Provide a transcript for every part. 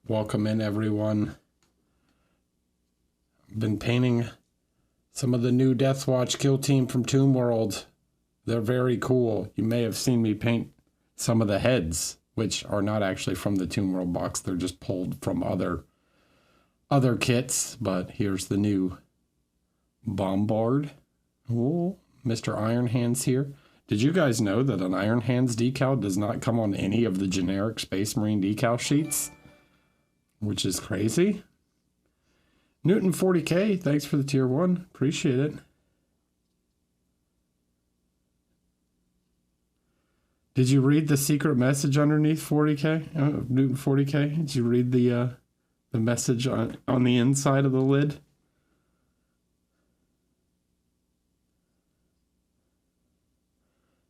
Welcome in, everyone. I've been painting some of the new Deathwatch kill team from Tomb World. They're very cool. You may have seen me paint some of the heads, which are not actually from the Tomb World box. They're just pulled from other kits. But here's the new Bombard. Oh, Mr. Iron Hands here. Did you guys know that an Iron Hands decal does not come on any of the generic Space Marine decal sheets? Which is crazy. Newton 40K, thanks for the tier 1. Appreciate it. Did you read the secret message underneath 40K? Newton 40K? Did you read the message on the inside of the lid?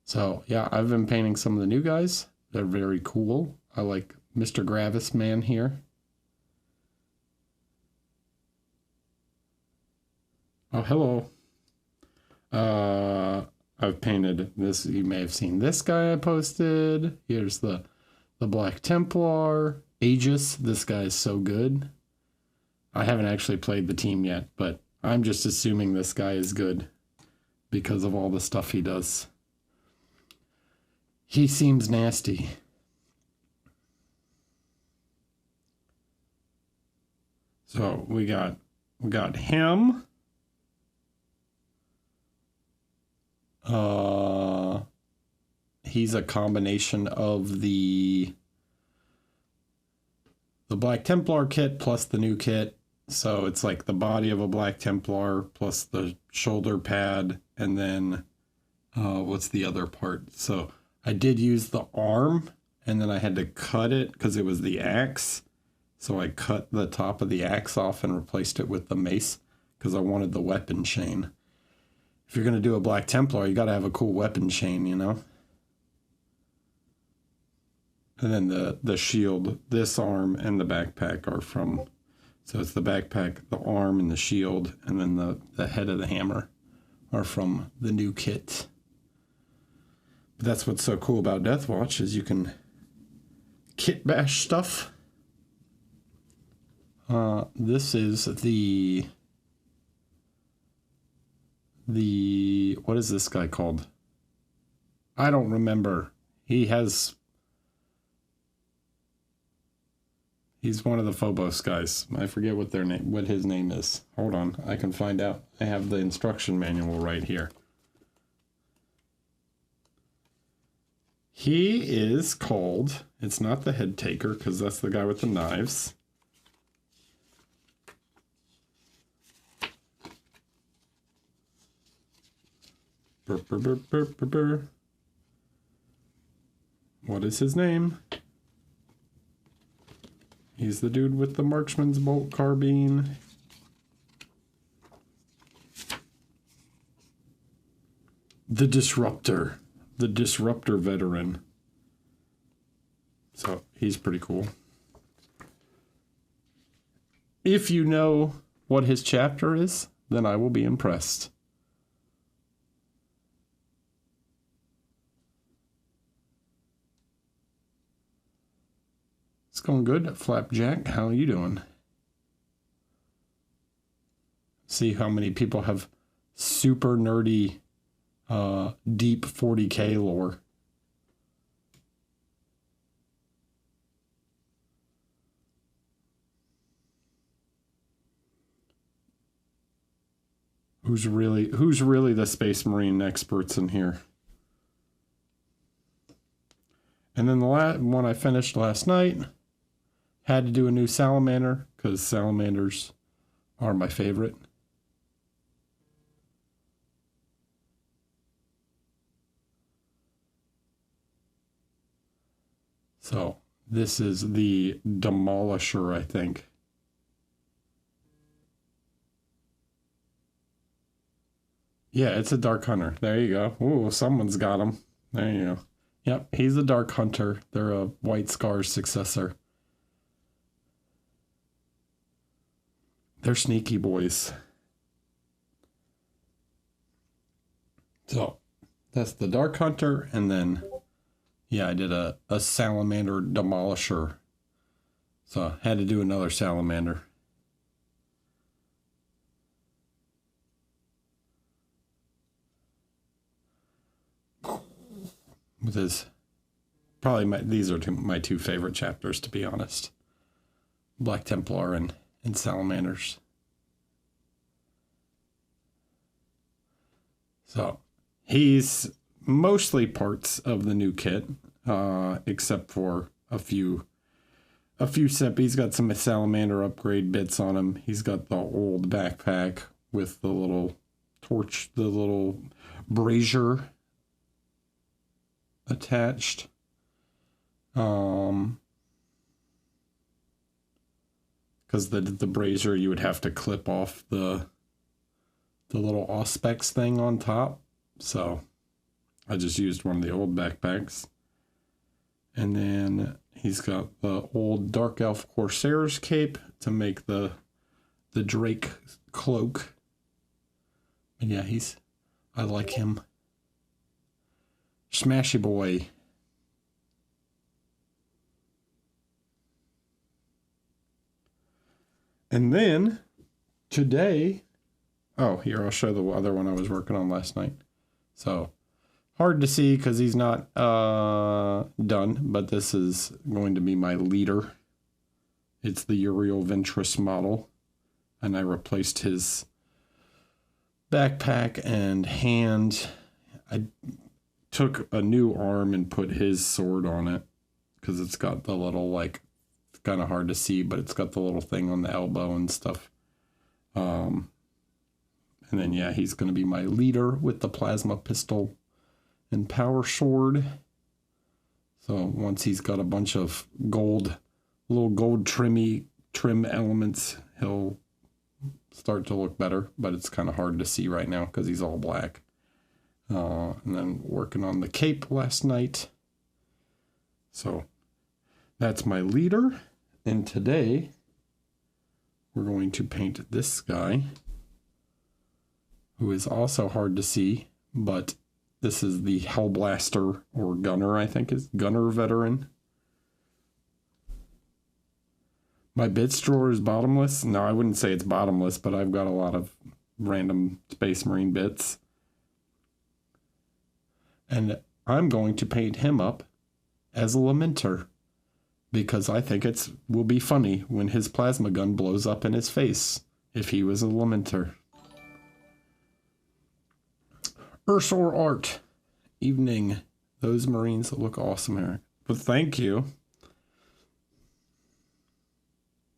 So, yeah, I've been painting some of the new guys. They're very cool. I like Mr. Gravis Man here. Oh, hello. I've painted this. You may have seen this guy I posted. Here's the Black Templar. Aegis. This guy is so good. I haven't actually played the team yet, but I'm just assuming this guy is good because of all the stuff he does. He seems nasty. So we got him. He's a combination of the Black Templar kit plus the new kit. So it's like the body of a Black Templar plus the shoulder pad, and then what's the other part? So I did use the arm, and then I had to cut it because it was the axe. So I cut the top of the axe off and replaced it with the mace because I wanted the weapon chain. If you're going to do a Black Templar, you got to have a cool weapon chain, you know? And then the shield, this arm and the backpack are from, so it's the backpack, the arm, and the shield, and then the head of the hammer are from the new kit. But that's what's so cool about Deathwatch is you can kit bash stuff. This is the what is this guy called? I don't remember. He's one of the Phobos guys. I forget what his name is. Hold on, I can find out. I have the instruction manual right here. He is called, it's not the head taker because that's the guy with the knives. What is his name? He's the dude with the marksman's bolt carbine. The Disruptor. The Disruptor veteran. So he's pretty cool. If you know what his chapter is, then I will be impressed. It's going good, Flapjack. How are you doing? See how many people have super nerdy, deep 40K lore. Who's really the Space Marine experts in here? And then the last one I finished last night. Had to do a new Salamander because Salamanders are my favorite. So this is the Demolisher, I think. Yeah, it's a Dark Hunter. There you go. Ooh, someone's got him. There you go. Yep, he's a Dark Hunter. They're a White Scar's successor. They're sneaky boys. So that's the Dark Hunter, and then yeah, I did a Salamander Demolisher. So I had to do another salamander. With his, probably these are my two favorite chapters, to be honest. Black Templar and Salamanders. So he's mostly parts of the new kit, except for a few sep. He's got some salamander upgrade bits on him. He's got the old backpack with the little torch, the little brazier attached. Because the brazier, you would have to clip off the little auspex thing on top. So I just used one of the old backpacks. And then he's got the old Dark Elf Corsair's cape to make the Drake cloak. And yeah, I like him. Smashy boy. And then today, oh, here, I'll show the other one I was working on last night. So hard to see because he's not done, but this is going to be my leader. It's the Uriel Ventress model, and I replaced his backpack and hand. I took a new arm and put his sword on it because it's got the little, like, it's kind of hard to see, but it's got the little thing on the elbow and stuff. And then, yeah, he's going to be my leader with the plasma pistol and power sword. So once he's got a bunch of little gold trim elements, he'll start to look better, but it's kind of hard to see right now because he's all black. And then working on the cape last night. So that's my leader. And today we're going to paint this guy, who is also hard to see, but this is the Hellblaster, or Gunner, I think is Gunner veteran. My bits drawer is bottomless. No, I wouldn't say it's bottomless, but I've got a lot of random Space Marine bits. And I'm going to paint him up as a Lamenter, because I think will be funny when his plasma gun blows up in his face if he was a Lamenter. Ursor art. Evening. Those Marines look awesome, Eric. But thank you.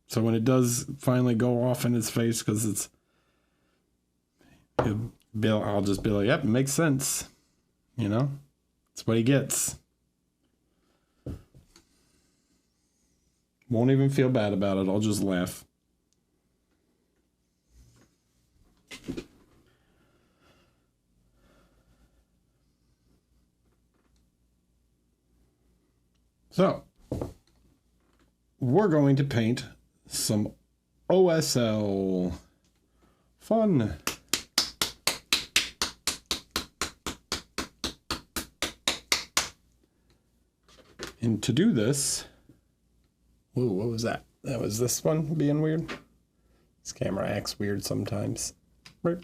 So when it does finally go off in his face, because I'll just be like, yep, it makes sense. You know? That's what he gets. Won't even feel bad about it. I'll just laugh. So, we're going to paint some OSL. Fun. And to do this, whoa, what was that? That was this one being weird. This camera acts weird sometimes. Right.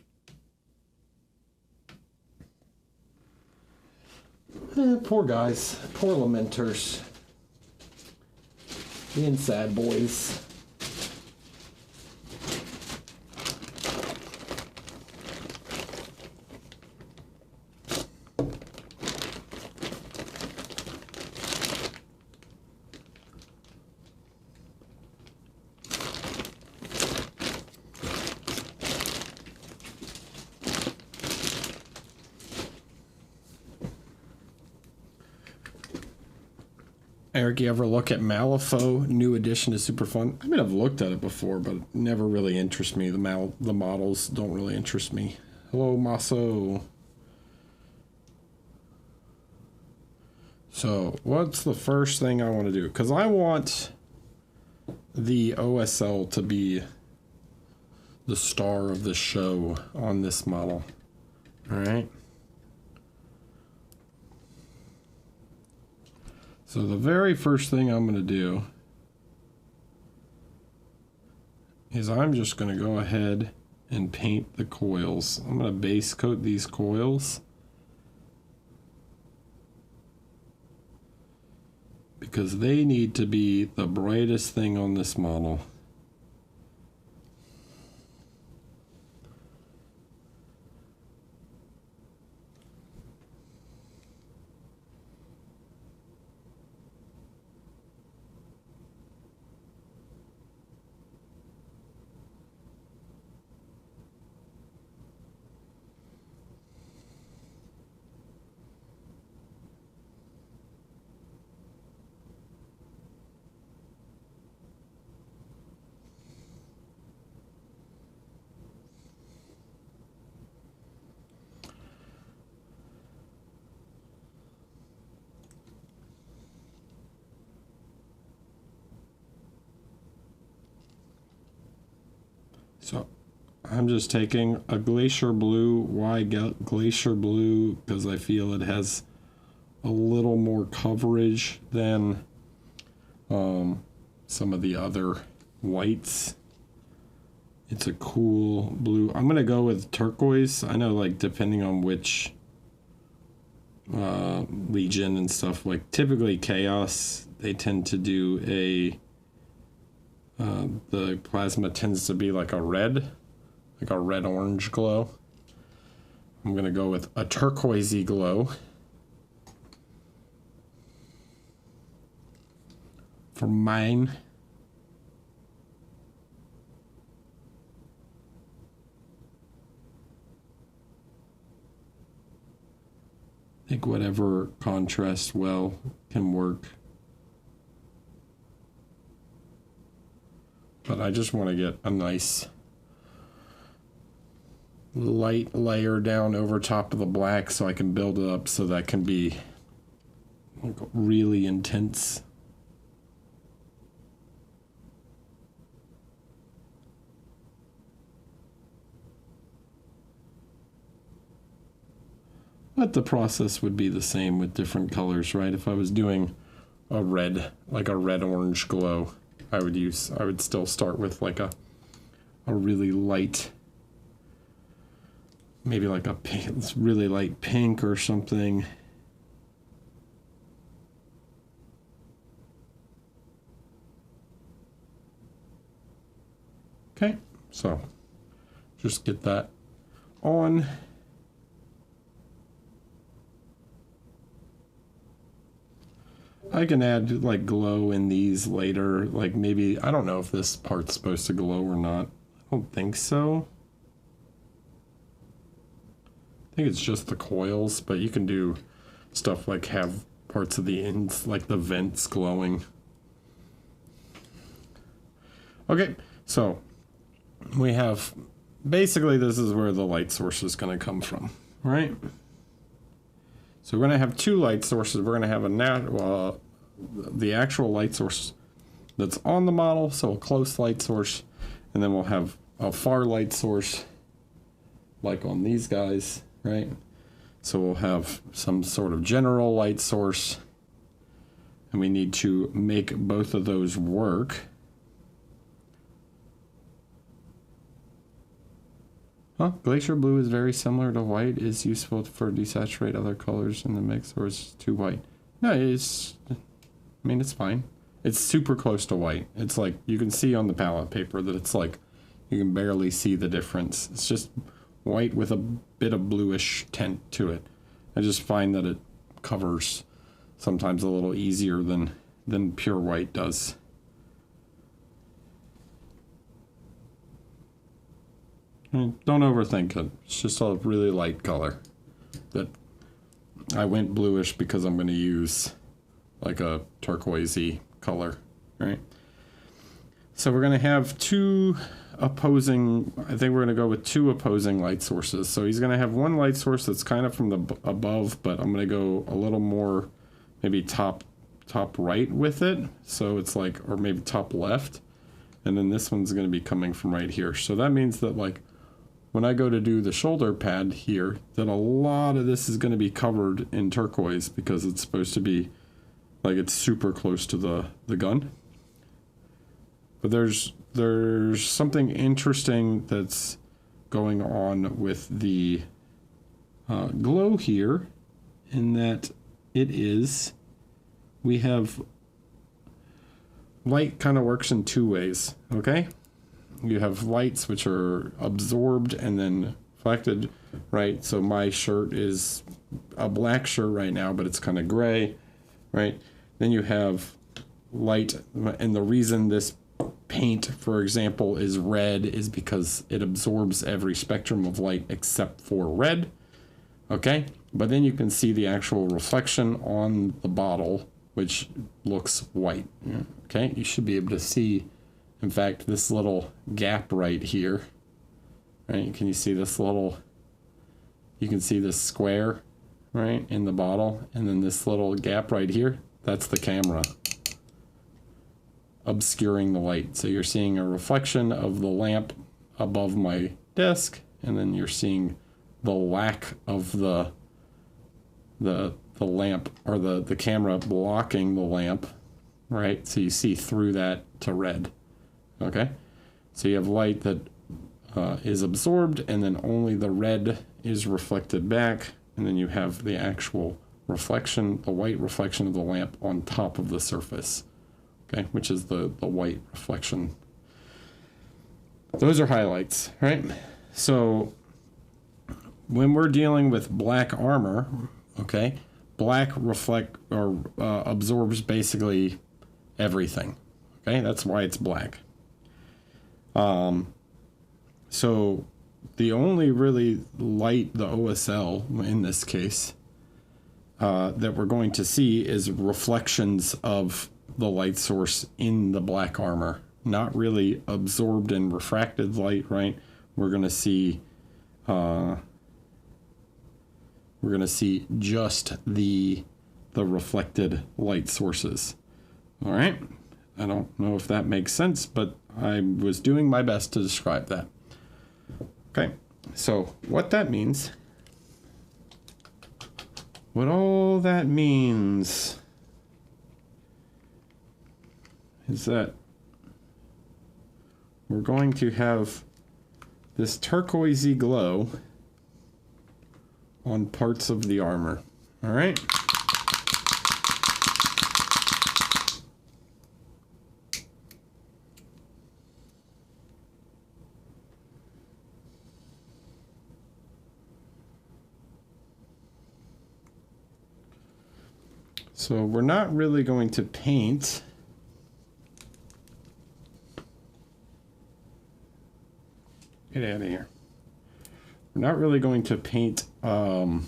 Poor guys. Poor Lamenters. Being sad boys. Eric, you ever look at Malifaux? New edition is super fun. I mean, I've looked at it before, but it never really interests me. The models don't really interest me. Hello, Maso. So, what's the first thing I want to do? Because I want the OSL to be the star of the show on this model. All right. So the very first thing I'm going to do is I'm just going to go ahead and paint the coils. I'm going to base coat these coils because they need to be the brightest thing on this model. So I'm just taking a glacier blue. Why glacier blue? Because I feel it has a little more coverage than some of the other whites. It's a cool blue. I'm going to go with turquoise. I know, like, depending on which legion and stuff, like typically chaos, they tend to do a the plasma tends to be like a red orange glow. I'm gonna go with a turquoisey glow for mine. I think whatever contrasts well can work. But I just want to get a nice light layer down over top of the black so I can build it up so that can be like really intense. But the process would be the same with different colors, right? If I was doing a red, like a red-orange glow, I would still start with like a really light, maybe like a pink, really light pink or something. Okay, so just get that on. I can add like glow in these later, like maybe, I don't know if this part's supposed to glow or not. I don't think so. I think it's just the coils, but you can do stuff like have parts of the ends, like the vents glowing. Okay, so we have, basically this is where the light source is going to come from, right? So we're going to have two light sources. We're going to have the actual light source that's on the model, so a close light source, and then we'll have a far light source like on these guys, right? So we'll have some sort of general light source, and we need to make both of those work. Glacier blue is very similar to white. Is useful for desaturate other colors in the mix, or is it too white? No, it's fine. It's super close to white. It's like, you can see on the palette paper that it's like, you can barely see the difference. It's just white with a bit of bluish tint to it. I just find that it covers sometimes a little easier than pure white does. Don't overthink it. It's just a really light color. That I went bluish because I'm going to use like a turquoisey color, right? So we're going to have two opposing, I think we're going to go with two opposing light sources. So he's going to have one light source that's kind of from the above, but I'm going to go a little more maybe top right with it. So it's like, or maybe top left. And then this one's going to be coming from right here. So that means that like, when I go to do the shoulder pad here, that a lot of this is going to be covered in turquoise because it's supposed to be like it's super close to the gun. But there's something interesting that's going on with the glow here, in that we have light kind of works in two ways, okay? You have lights which are absorbed and then reflected, right? So my shirt is a black shirt right now, but it's kind of gray, right? Then you have light, and the reason this paint, for example, is red is because it absorbs every spectrum of light except for red, okay? But then you can see the actual reflection on the bottle, which looks white, okay? You should be able to see, in fact, this little gap right here, right? Can you see this little, you can see this square, right, in the bottle, and then this little gap right here, that's the camera obscuring the light. So you're seeing a reflection of the lamp above my desk, and then you're seeing the lack of the lamp, or the camera blocking the lamp, right? So you see through that to red, okay? So you have light that is absorbed, and then only the red is reflected back, and then you have the actual reflection, the white reflection of the lamp on top of the surface, okay, which is the white reflection. Those are highlights, right? So when we're dealing with black armor, okay, black absorbs basically everything, okay? That's why it's black. So the only really light, the OSL in this case, that we're going to see is reflections of the light source in the black armor, not really absorbed and refracted light, right? We're going to see just the reflected light sources. All right. I don't know if that makes sense, but I was doing my best to describe that. Okay. So what that means, what all that means is that we're going to have this turquoisey glow on parts of the armor. All right. So we're not really going to paint get out of here. We're not really going to paint like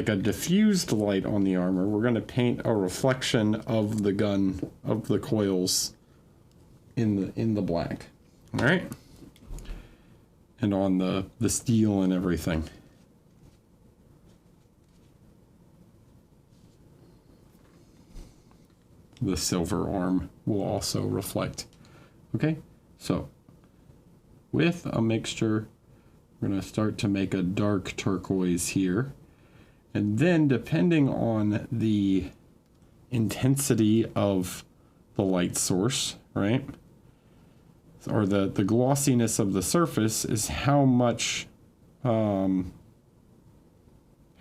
a diffused light on the armor. We're going to paint a reflection of the gun, of the coils in the black. All right? And on the steel and everything. The silver arm will also reflect. Okay? So, with a mixture, we're going to start to make a dark turquoise here. And then, depending on the intensity of the light source, right? Or the glossiness of the surface is how much, how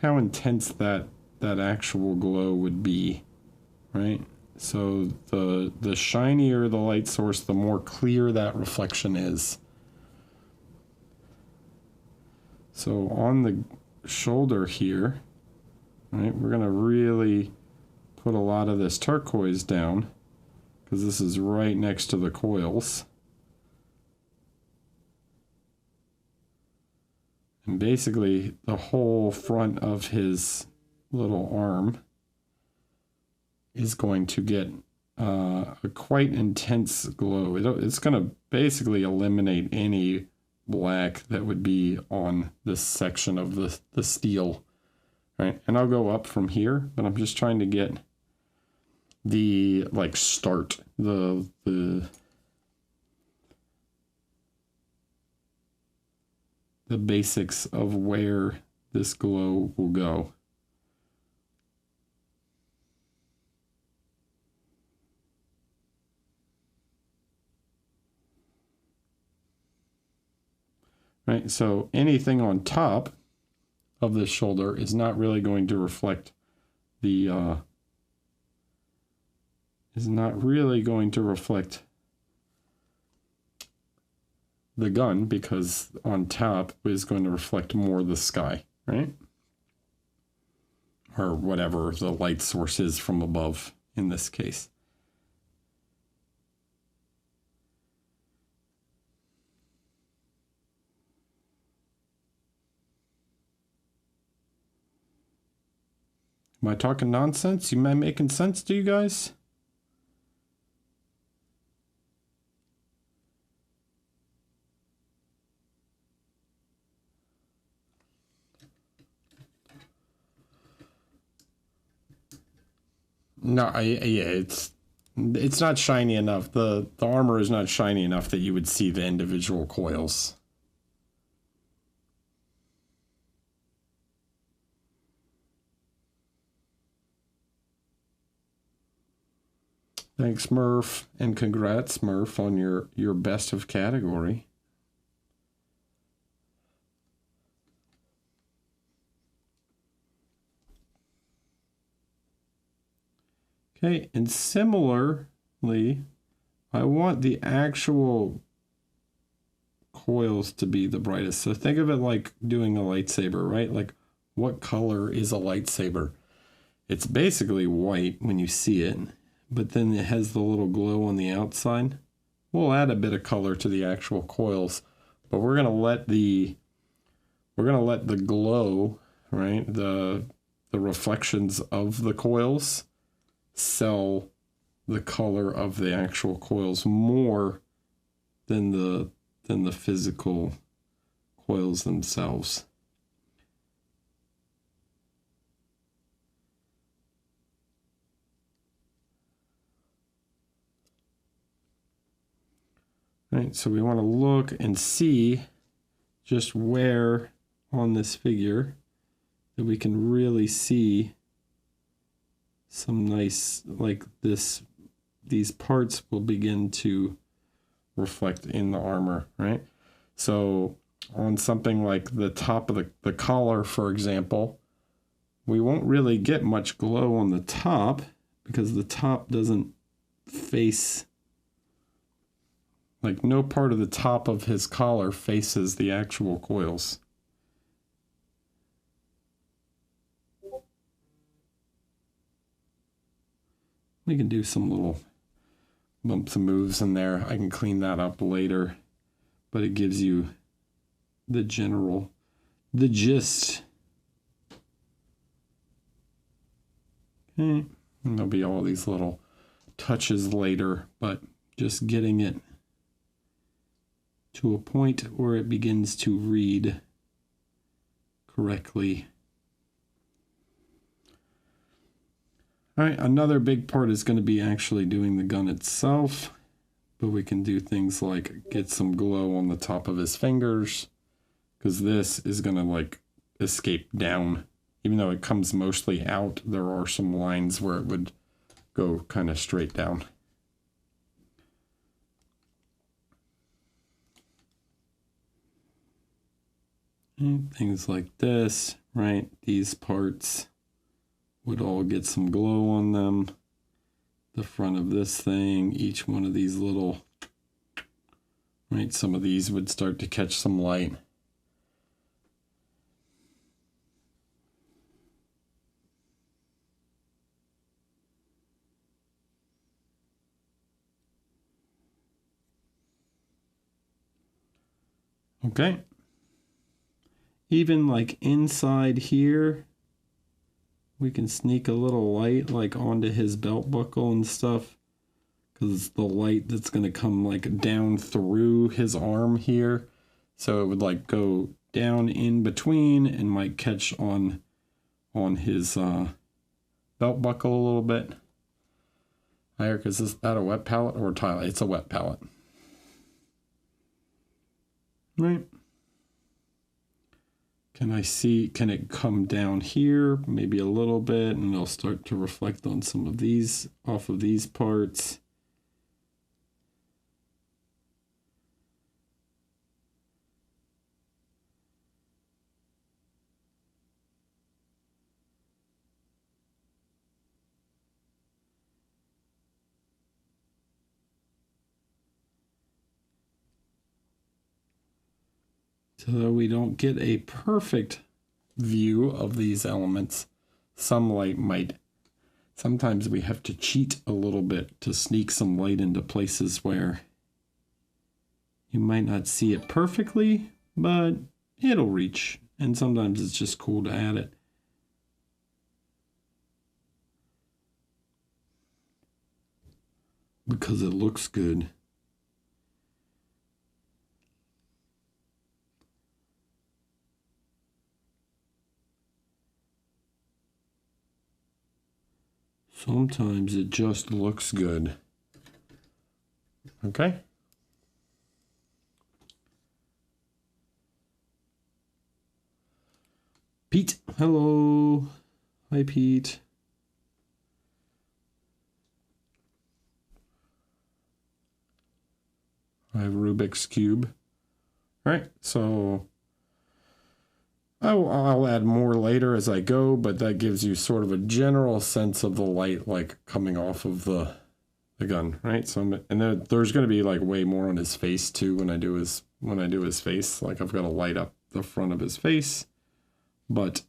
intense that actual glow would be, right? So the shinier the light source, the more clear that reflection is. So on the shoulder here, right, we're going to really put a lot of this turquoise down, because this is right next to the coils. And basically the whole front of his little arm is going to get a quite intense glow. It's going to basically eliminate any black that would be on this section of the steel, right? And I'll go up from here, but I'm just trying to get the start, the basics of where this glow will go. right? So anything on top of the shoulder is not really going to reflect the the gun, because on top is going to reflect more the sky, right? Or whatever the light source is from above in this case. Am I talking nonsense? Am I making sense to you guys? No, yeah, it's not shiny enough. The armor is not shiny enough that you would see the individual coils. Thanks, Murph, and congrats, Murph, on your best of category. Okay, and similarly, I want the actual coils to be the brightest. So think of it like doing a lightsaber, right? Like, what color is a lightsaber? It's basically white when you see it, but then it has the little glow on the outside. We'll add a bit of color to the actual coils, but we're gonna let the glow, right? The reflections of the coils sell the color of the actual coils more than the physical coils themselves. Right, so we want to look and see just where on this figure that we can really see some nice, like this, these parts will begin to reflect in the armor, right? So on something like the top of the collar, for example, we won't really get much glow on the top because the top doesn't face, like no part of the top of his collar faces the actual coils. We can do some little bumps and moves in there. I can clean that up later, but it gives you the gist. Okay, and there'll be all these little touches later, but just getting it to a point where it begins to read correctly. All right, another big part is going to be actually doing the gun itself, but we can do things like get some glow on the top of his fingers, because this is going to like escape down. Even though it comes mostly out, there are some lines where it would go kind of straight down. And things like this, right? These parts would all get some glow on them. The front of this thing, each one of these little, right? Some of these would start to catch some light. Okay. Even like inside here, we can sneak a little light like onto his belt buckle and stuff, because it's the light that's going to come like down through his arm here. So it would like go down in between and might catch on his belt buckle a little bit. Eric, is that a wet palette or a tile? It's a wet palette. Right. Can it come down here? Maybe a little bit, and it'll start to reflect on some of these, off of these parts. So we don't get a perfect view of these elements. Some light might. Sometimes we have to cheat a little bit to sneak some light into places where you might not see it perfectly, but it'll reach. And sometimes it's just cool to add it. Because it looks good. Sometimes it just looks good. Okay. Pete, hello. Hi, Pete. I have Rubik's Cube. All right, so I'll add more later as I go, but that gives you sort of a general sense of the light like coming off of the gun, right? So there's going to be like way more on his face too when I do his face. Like I've got to light up the front of his face, but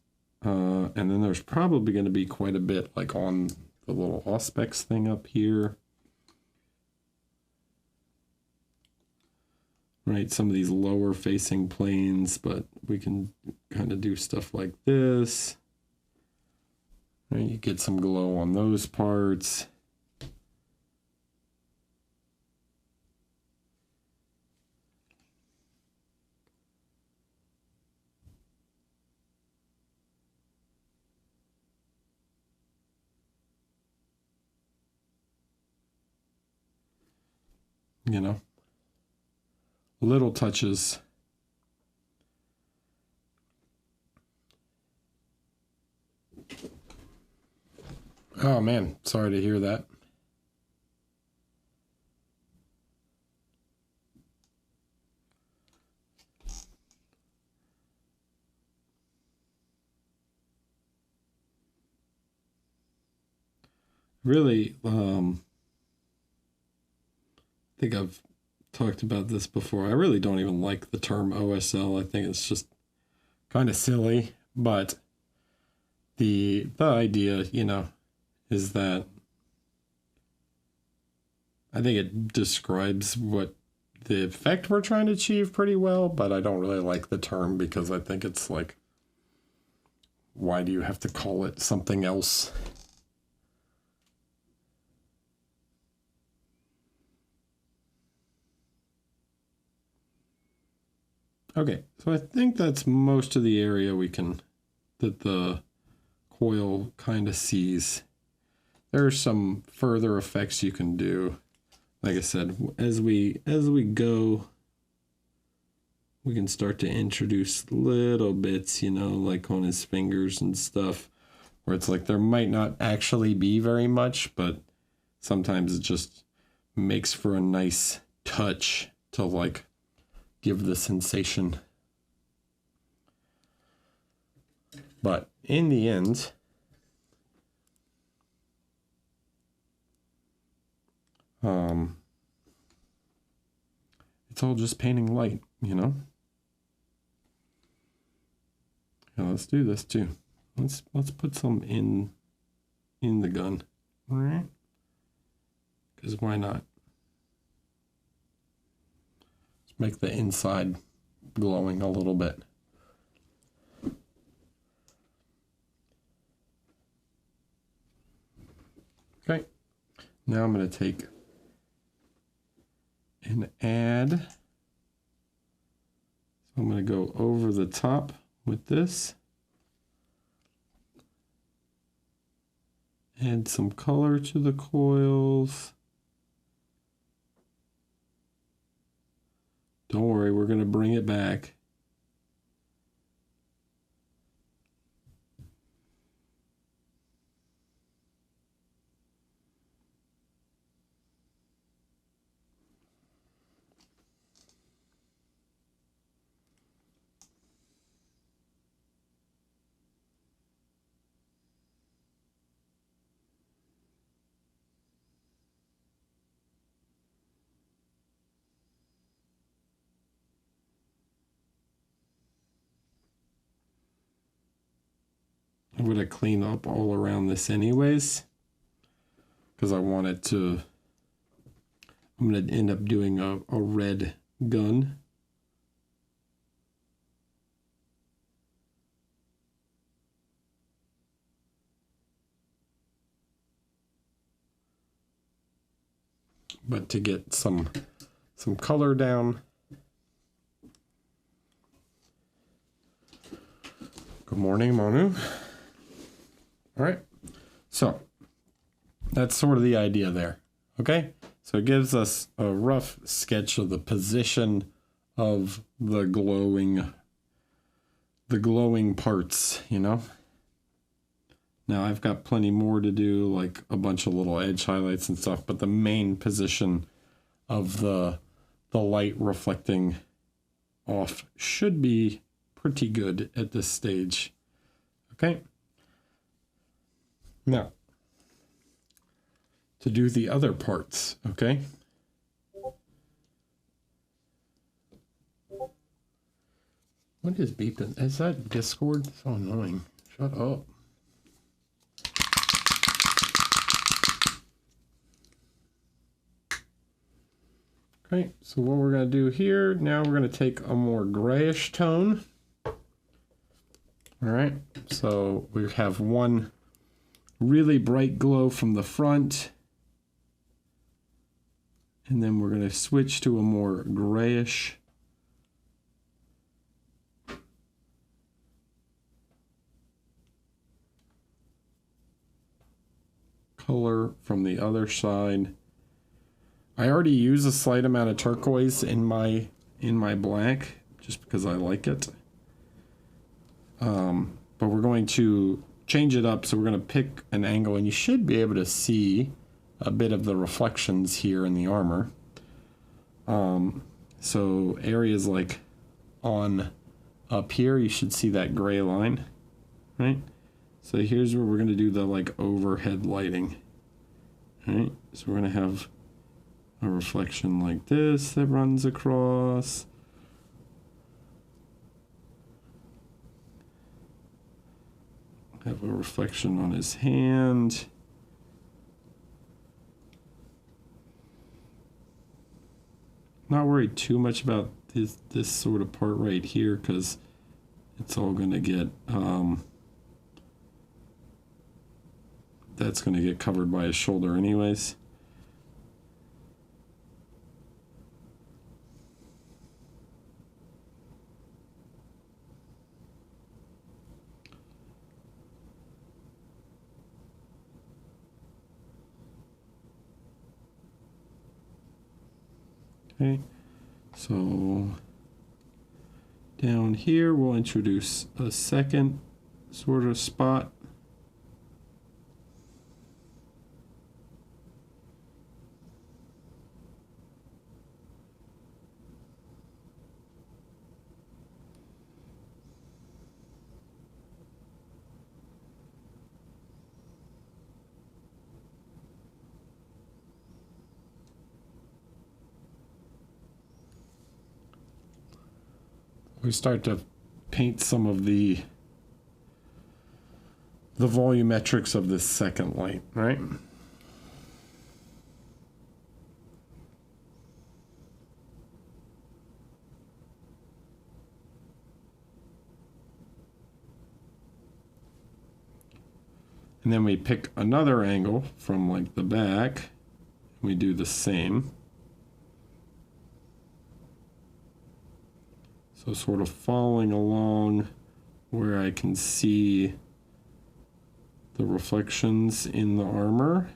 and then there's probably going to be quite a bit like on the little auspex thing up here. Right, some of these lower facing planes, but we can kind of do stuff like this. Right, you get some glow on those parts. You know, little touches. Oh man, sorry to hear that. Really, I think I've talked about this before. I really don't even like the term OSL. I think it's just kind of silly, but the idea, you know, is that I think it describes what the effect we're trying to achieve pretty well, but I don't really like the term because I think it's like, why do you have to call it something else? Okay, so I think that's most of the area that the coil kind of sees. There are some further effects you can do. Like I said, as we go, we can start to introduce little bits, you know, like on his fingers and stuff, where it's like there might not actually be very much, but sometimes it just makes for a nice touch to like give the sensation. But in the end, it's all just painting light, you know? Yeah, let's do this too. Let's put some in the gun. All right? Because why not? Let's make the inside glowing a little bit. Okay. Now I'm going to take and add. So I'm going to go over the top with this. Add some color to the coils. Don't worry, we're going to bring it back. I'm going to clean up all around this anyways, because I want it to, I'm going to end up doing a red gun. But to get some color down. Good morning, Manu. All right, so that's sort of the idea there. Okay, so it gives us a rough sketch of the position of the glowing parts, you know. Now I've got plenty more to do, like a bunch of little edge highlights and stuff, but the main position of the light reflecting off should be pretty good at this stage. Okay. Now, to do the other parts, okay? What is beeping? Is that Discord? So annoying. Shut up. Okay, so what we're going to do here, now we're going to take a more grayish tone. All right, so we have one really bright glow from the front. And then we're going to switch to a more grayish. Color from the other side. I already use a slight amount of turquoise in my black just because I like it. But we're going to change it up, so we're going to pick an angle, and you should be able to see a bit of the reflections here in the armor. So areas like on up here, you should see that gray line, right? So here's where we're going to do the like overhead lighting. All right, so we're going to have a reflection like this that runs across. Have a reflection on his hand. Not worried too much about this sort of part right here, because it's all going to get that's going to get covered by his shoulder anyways. Okay, so down here we'll introduce a second sort of spot. We start to paint some of the volumetrics of this second light, right? And then we pick another angle from like the back. We do the same. So sort of following along where I can see the reflections in the armor.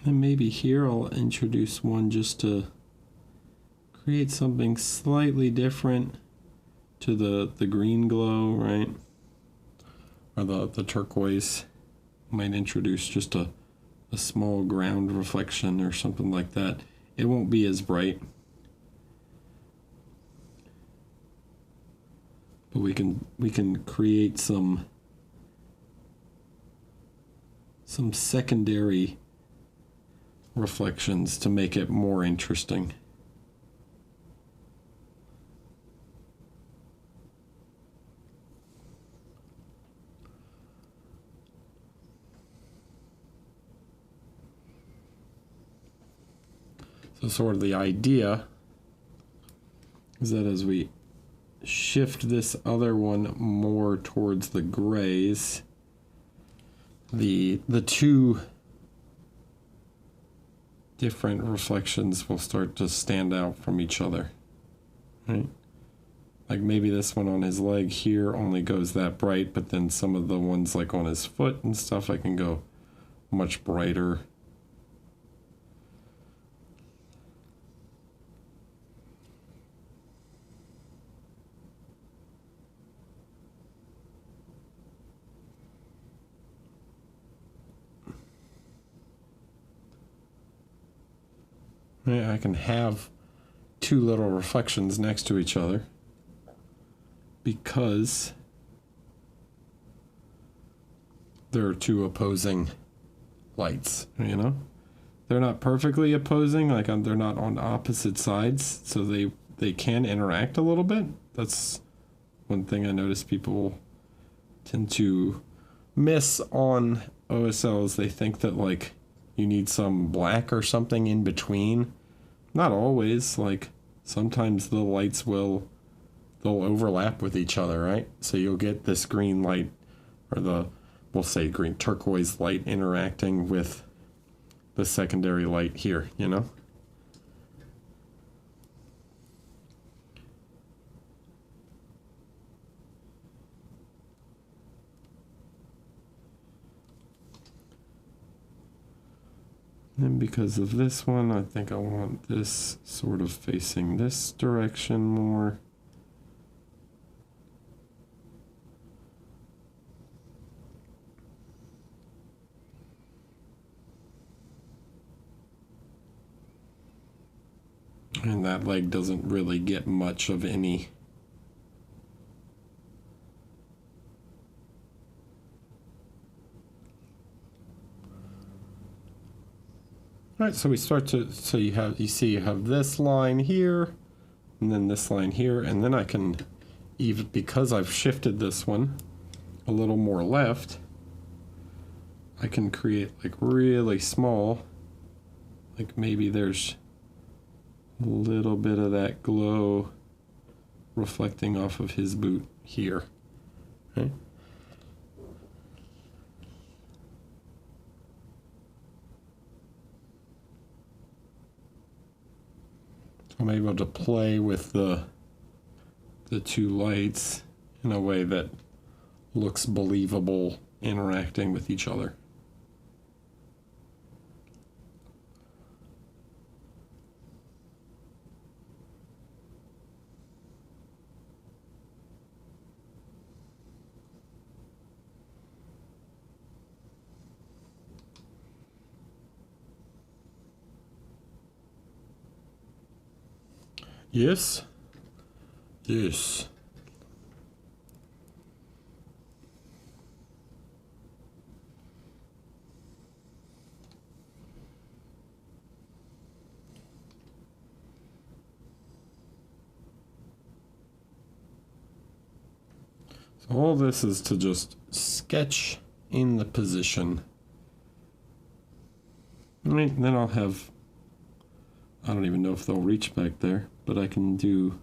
And maybe here I'll introduce one just to create something slightly different to the green glow, right? Or the turquoise. Might introduce just a small ground reflection or something like that. It won't be as bright. But we can create some secondary reflections to make it more interesting. So sort of the idea is that as we shift this other one more towards the grays, the two different reflections will start to stand out from each other, right? Like maybe this one on his leg here only goes that bright, but then some of the ones like on his foot and stuff, I can go much brighter. I can have two little reflections next to each other because there are two opposing lights, you know? They're not perfectly opposing, like they're not on opposite sides, so they can interact a little bit. That's one thing I notice people tend to miss on OSLs. They think that like you need some black or something in between. Not always. Like sometimes the lights they'll overlap with each other, right? So you'll get this green light, or we'll say green turquoise light interacting with the secondary light here, you know? And because of this one, I think I want this sort of facing this direction more. And that leg doesn't really get much of any All right, so we start to, so you have this line here, and then this line here, and then I can, even because I've shifted this one a little more left, I can create like really small, like maybe there's a little bit of that glow reflecting off of his boot here, okay? I'm able to play with the two lights in a way that looks believable interacting with each other. Yes. Yes. So all this is to just sketch in the position. Right, then I'll have, I don't even know if they'll reach back there, but I can do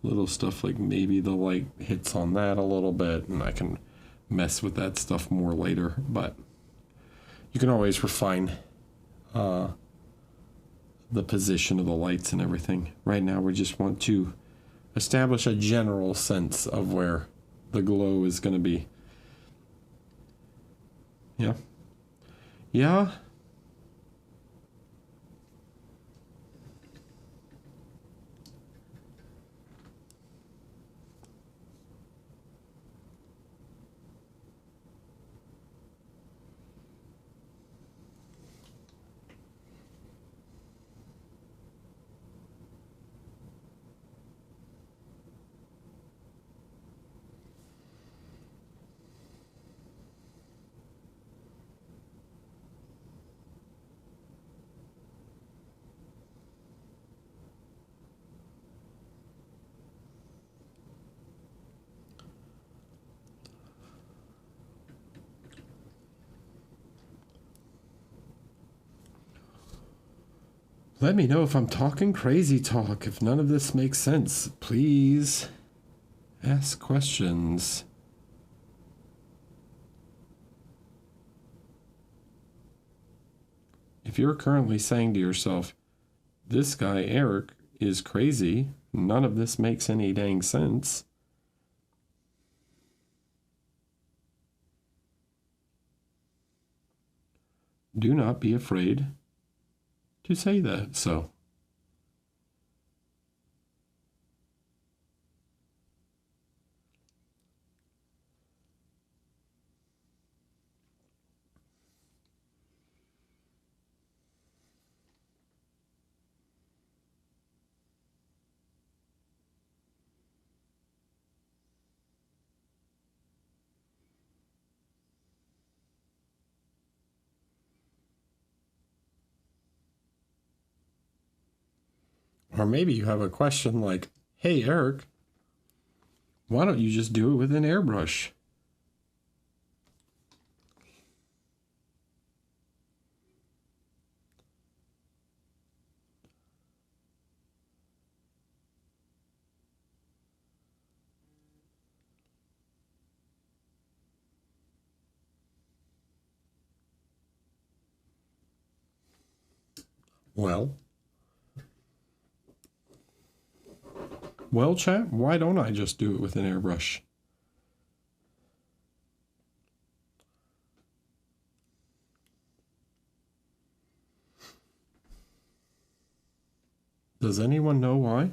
little stuff like maybe the light hits on that a little bit, and I can mess with that stuff more later. But you can always refine the position of the lights and everything. Right now we just want to establish a general sense of where the glow is going to be. Yeah. Let me know if I'm talking crazy talk. If none of this makes sense, please ask questions. If you're currently saying to yourself, this guy Eric is crazy, none of this makes any dang sense, do not be afraid to say that so. Or maybe you have a question like, hey, Eric, why don't you just do it with an airbrush? Well, chat, why don't I just do it with an airbrush? Does anyone know why?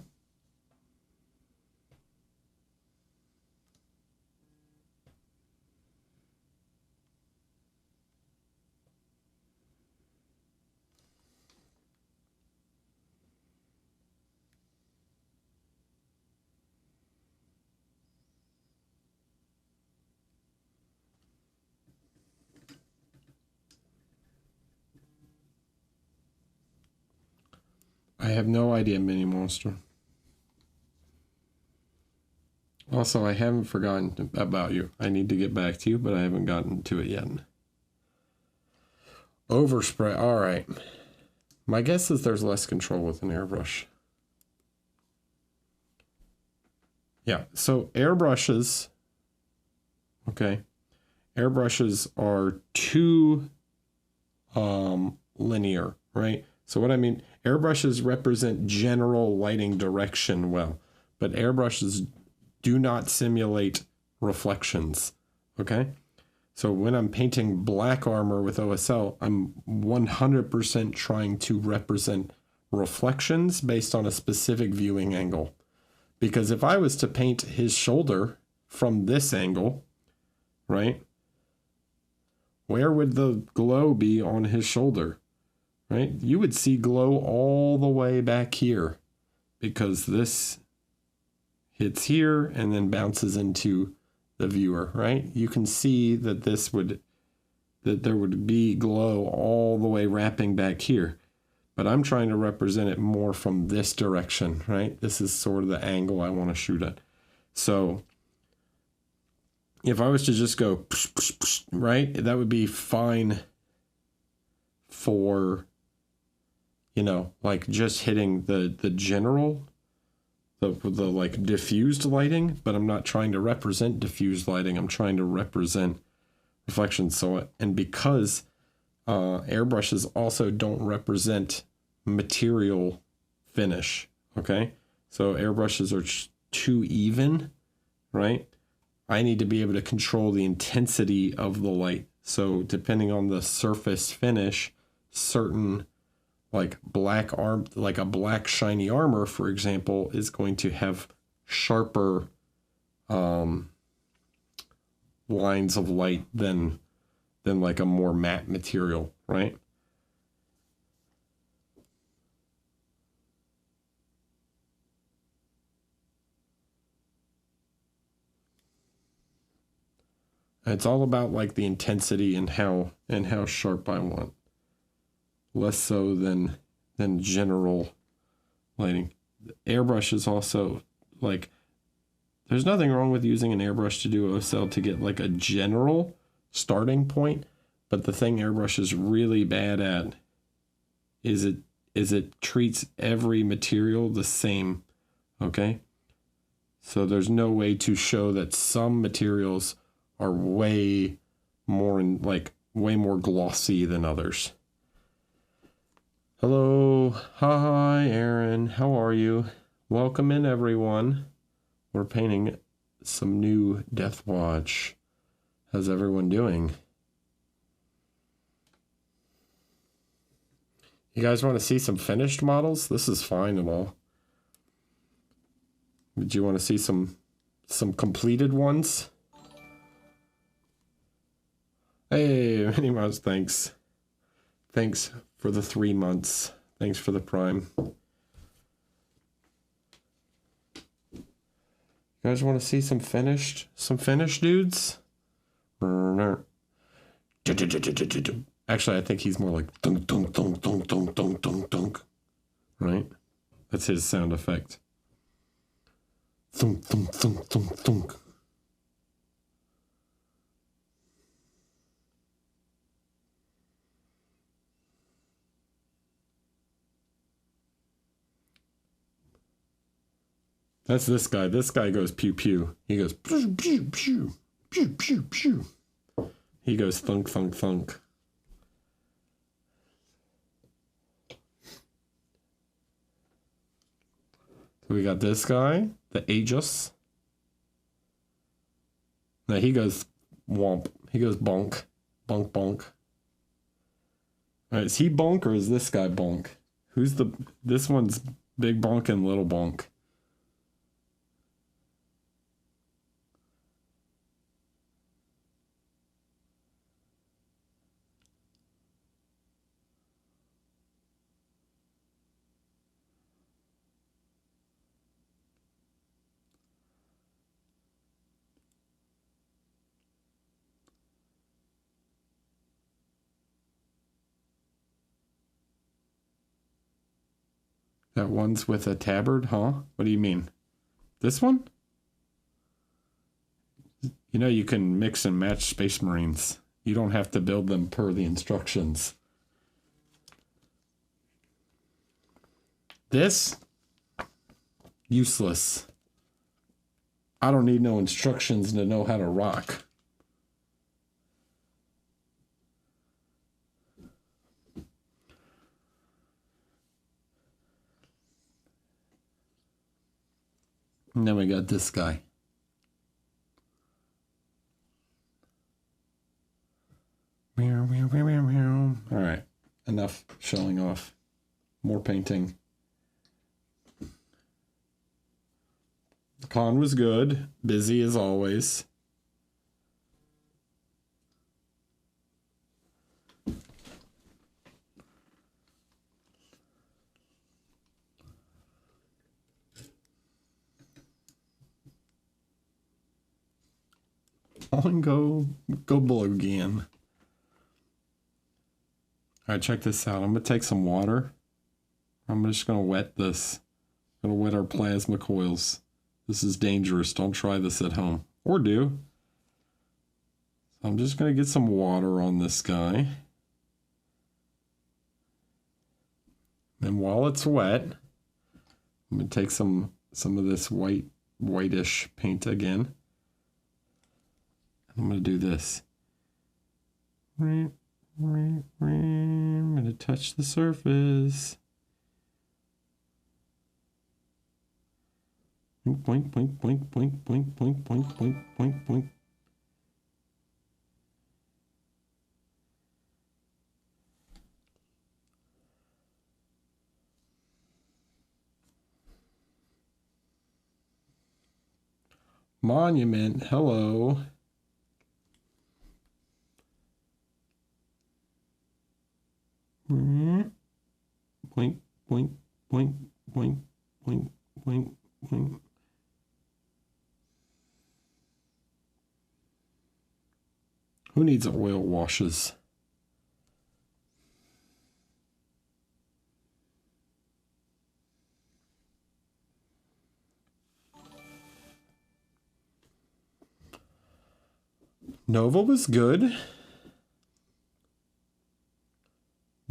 I have no idea, Mini Monster. Also, I haven't forgotten about you. I need to get back to you, but I haven't gotten to it yet. Overspray. All right. My guess is there's less control with an airbrush. Yeah, so airbrushes, okay, airbrushes are too linear, right? So what I mean, airbrushes represent general lighting direction well, but airbrushes do not simulate reflections, okay? So when I'm painting black armor with OSL, I'm 100% trying to represent reflections based on a specific viewing angle. Because if I was to paint his shoulder from this angle, right, where would the glow be on his shoulder, right? You would see glow all the way back here because this hits here and then bounces into the viewer, right? You can see that that there would be glow all the way wrapping back here. But I'm trying to represent it more from this direction, right? This is sort of the angle I want to shoot at. So if I was to just go, psh, psh, psh, right, that would be fine for, you know, like just hitting the general, the like diffused lighting, but I'm not trying to represent diffused lighting. I'm trying to represent reflections. So, and because airbrushes also don't represent material finish, okay? So airbrushes are too even, right? I need to be able to control the intensity of the light. So depending on the surface finish, certain like like a black shiny armor, for example, is going to have sharper lines of light than like a more matte material, right? It's all about like the intensity and how sharp I want. Less so than general lighting. The airbrush is also like, there's nothing wrong with using an airbrush to do OSL to get like a general starting point, but the thing airbrush is really bad at is is it treats every material the same, okay? So there's no way to show that some materials are way more way more glossy than others. Hello, hi Aaron, how are you? Welcome in everyone. We're painting some new Deathwatch. How's everyone doing? You guys want to see some finished models? This is fine and all. Would you want to see some completed ones? Hey, Minnie Mouse, thanks. Thanks for the 3 months. Thanks for the Prime. You guys want to see some finished dudes? Actually, I think he's more like thunk, thunk, thunk, thunk, thunk, thunk, thunk, thunk. Right? That's his sound effect. Thunk, thunk, thunk, thunk, thunk. That's this guy. This guy goes pew pew. He goes pew pew pew pew pew pew. He goes thunk thunk thunk. So we got this guy, the Aegis. Now he goes womp. He goes bonk. Bonk bonk. Alright, is he bonk or is this guy bonk? This one's big bonk and little bonk. That one's with a tabard, huh? What do you mean? This one? You know, you can mix and match Space Marines. You don't have to build them per the instructions. This? Useless. I don't need no instructions to know how to rock. And then we got this guy. All right, enough showing off. More painting. The con was good. Busy as always. On go blue again. All right, check this out. I'm gonna take some water. I'm just gonna wet this. I'm gonna wet our plasma coils. This is dangerous. Don't try this at home, or do. So I'm just gonna get some water on this guy. And while it's wet, I'm gonna take some of this whitish paint again. I'm going to do this. I'm going to touch the surface. Boink, boink, boink, boink, boink, boink, boink, boink, boink, boink. Monument, hello. Boink, boink, boink, boink, boink, boink, boink. Who needs oil washes? Nova was good.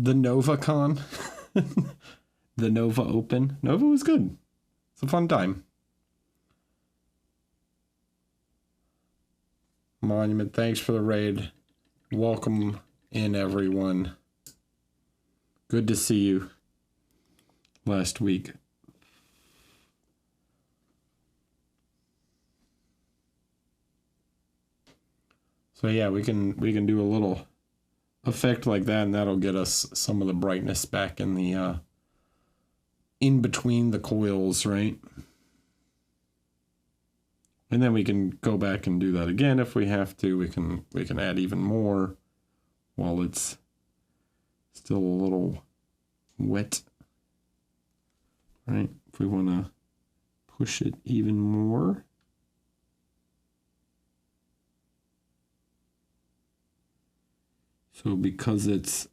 The NovaCon. The Nova Open. Nova was good. It's a fun time. Monument, thanks for the raid. Welcome in, everyone. Good to see you last week. So yeah, we can do a little effect like that, and that'll get us some of the brightness back in the in between the coils, right? And then we can go back and do that again if we have to. We can add even more while it's still a little wet, right? If we want to push it even more. So because it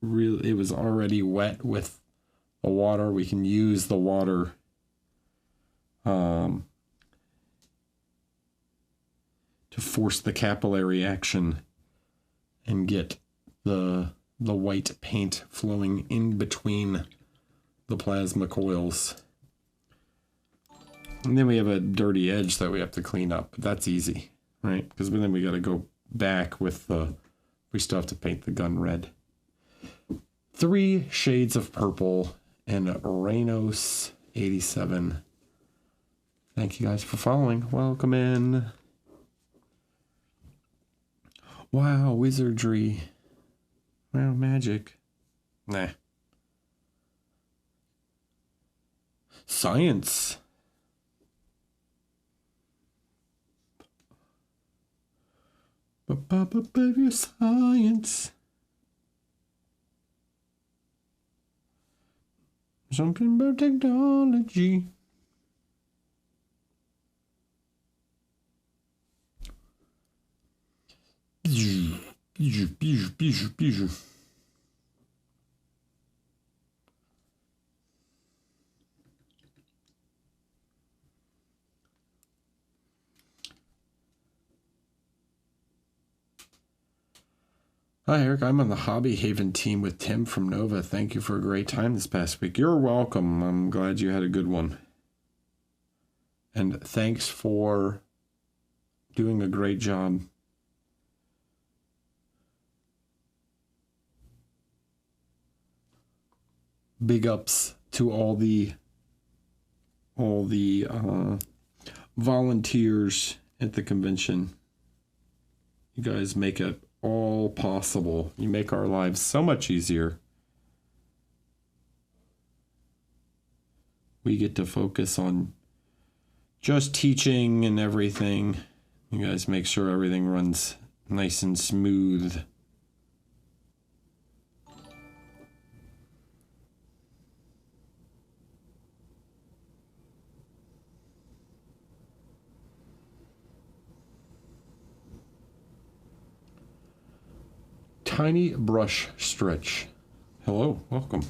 was already wet with the water, we can use the water to force the capillary action and get the white paint flowing in between the plasma coils. And then we have a dirty edge that we have to clean up, but that's easy, right? Because then we got to go back with we still have to paint the gun red. 3 shades of purple and Reynos 87. Thank you guys for following. Welcome in. Wow, wizardry. Wow, magic. Nah. Science. Baby science. Something about technology. Hi, Eric. I'm on the Hobby Haven team with Tim from Nova. Thank you for a great time this past week. You're welcome. I'm glad you had a good one. And thanks for doing a great job. Big ups to all the volunteers at the convention. You guys make it all possible. You make our lives so much easier. We get to focus on just teaching and everything. You guys make sure everything runs nice and smooth. Tiny brush stretch. Hello, welcome.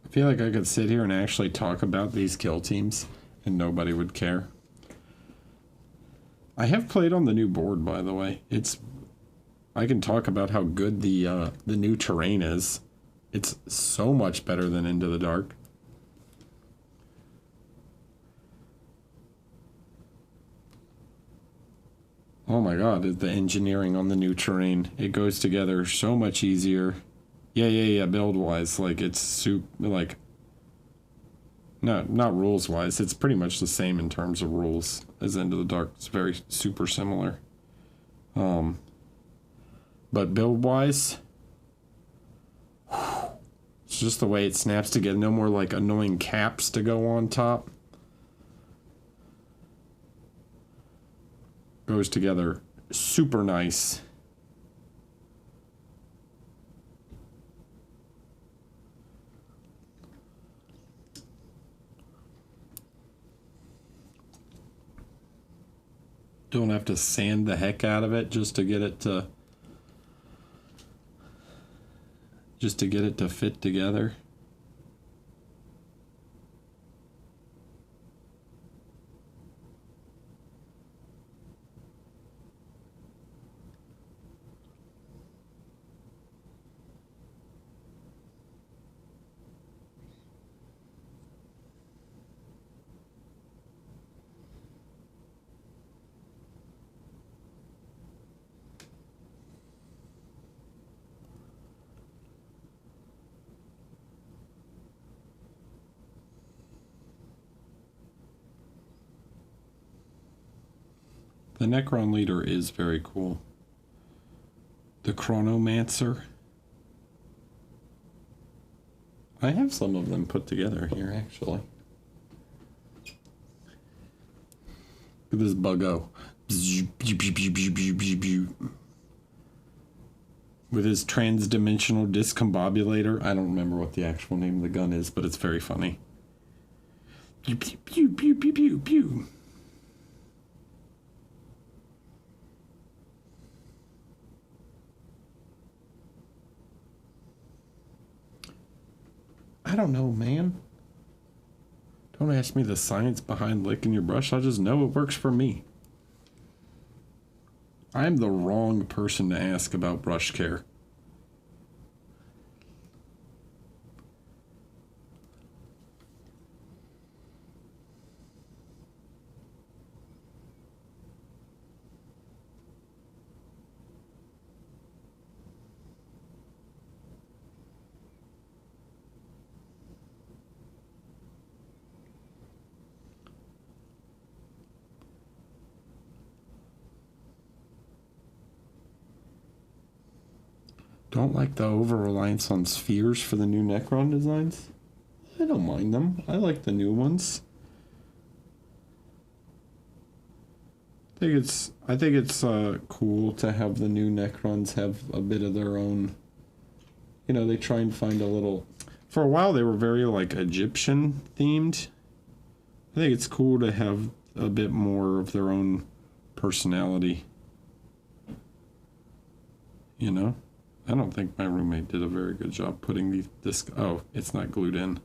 I feel like I could sit here and actually talk about these kill teams and nobody would care. I have played on the new board, by the way. I can talk about how good the new terrain is. It's so much better than Into the Dark. Oh my god, the engineering on the new terrain. It goes together so much easier. Yeah, build-wise, like, it's like, no, not rules-wise, it's pretty much the same in terms of rules as Into the Dark. It's very super similar. But build-wise, it's just the way it snaps together. No more, like, annoying caps to go on top. Goes together super nice. Don't have to sand the heck out of it just to get it to fit together. The Necron leader is very cool. The Chronomancer. I have some of them put together here, actually. Look at this buggo. With his trans-dimensional discombobulator. I don't remember what the actual name of the gun is, but it's very funny. Pew, pew, pew, pew, pew, pew, pew. I don't know, man. Don't ask me the science behind licking your brush. I just know it works for me. I'm the wrong person to ask about brush care. Don't like the over-reliance on spheres for the new Necron designs. I don't mind them. I like the new ones. I think it's cool to have the new Necrons have a bit of their own. You know, they try and find a little. For a while, they were very like Egyptian themed. I think it's cool to have a bit more of their own personality. You know? I don't think my roommate did a very good job putting this. Oh, it's not glued in.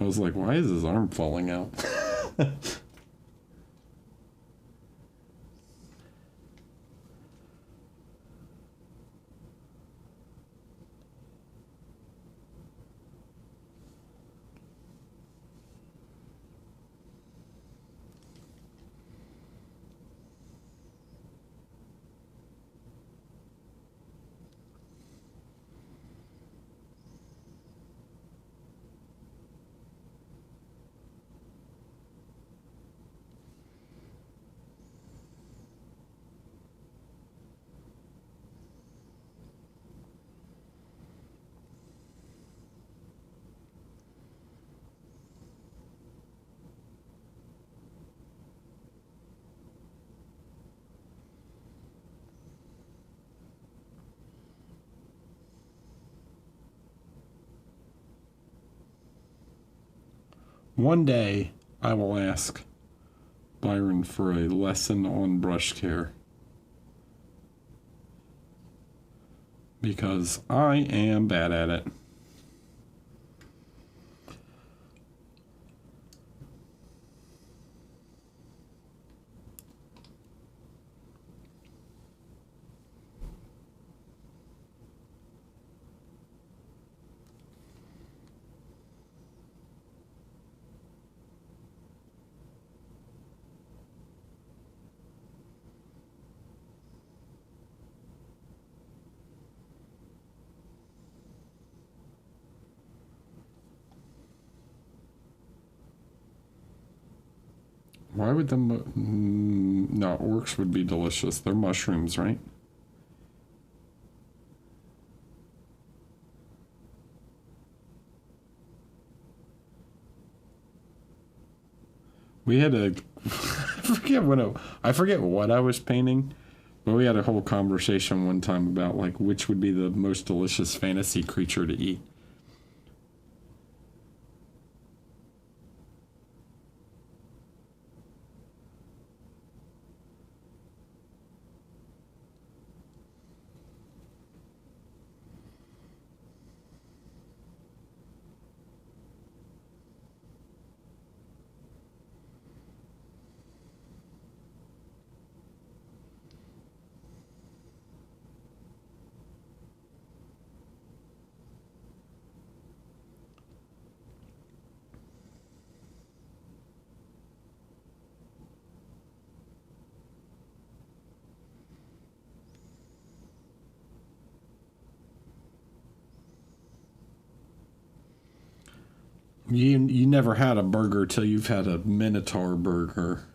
I was like, why is his arm falling out? One day, I will ask Byron for a lesson on brush care. Because I am bad at it. Why would no, orcs would be delicious. They're mushrooms, right? We had a I forget what I was painting, but we had a whole conversation one time about like which would be the most delicious fantasy creature to eat. You never had a burger till you've had a Minotaur burger.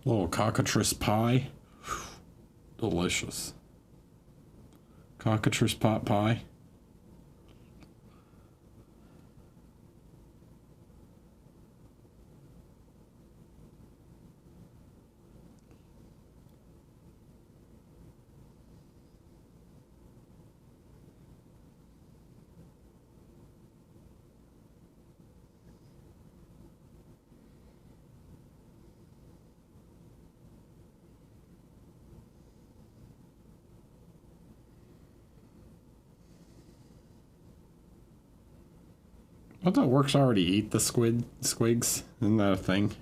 Little cockatrice pie. Delicious. Cockatrice pot pie. I thought Works already eat the squigs. Isn't that a thing?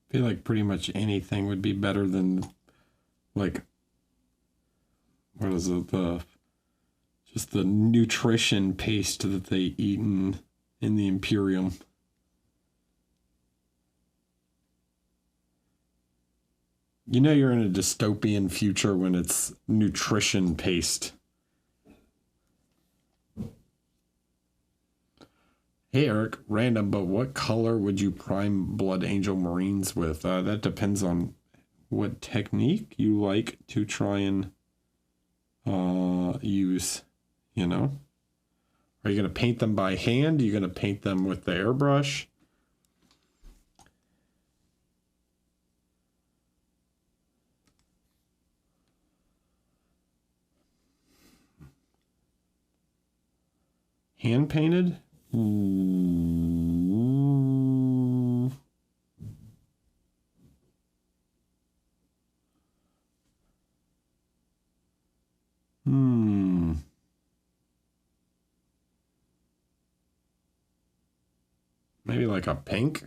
I feel like pretty much anything would be better than, like, what is it, just the nutrition paste that they eat in the Imperium. You know you're in a dystopian future when it's nutrition paste. Hey Eric, random, but what color would you prime Blood Angel Marines with? That depends on what technique you like to try and use, you know? Are you going to paint them by hand? Are you going to paint them with the airbrush? Hand painted? Ooh. Maybe like a pink?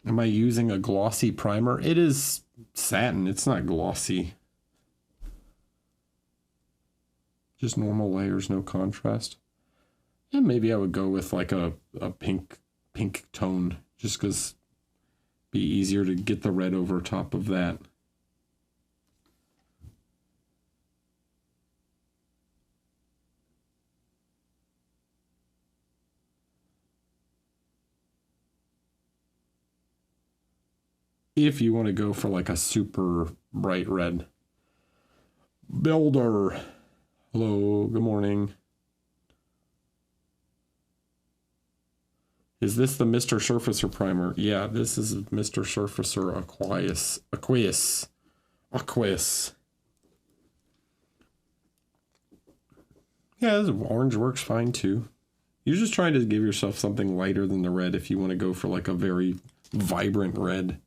Am I using a glossy primer? It is satin. It's not glossy. Just normal layers, no contrast. And maybe I would go with like a pink tone, just because it'd be easier to get the red over top of that. If you want to go for like a super bright red. Builder. Hello, good morning. Is this the Mr. Surfacer primer? Yeah, this is Mr. Surfacer Aqueous. Yeah, this orange works fine too. You're just trying to give yourself something lighter than the red if you want to go for like a very vibrant red.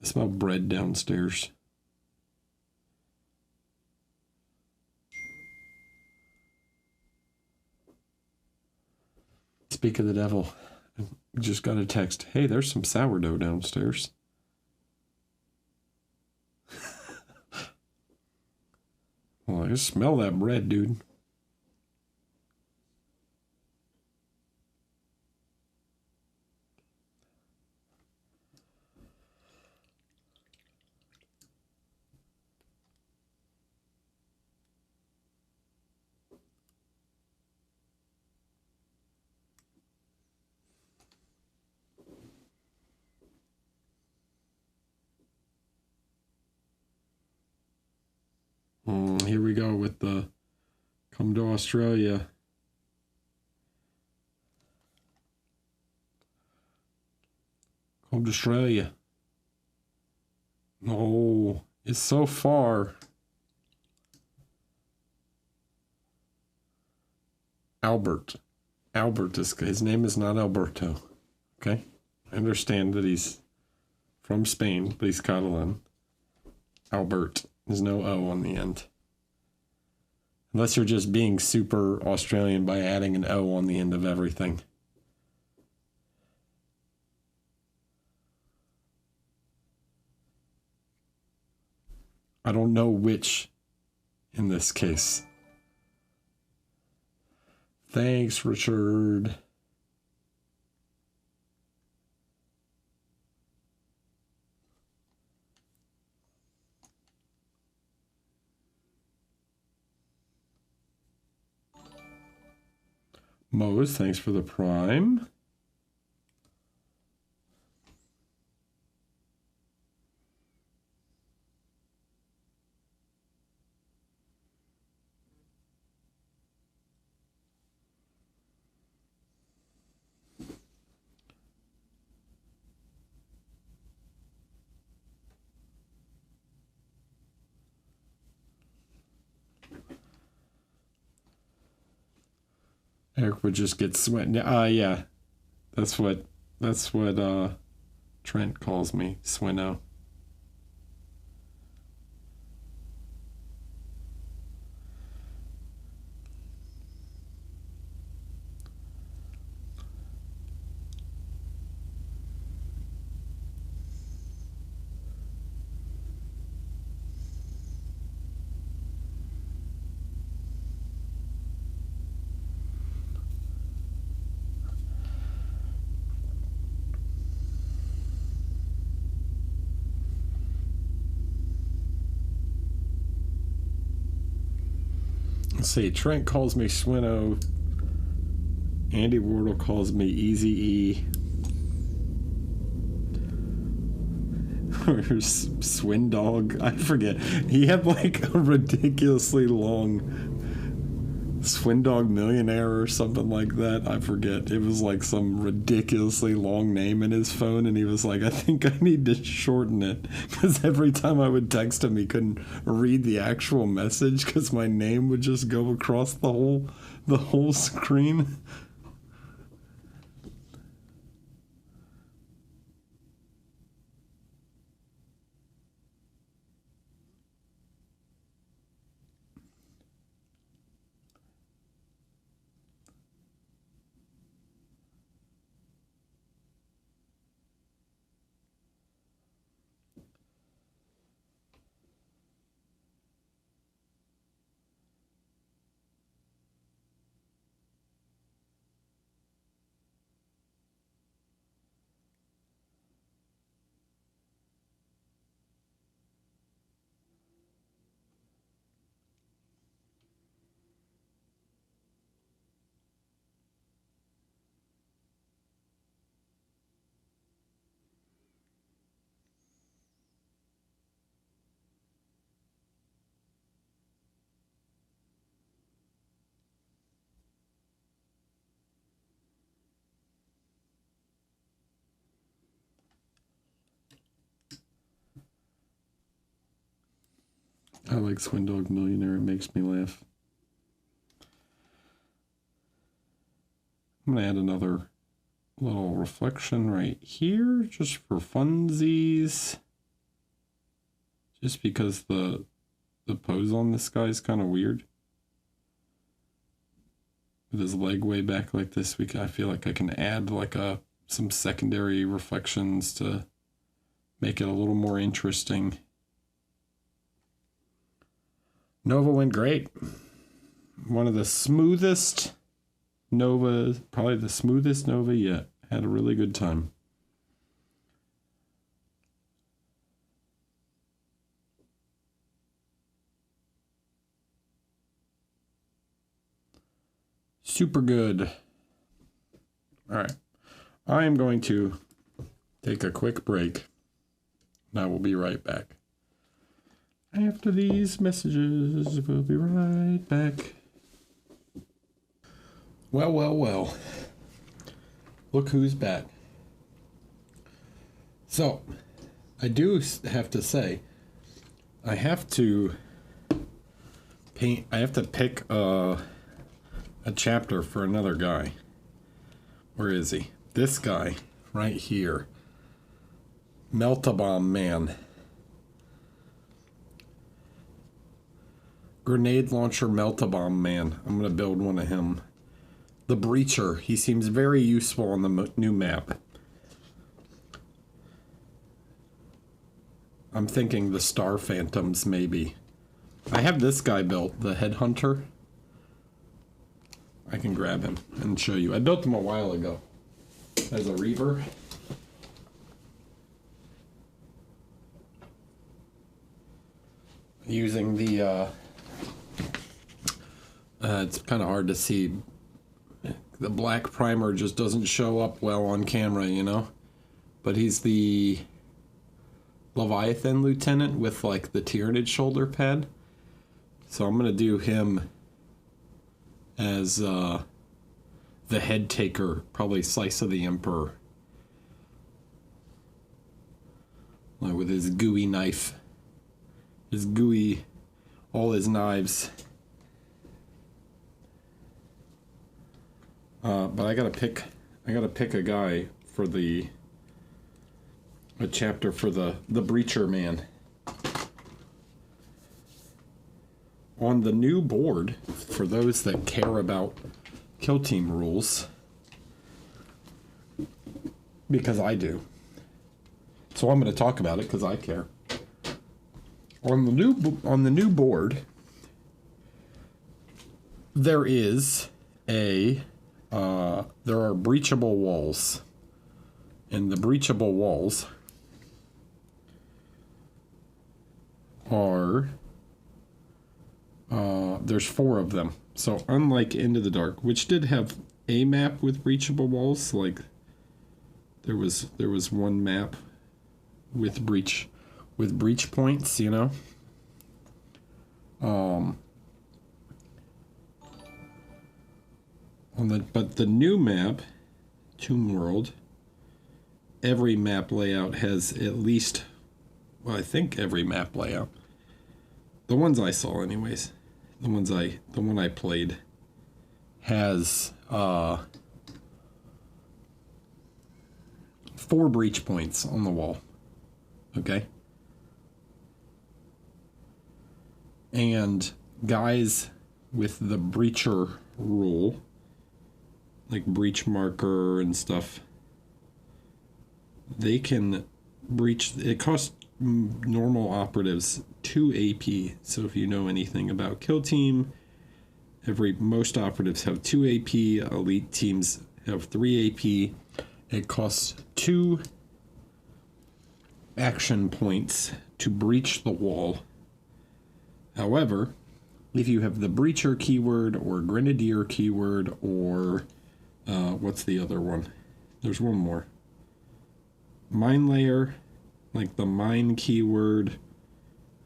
I smell bread downstairs. Speak of the devil. I just got a text. Hey, there's some sourdough downstairs. Well, I just smell that bread, dude. Here we go with the come to Australia. Come to Australia. Oh, it's so far. Albert is, his name is not Alberto. Okay? I understand that he's from Spain, but he's Catalan. Albert. There's no O on the end. Unless you're just being super Australian by adding an O on the end of everything. I don't know which in this case. Thanks, Richard. Mose, thanks for the prime. Eric would just get sweating. Yeah. That's what Trent calls me, Swinno. Let's see, Trent calls me Swinno. Andy Wardle calls me Easy E. Or Swindog. I forget. He had like a ridiculously long Swindog Millionaire or something like that. I forget. It was like some ridiculously long name in his phone, and he was like, I think I need to shorten it. Because every time I would text him, he couldn't read the actual message because my name would just go across the whole screen. I like Swindog Millionaire. It makes me laugh. I'm going to add another little reflection right here just for funsies. Just because the pose on this guy is kind of weird. With his leg way back like this, I feel like I can add like some secondary reflections to make it a little more interesting. Nova went great. One of the smoothest Nova, probably the smoothest Nova yet. Had a really good time. Super good. All right. I am going to take a quick break. Now we'll be right back. After these messages, we'll be right back. Well, well, well. Look who's back. So, I do have to say, I have to pick a chapter for another guy. Where is he? This guy right here. Melt-a-bomb man. Grenade launcher melt-a-bomb man. I'm going to build one of him. The Breacher. He seems very useful on the new map. I'm thinking the Star Phantoms, maybe. I have this guy built, the Headhunter. I can grab him and show you. I built him a while ago as a Reaver. Using the, it's kind of hard to see. The black primer just doesn't show up well on camera, you know? But he's the Leviathan Lieutenant with like the Tyranid shoulder pad. So I'm going to do him as the head taker, probably Slice of the Emperor. Like with his gooey knife. His gooey, all his knives. But I gotta pick a guy for a chapter for the Breacher man. On the new board, for those that care about kill team rules, because I do. So I'm going to talk about it because I care. On the new board, there is there are breachable walls, and the breachable walls are there's 4 of them. So unlike Into the Dark, which did have a map with breachable walls, like there was one map with breach points, you know. But the new map, Tomb World, every map layout has at least, well, I think every map layout. The ones I saw anyways, the one I played has 4 breach points on the wall. Okay? And guys with the breacher rule, like breach marker and stuff, they can breach. It costs normal operatives 2 AP. So if you know anything about kill team, most operatives have 2 AP. Elite teams have 3 AP. It costs 2 action points to breach the wall. However, if you have the breacher keyword or grenadier keyword or what's the other one? There's one more. Mine layer, like the mine keyword,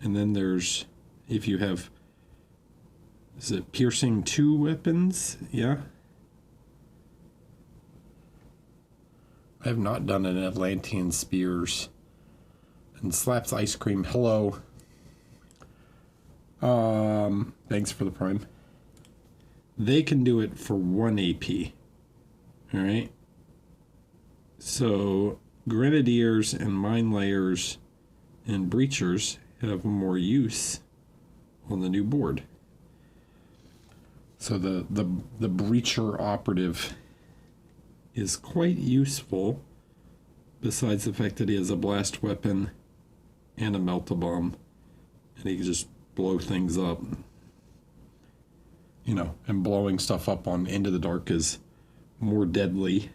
and then there's, if you have, is it piercing 2 weapons? Yeah. I have not done an Atlantean spears. And Slaps Ice Cream, hello. Thanks for the prime. They can do it for 1 AP. All right. So Grenadiers and Mine Layers and Breachers have more use on the new board. So the Breacher Operative is quite useful, besides the fact that he has a blast weapon and a melt-a-bomb, and he can just blow things up. You know, and blowing stuff up on Into the Dark is more deadly.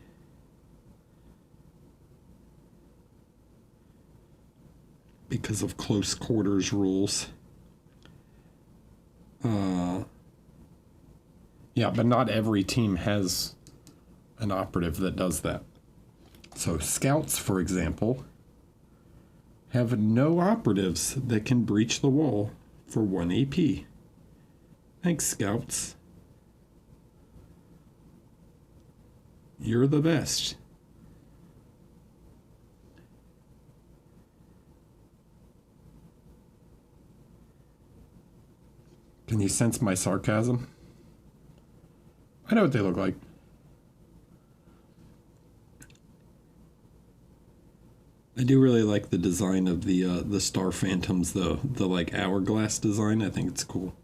Because of close quarters rules. Yeah, but not every team has an operative that does that. So scouts, for example, have no operatives that can breach the wall for 1 AP. Thanks, scouts. You're the best. Can you sense my sarcasm? I know what they look like. I do really like the design of the Star Phantoms, though. The like hourglass design, I think it's cool.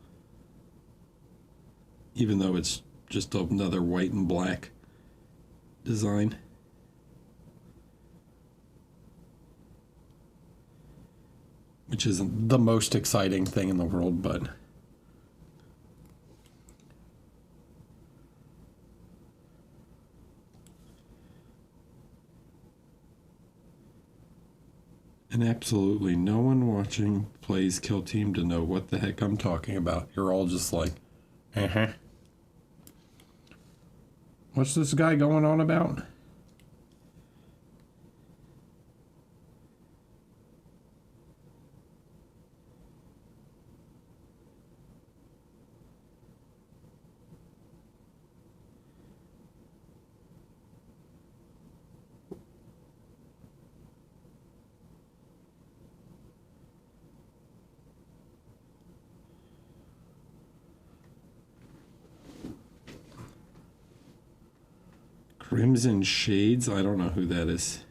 Even though it's just another white and black design. Which isn't the most exciting thing in the world, but... And absolutely no one watching plays Kill Team to know what the heck I'm talking about. You're all just like, What's this guy going on about? Crimson Shades? I don't know who that is.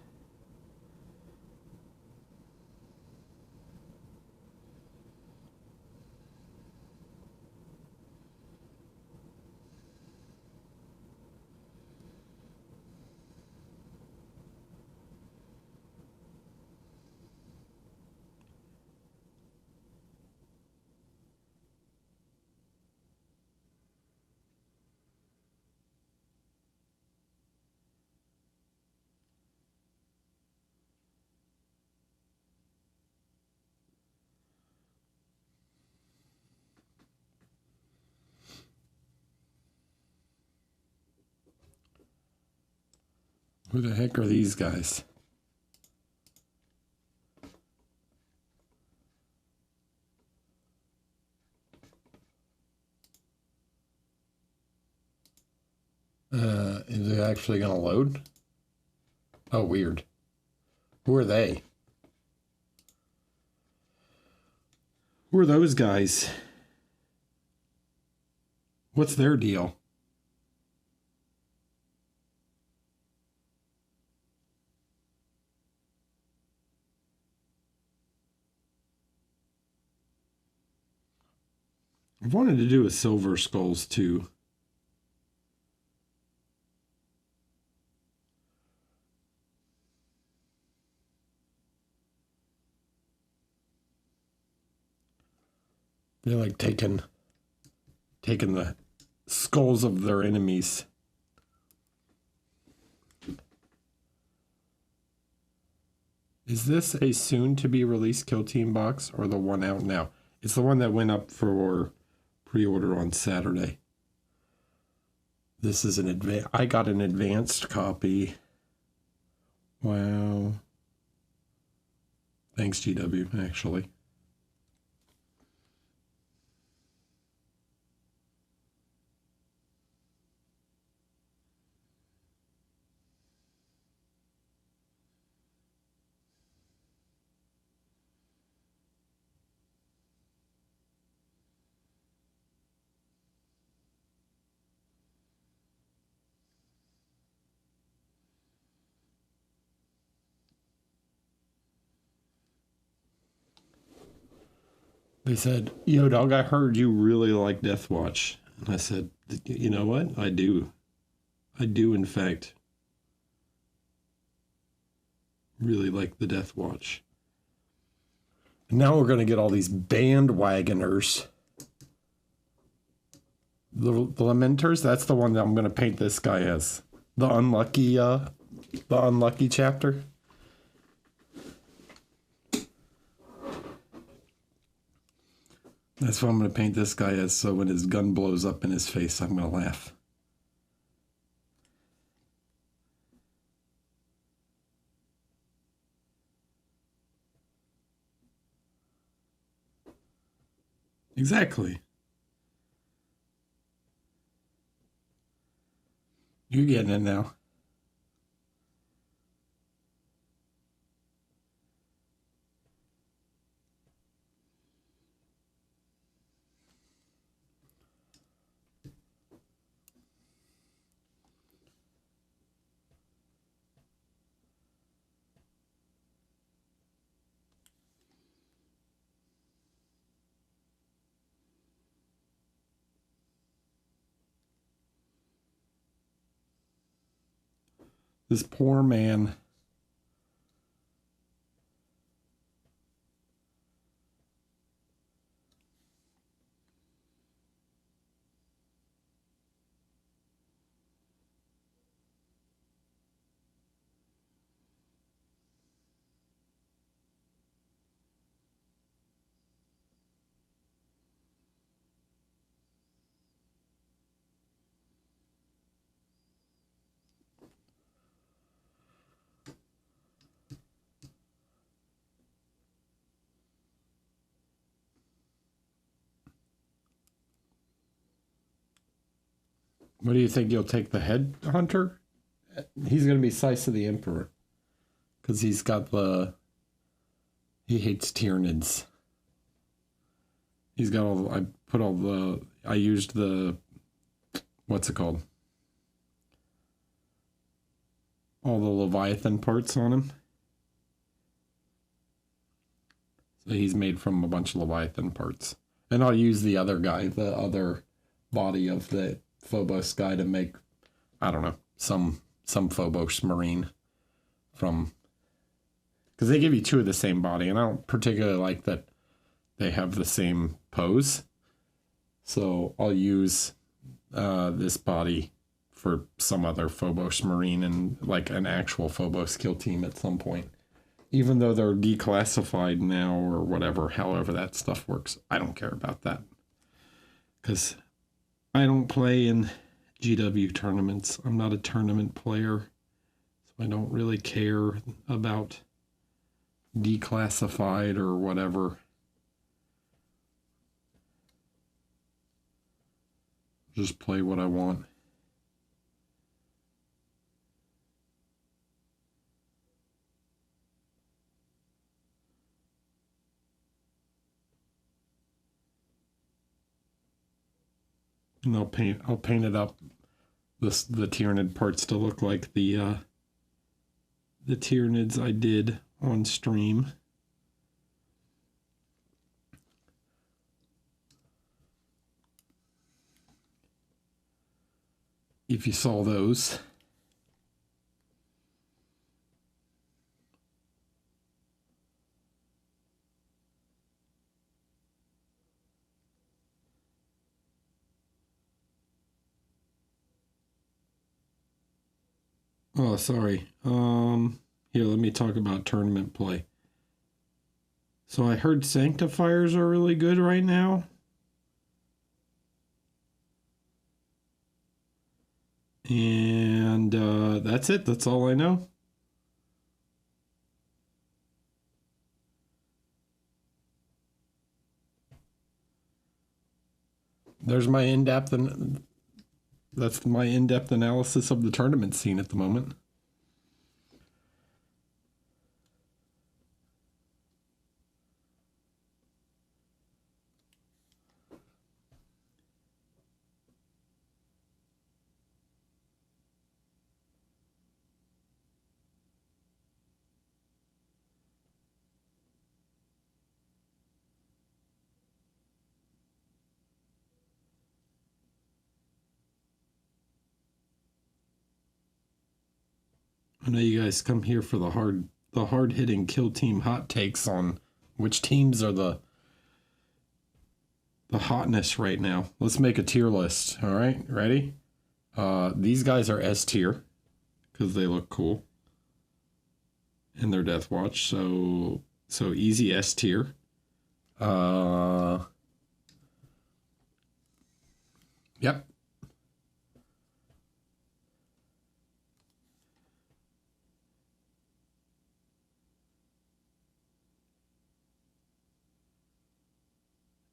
Who the heck are these guys? Is it actually going to load? Oh, weird. Who are they? Who are those guys? What's their deal? I wanted to do a Silver Skulls too. They're like taking the skulls of their enemies. Is this a soon-to-be-released Kill Team box or the one out now? It's the one that went up for pre-order on Saturday. This is an I got an advanced copy. Wow. Thanks, GW, actually. They said, "Yo, dog, I heard you really like Deathwatch." And I said, "You know what? I do. I do, in fact, really like the Deathwatch." And now we're going to get all these bandwagoners. The Lamenters, that's the one that I'm going to paint this guy as. The unlucky chapter. That's what I'm going to paint this guy as, so when his gun blows up in his face, I'm going to laugh. Exactly. You're getting it now. This poor man. What do you think? You'll take the head hunter? He's going to be Size of the Emperor. Because he's got the... He hates Tyranids. He's got all... I used the... What's it called? All the Leviathan parts on him. So he's made from a bunch of Leviathan parts. And I'll use the other guy, the other body of the Phobos guy to make, I don't know, some Phobos Marine from... Because they give you two of the same body, and I don't particularly like that they have the same pose. So I'll use this body for some other Phobos Marine and like an actual Phobos kill team at some point. Even though they're declassified now or whatever, however that stuff works. I don't care about that. Because I don't play in GW tournaments. I'm not a tournament player. So I don't really care about declassified or whatever. Just play what I want. And I'll paint it up, the Tyranid parts to look like the Tyranids I did on stream. If you saw those. Oh, sorry. Here, let me talk about tournament play. So I heard Sanctifiers are really good right now. And that's it. That's all I know. There's my in-depth, and that's my in-depth analysis of the tournament scene at the moment. I know you guys come here for the hard hitting kill team hot takes on which teams are the hotness right now. Let's make a tier list. All right, ready? These guys are S tier because they look cool in their Deathwatch. So easy S tier. Yep.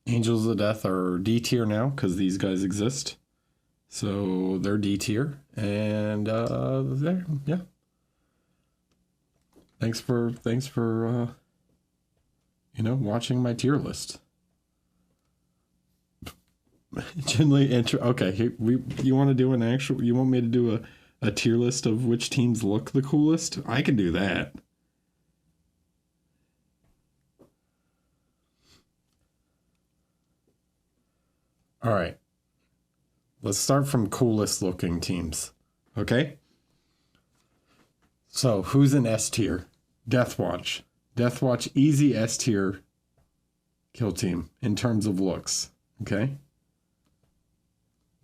Angels of Death are D tier now because these guys exist. So they're D tier. And there, yeah. Thanks for watching my tier list. Generally okay, you want to do you want me to do a tier list of which teams look the coolest? I can do that. All right. Let's start from coolest looking teams. Okay? So, who's in S tier? Deathwatch. Deathwatch, easy S tier kill team in terms of looks. Okay?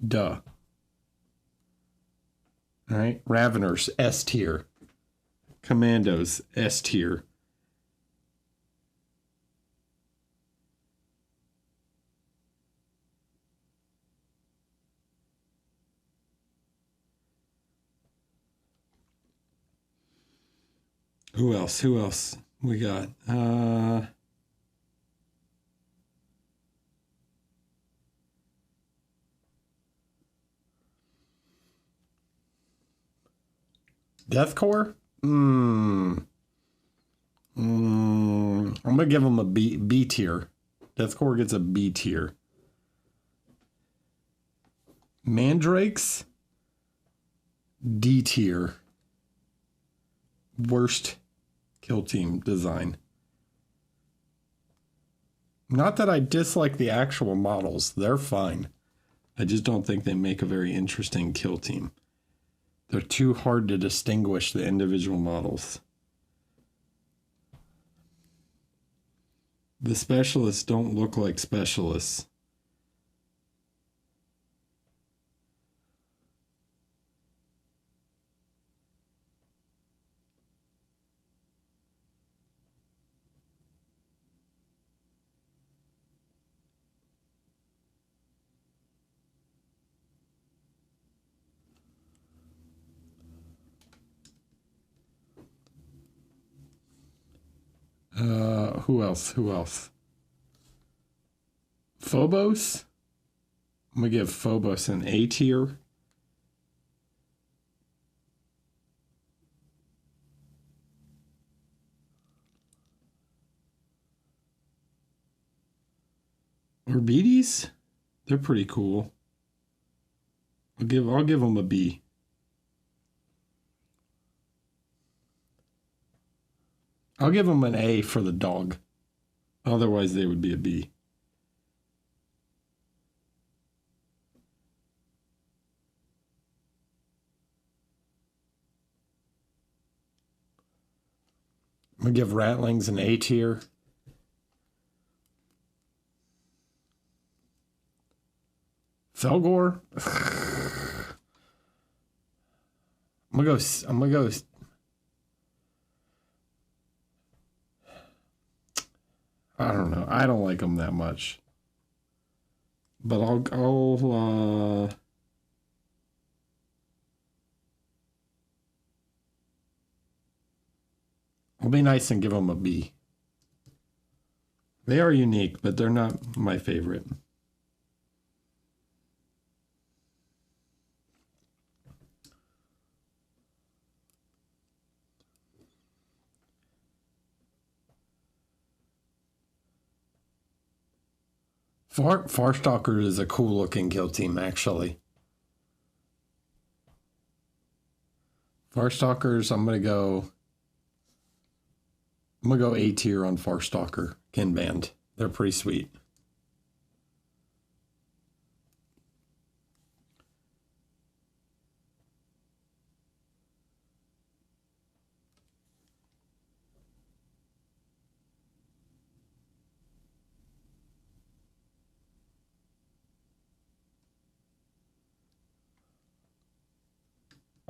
Duh. All right? Raveners, S tier. Commandos, S tier. Who else we got? Deathcore? I'm gonna give them a B tier. Deathcore gets a B tier. Mandrakes? D tier. Worst kill team design. Not that I dislike the actual models. They're fine. I just don't think they make a very interesting kill team. They're too hard to distinguish the individual models. The specialists don't look like specialists. Who else? Phobos? I'm going to give Phobos an A tier. Orbites? They're pretty cool. I'll give them a B. I'll give them an A for the dog. Otherwise, they would be a B. I'm going to give Ratlings an A tier. Felgor? I'm going to go I don't know. I don't like them that much. But I'll be nice and give them a B. They are unique, but they're not my favorite. Farstalker is a cool looking kill team, actually. Farstalkers, I'm gonna go A tier on Farstalker Kin Band. They're pretty sweet.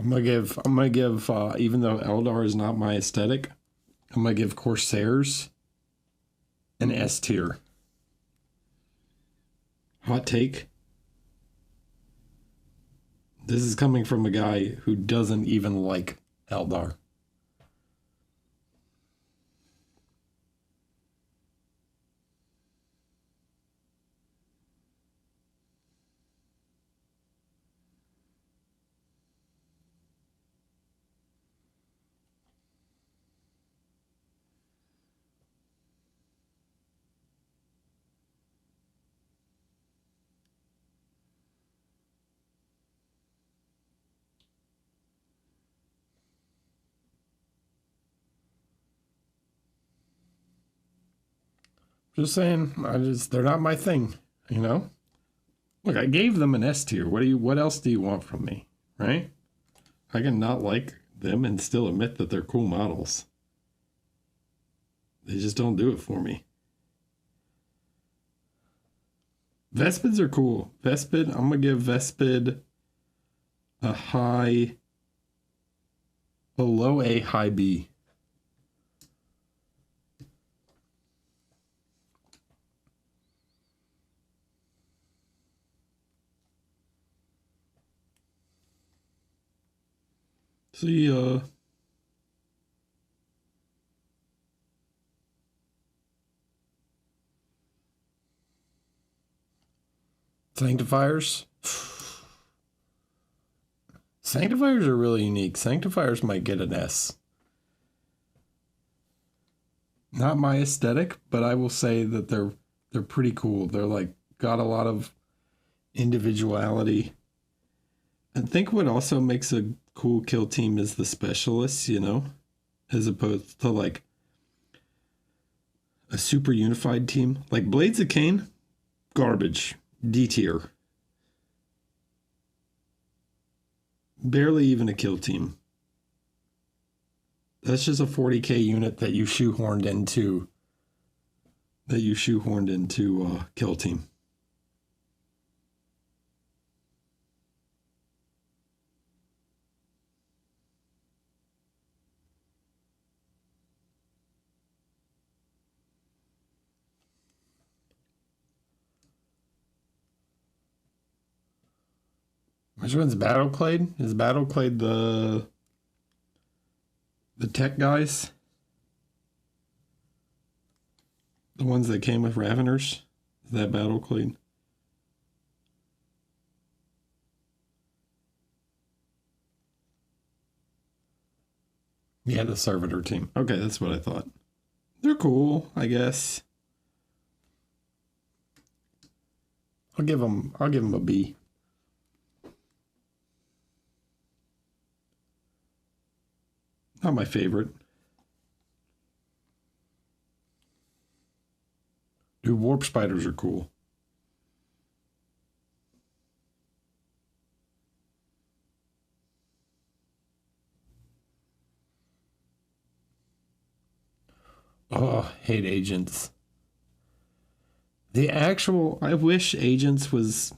I'm gonna give even though Eldar is not my aesthetic, I'm gonna give Corsairs an S tier. Hot take. This is coming from a guy who doesn't even like Eldar. Just saying, they're not my thing, you know? Look, I gave them an S tier. What else do you want from me, right? I can not like them and still admit that they're cool models. They just don't do it for me. Vespids are cool. Vespid, I'm gonna give Vespid a high, below A, high B. See, Sanctifiers. Sanctifiers are really unique. Sanctifiers might get an S. Not my aesthetic, but I will say that they're pretty cool. They're like got a lot of individuality. I think what also makes a cool kill team is the specialists, you know, as opposed to like a super unified team. Like Blades of Cain, garbage, D tier. Barely even a kill team. That's just a 40k unit that you shoehorned into kill team. Which one's Battleclade? Is Battleclade the tech guys? The ones that came with Raveners? Is that Battleclade? Yeah, the Servitor team. Okay, that's what I thought. They're cool, I guess. I'll give them a B. Not my favorite. Dude, warp spiders are cool. Oh, hate agents. I wish agents was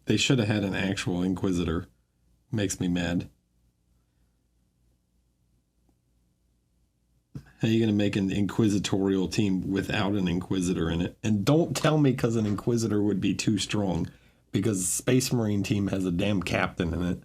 they should have had an actual Inquisitor. Makes me mad. How are you going to make an inquisitorial team without an Inquisitor in it? And don't tell me because an Inquisitor would be too strong, because Space Marine team has a damn captain in it.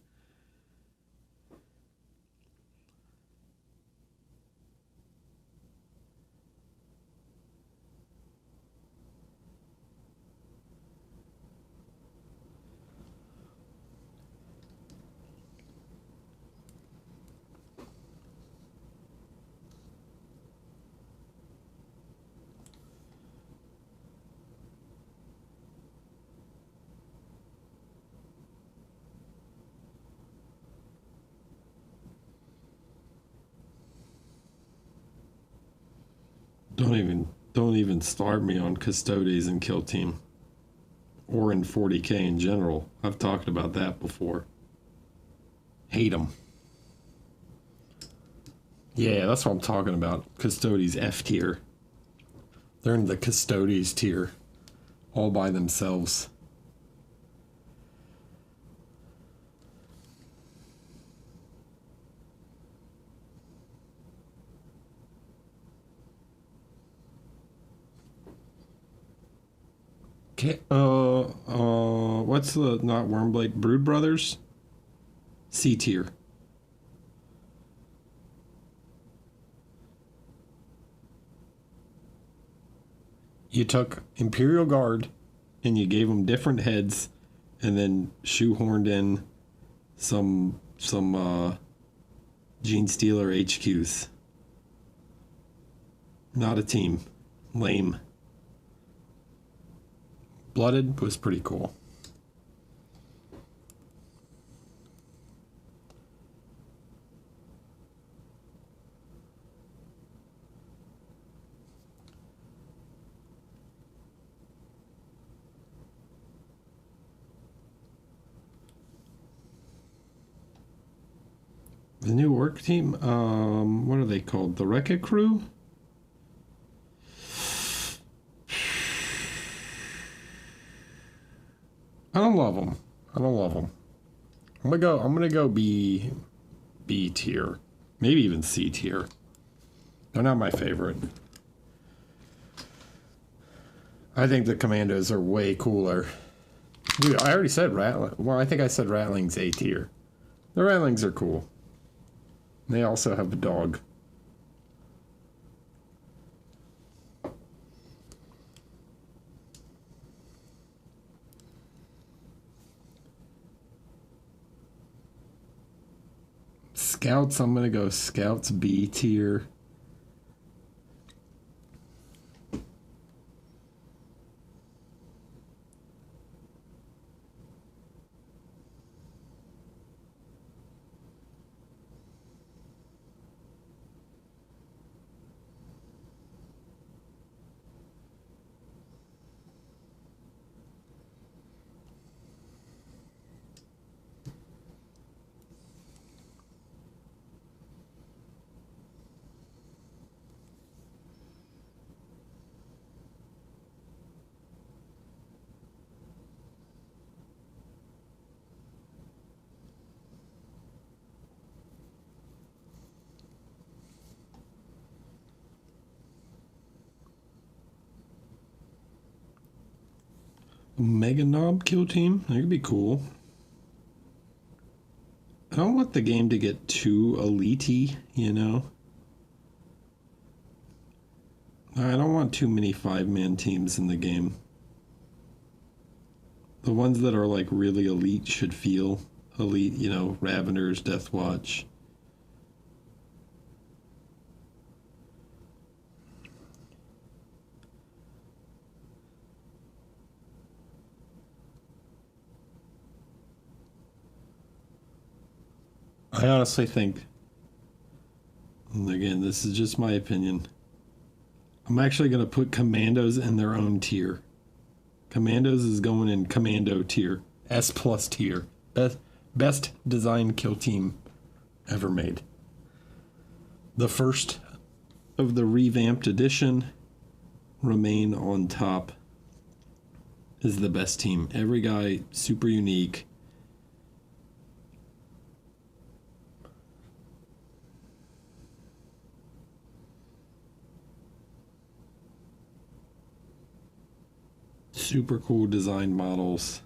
Don't even start me on Custodes and Kill Team. Or in 40k in general. I've talked about that before. Hate them. Yeah, that's what I'm talking about. Custodes F tier. They're in the Custodes tier. All by themselves. What's the, not Wormblade, Brood Brothers? C tier. You took Imperial Guard and you gave them different heads and then shoehorned in some Gene Stealer HQs. Not a team. Lame. Blooded was pretty cool. The new work team, what are they called? The Wreck-It Crew? I don't love them. I don't love them. I'm gonna go B tier, maybe even C tier. They're not my favorite. I think the Commandos are way cooler. Dude, I already said Rattling. Well, I think I said Rattling's A tier. The Rattlings are cool. They also have a dog. Scouts, I'm going to go Scouts B tier. Mega Knob kill team. That could be cool. I don't want the game to get too elite-y, you know? I don't want too many 5-man teams in the game. The ones that are like really elite should feel elite, you know, Raveners, Deathwatch. I honestly think, and again, this is just my opinion, I'm actually going to put Commandos in their own tier. Commandos is going in Commando tier. S+ tier. Best design kill team ever made. The first of the revamped edition, Remain on Top, is the best team. Every guy super unique. Super cool design models.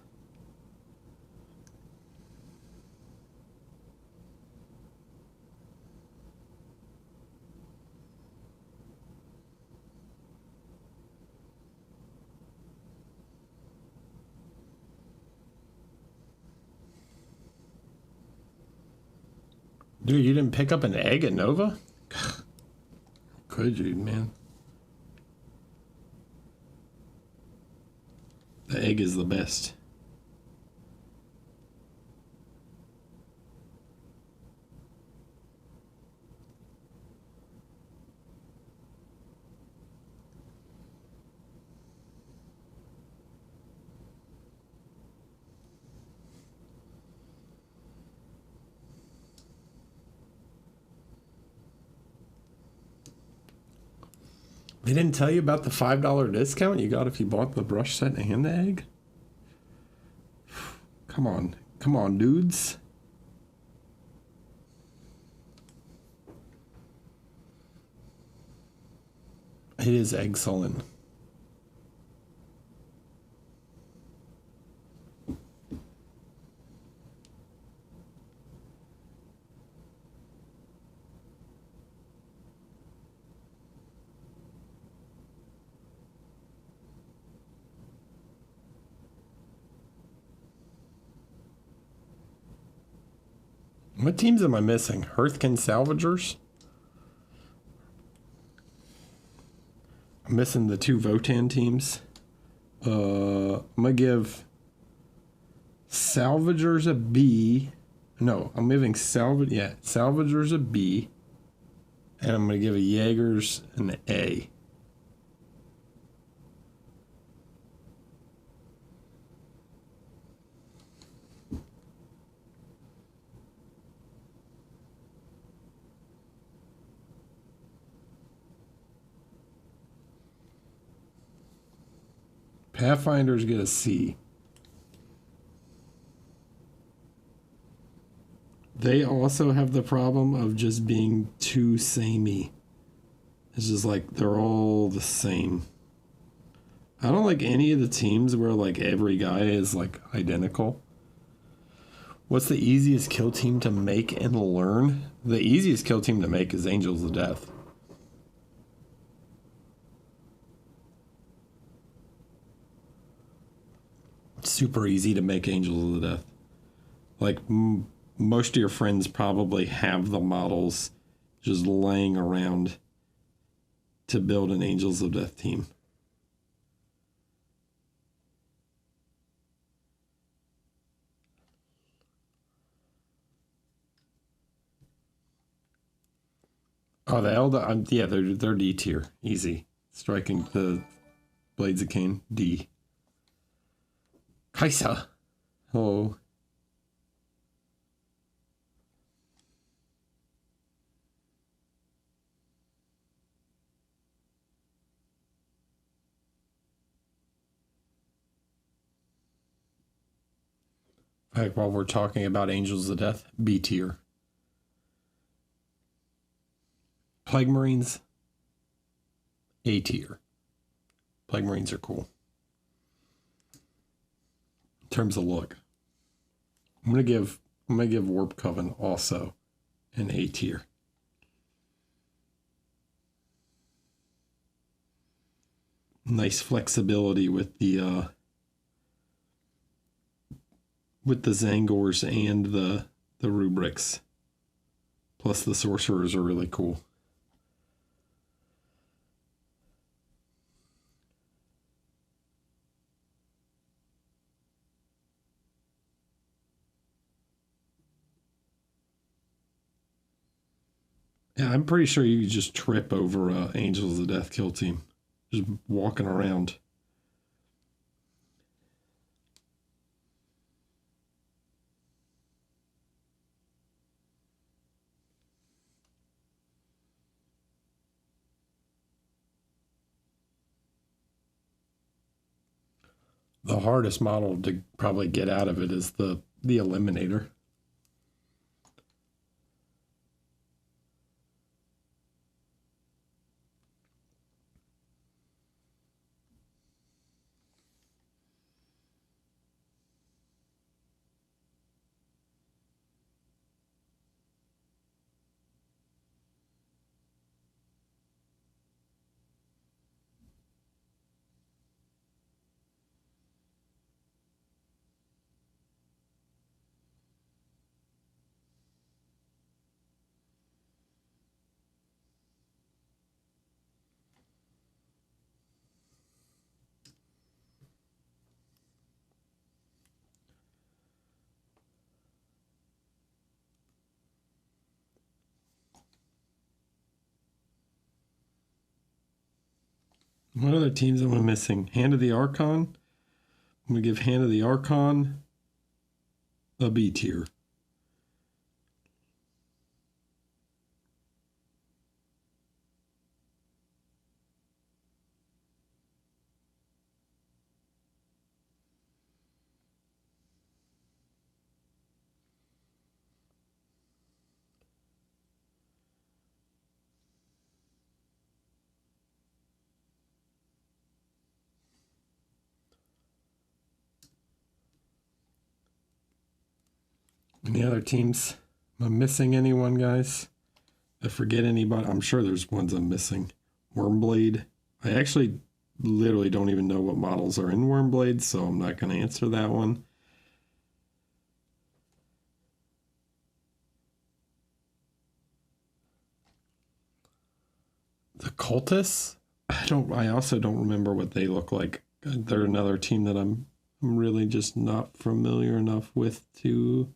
Dude, you didn't pick up an egg at Nova? Could you, man? The egg is the best. They didn't tell you about the $5 discount you got if you bought the brush set and the egg? Come on. Come on, dudes. It is excellent. What teams am I missing? Hearthkin Salvagers? I'm missing the 2 Votan teams. I'm going to give Salvagers a B. No, I'm giving Salvagers a B. And I'm going to give a Jaegers an A. Pathfinders get a C. They also have the problem of just being too samey. It's just like they're all the same. I don't like any of the teams where like every guy is like identical. What's the easiest kill team to make and learn? The easiest kill team to make is Angels of Death. Super easy to make Angels of the Death. Like most of your friends probably have the models just laying around to build an Angels of Death team. Oh, the Elda, yeah, they're D tier, easy. Striking the Blades of Cain, D. Kaisa, hello. In fact, while we're talking about Angels of Death, B tier. Plague Marines, A tier. Plague Marines are cool. In terms of look, I'm gonna give Warp Coven also an A tier. Nice flexibility with the Zangors and the rubrics. Plus the sorcerers are really cool. Yeah, I'm pretty sure you could just trip over Angels of Death kill team. Just walking around. The hardest model to probably get out of it is the Eliminator. What other teams am I missing? Hand of the Archon. I'm going to give Hand of the Archon a B tier. Any other teams? Am I missing anyone, guys? If I forget anybody, I'm sure there's ones I'm missing. Wormblade. I actually literally don't even know what models are in Wormblade, so I'm not going to answer that one. Cultists? I also don't remember what they look like. They're another team that I'm really just not familiar enough with to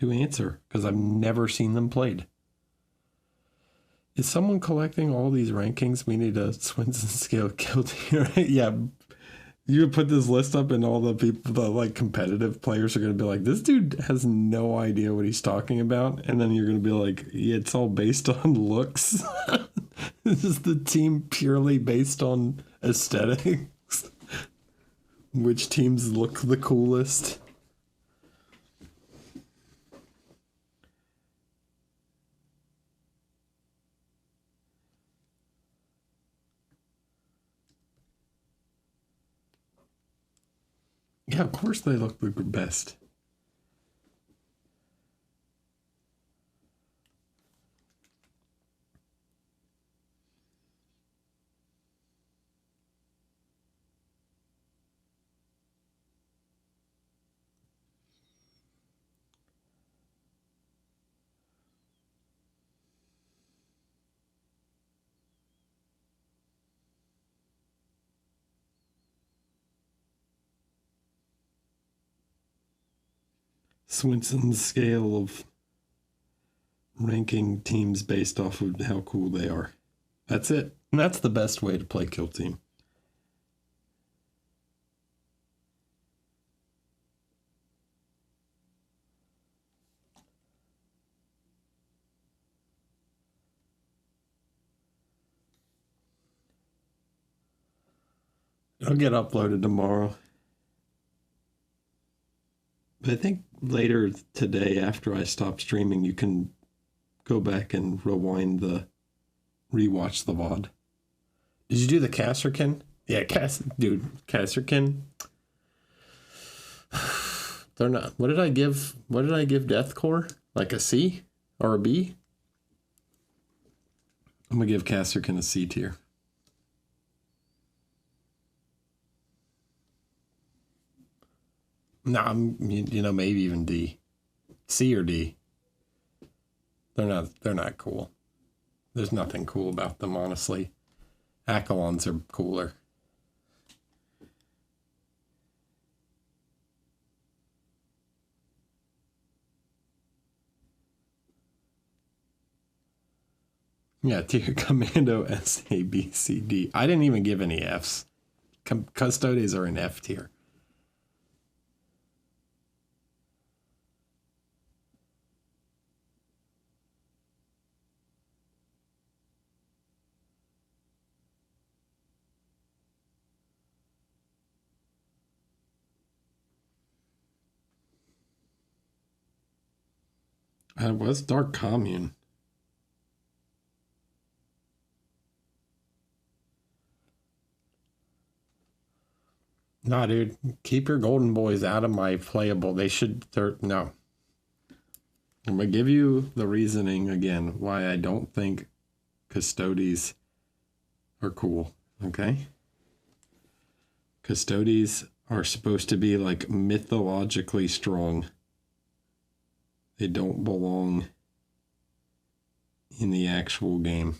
answer because I've never seen them played. Is someone collecting all these rankings? We need a Swinson scale kill team. Yeah. You put this list up and all the people, the like competitive players are going to be like, this dude has no idea what he's talking about. And then you're going to be like, yeah, it's all based on looks. This is the team purely based on aesthetics. Which teams look the coolest? Yeah, of course they look the best. Swinson's scale of ranking teams based off of how cool they are. That's it. And that's the best way to play Kill Team. It'll get uploaded tomorrow. But I think later today, after I stop streaming, you can go back and rewatch the VOD. Did you do the Casterkin? Yeah, Casterkin. They're not. What did I give Deathcore? Like a C or a B? I'm gonna give Casterkin a C tier. No, maybe even D. C or D. They're not cool. There's nothing cool about them, honestly. Accolons are cooler. Yeah, tier Commando S, A, B, C, D. I didn't even give any Fs. Custodes are in F tier. It was Dark Commune. Nah, dude. Keep your golden boys out of my playable. No. I'm going to give you the reasoning again why I don't think Custodes are cool. Okay? Custodes are supposed to be like mythologically strong. They don't belong in the actual game.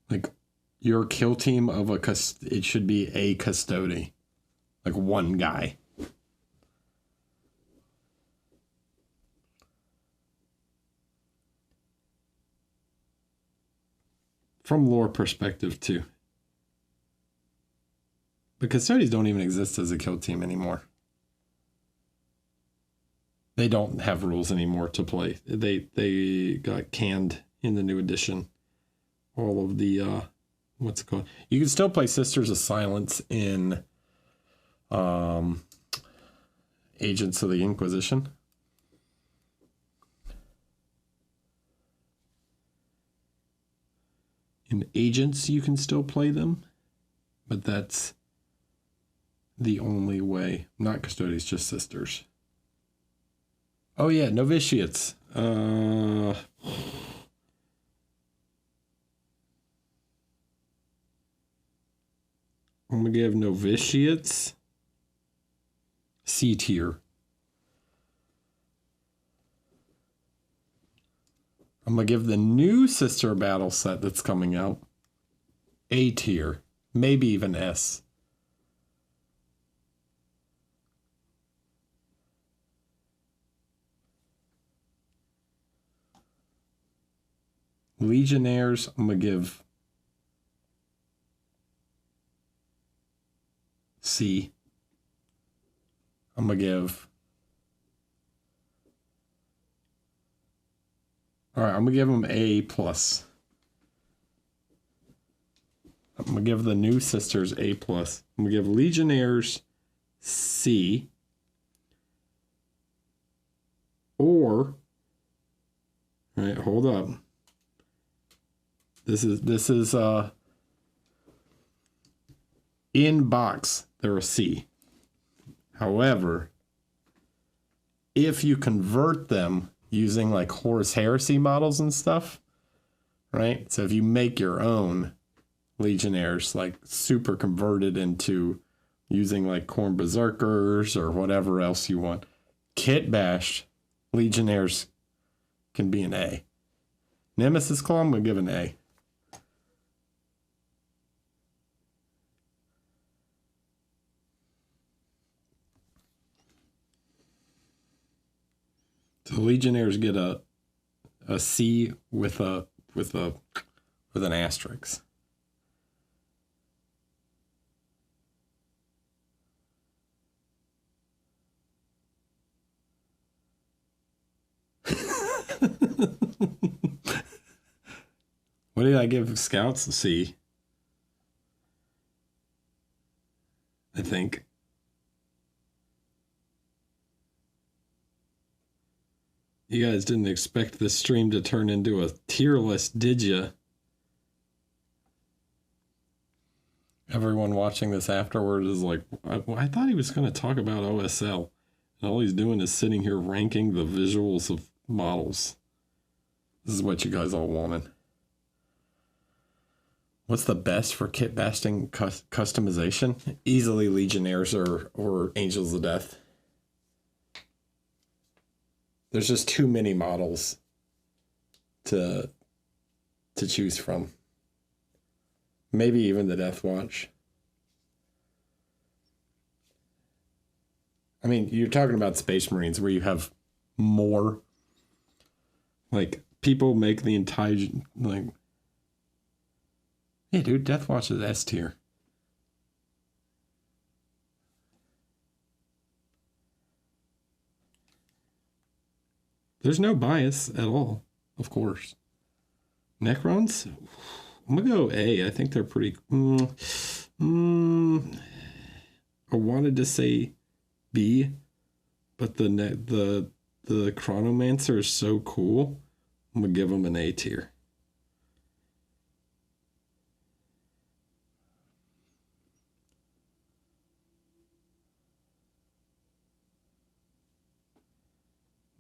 Like your kill team of it should be a custody. Like one guy. From lore perspective too. But custodies don't even exist as a kill team anymore. They don't have rules anymore to play. They got canned in the new edition. All of the what's it called? You can still play Sisters of Silence in Agents of the Inquisition. In Agents, you can still play them, but that's the only way. Not Custodes, just Sisters. Oh yeah, Novitiates. I'm gonna give Novitiates C tier. I'm going to give the new sister battle set that's coming out A tier, maybe even S. Legionnaires, I'm going to give C. I'm going to give... All right, I'm going to give them A+. plus. I'm going to give the new sisters A+. plus. I'm going to give Legionnaires C. Or... All right, hold up. This is in box, they're a C. However, if you convert them using like Horus Heresy models and stuff, right? So if you make your own Legionnaires, like super converted into using like Khorne Berserkers or whatever else you want, Kitbashed Legionnaires can be an A. Nemesis Claw, I'm going to give an A. So Legionnaires get a C with an asterisk. What did I give Scouts? A C. I think. You guys didn't expect this stream to turn into a tier list, did you? Everyone watching this afterward is like, I thought he was going to talk about OSL. And all he's doing is sitting here ranking the visuals of models. This is what you guys all wanted. What's the best for kitbashing customization? Easily Legionnaires or Angels of Death. There's just too many models to choose from. Maybe even the Deathwatch. I mean, you're talking about Space Marines where you have more. Like, people make the entire, like... Yeah, dude, Deathwatch is S tier. There's no bias at all, of course. Necrons? I'm going to go A. I think they're pretty... I wanted to say B, but the Chronomancer is so cool. I'm going to give them an A tier.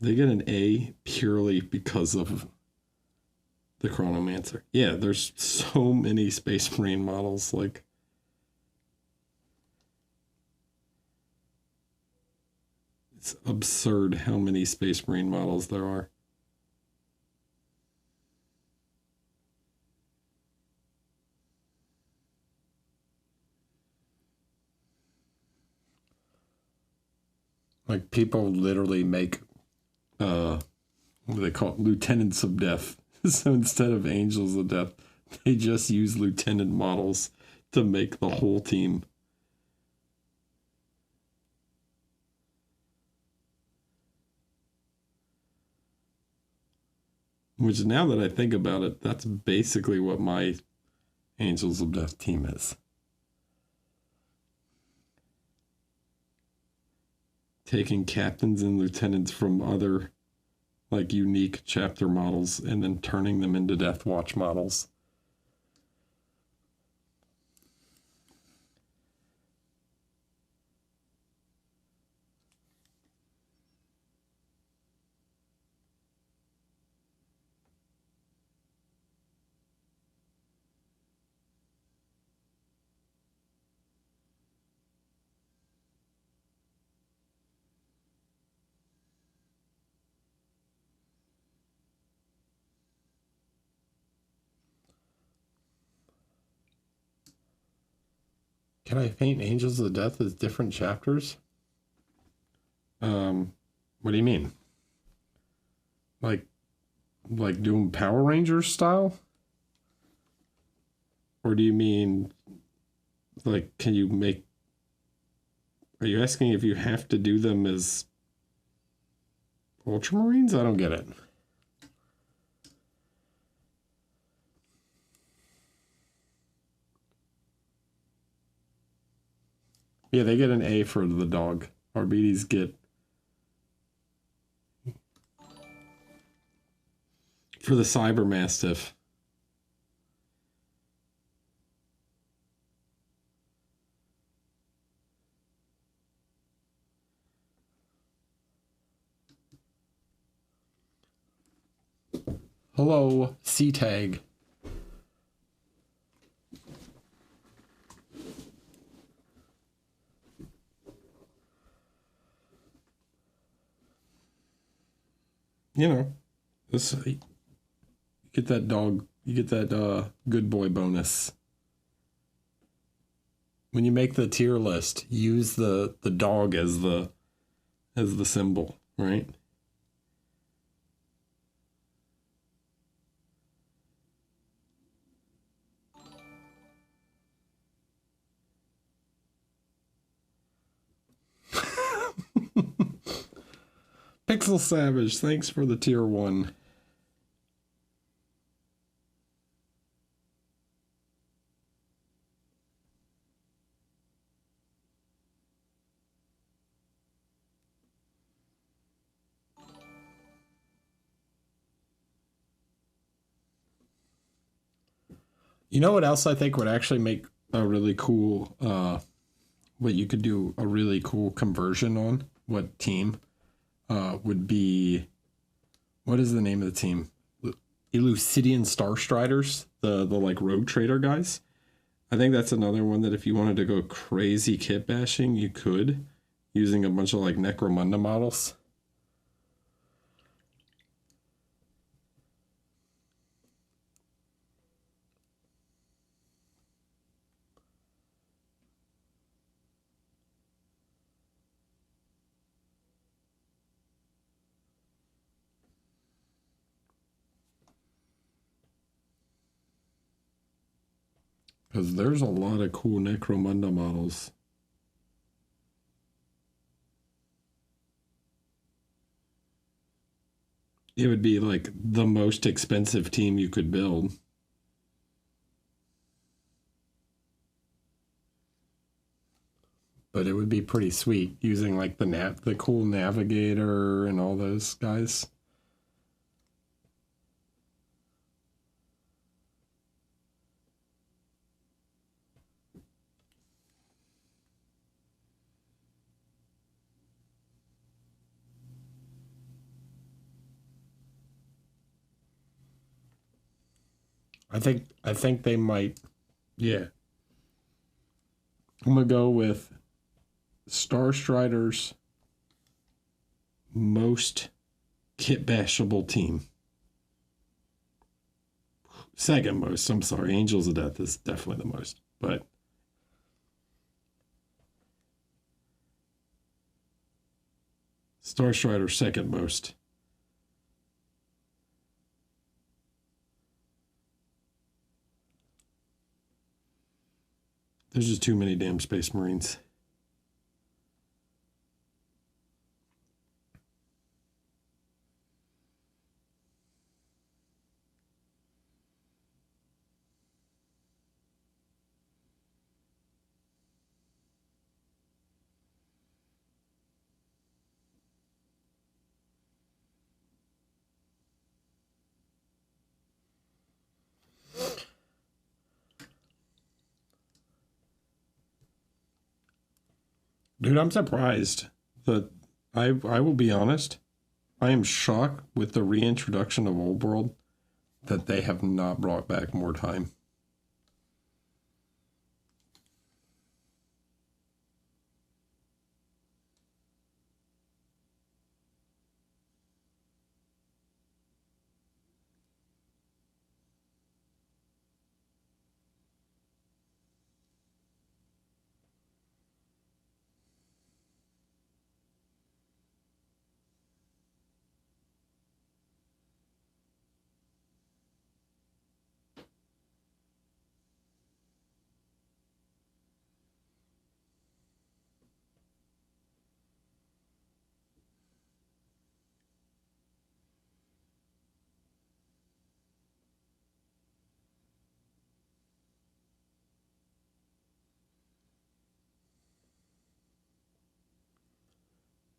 They get an A purely because of the Chronomancer. Yeah, there's so many Space Marine models. Like, it's absurd how many Space Marine models there are. Like, people literally make what do they call it? Lieutenants of Death. So instead of Angels of Death, they just use lieutenant models to make the whole team. Which, now that I think about it, that's basically what my Angels of Death team is. Taking captains and lieutenants from other, like, unique chapter models and then turning them into Deathwatch models. Can I paint Angels of Death as different chapters? What do you mean? Like doing Power Rangers style? Or do you mean, like, can you make... Are you asking if you have to do them as Ultramarines? I don't get it. Yeah, they get an A for the dog. Arbites get... For the Cyber Mastiff. Hello, C-Tag. You know, this... Get that dog, you get that good boy bonus. When you make the tier list, use the dog as the symbol, right? Pixel Savage, thanks for the tier 1. You know what else I think would actually make a really cool, what you could do a really cool conversion on? What team? Would be, what is the name of the team? Elucidian Starstriders, the like rogue trader guys. I think that's another one that if you wanted to go crazy kit bashing, you could, using a bunch of like Necromunda models. Because there's a lot of cool Necromunda models. It would be like the most expensive team you could build. But it would be pretty sweet using like the cool navigator and all those guys. I think they might, yeah. I'm gonna go with Starstrider's most kit bashable team. Second most, I'm sorry. Angels of Death is definitely the most, but Starstrider second most. There's just too many damn Space Marines. Dude, I'm surprised that I will be honest. I am shocked with the reintroduction of Old World that they have not brought back more time.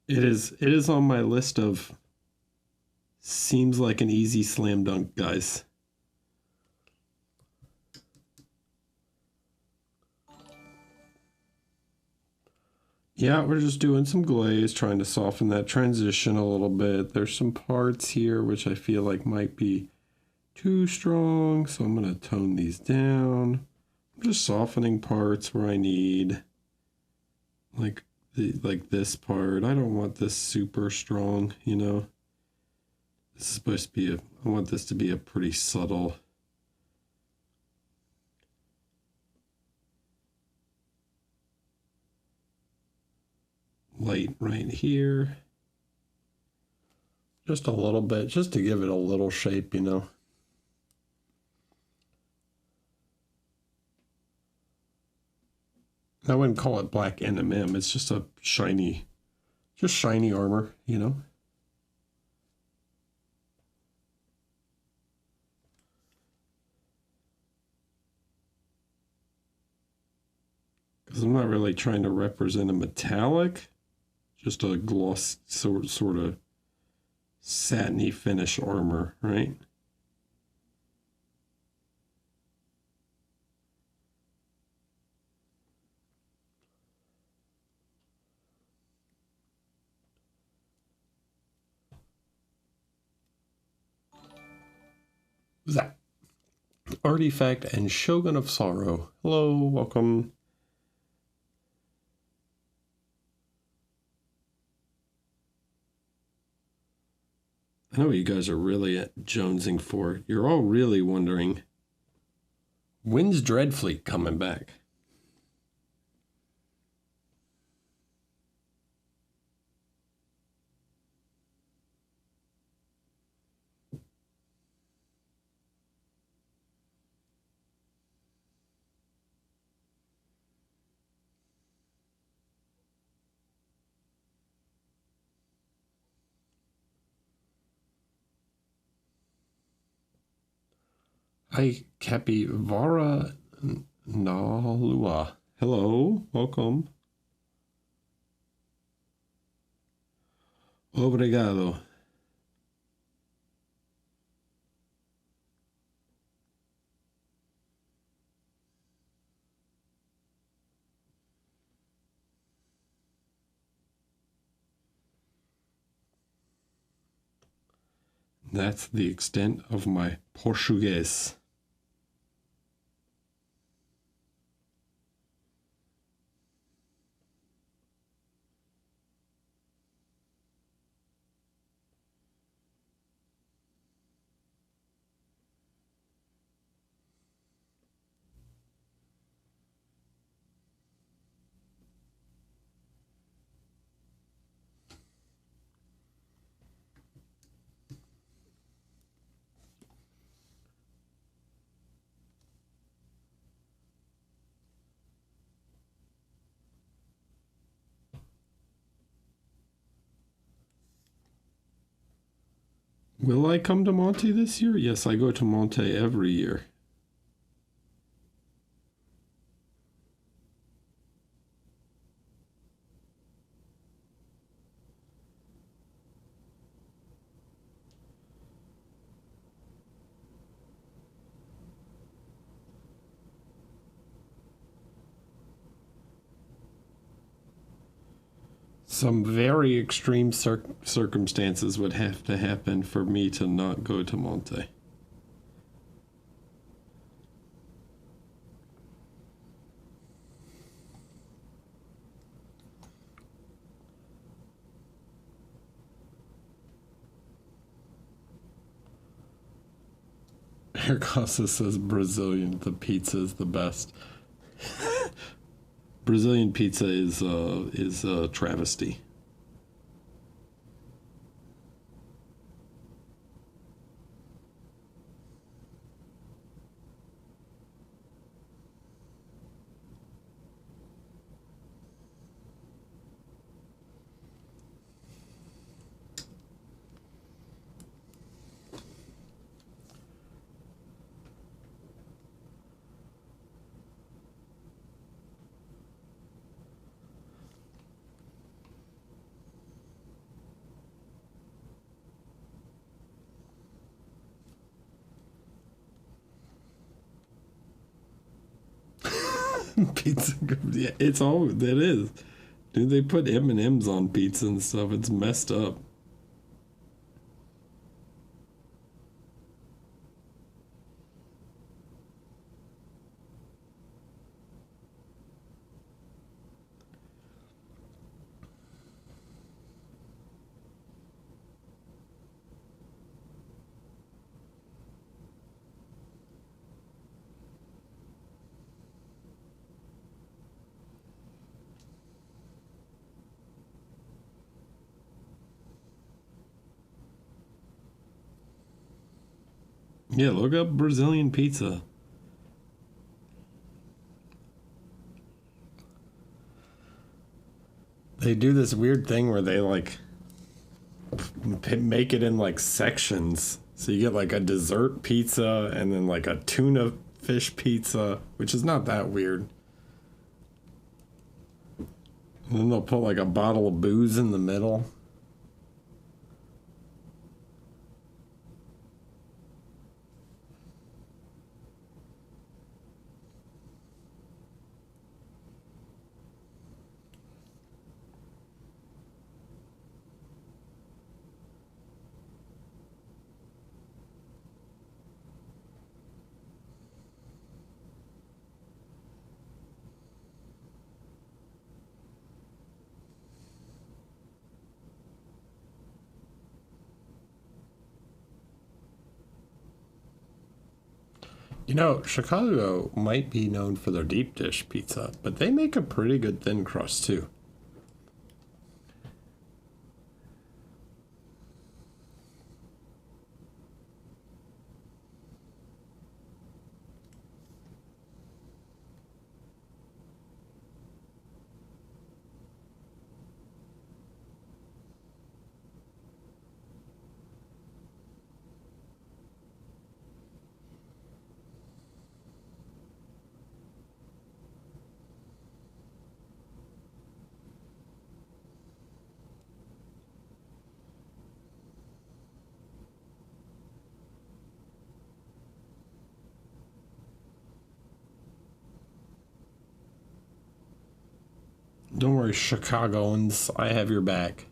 It is on my list of seems like an easy slam dunk, guys. Yeah, we're just doing some glaze, trying to soften that transition a little bit. There's some parts here which I feel like might be too strong, so I'm going to tone these down. I'm just softening parts where I need, like this part. I don't want this super strong, you know. This is supposed to be I want this to be a pretty subtle. Light right here. Just a little bit, just to give it a little shape, you know. I wouldn't call it black NMM. It's just a shiny armor, you know. Because I'm not really trying to represent a metallic, just a gloss sort of satiny finish armor, right? That Artifact and Shogun of Sorrow. Hello, welcome. I know what you guys are really jonesing for. You're all really wondering, when's Dreadfleet coming back? Hi, Capivara Nalua. Hello, welcome. Obrigado. That's the extent of my Portuguese. Will I come to Monte this year? Yes, I go to Monte every year. Some very extreme circumstances would have to happen for me to not go to Monte. Hercosa says Brazilian, the pizza is the best. Brazilian pizza is a travesty. Pizza. Yeah, it's all it is. Dude, they put M&Ms on pizza and stuff. It's messed up. Yeah, look up Brazilian pizza. They do this weird thing where they like make it in like sections. So you get like a dessert pizza and then like a tuna fish pizza, which is not that weird. And then they'll put like a bottle of booze in the middle. You know, Chicago might be known for their deep dish pizza, but they make a pretty good thin crust too. Don't worry, Chicagoans, I have your back.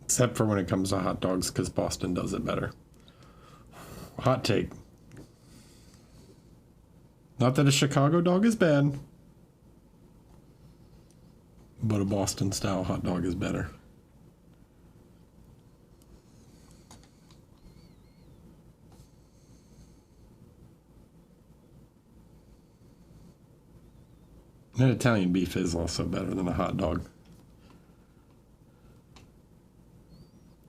Except for when it comes to hot dogs, because Boston does it better. Hot take. Not that a Chicago dog is bad, but a Boston style hot dog is better. And Italian beef is also better than a hot dog.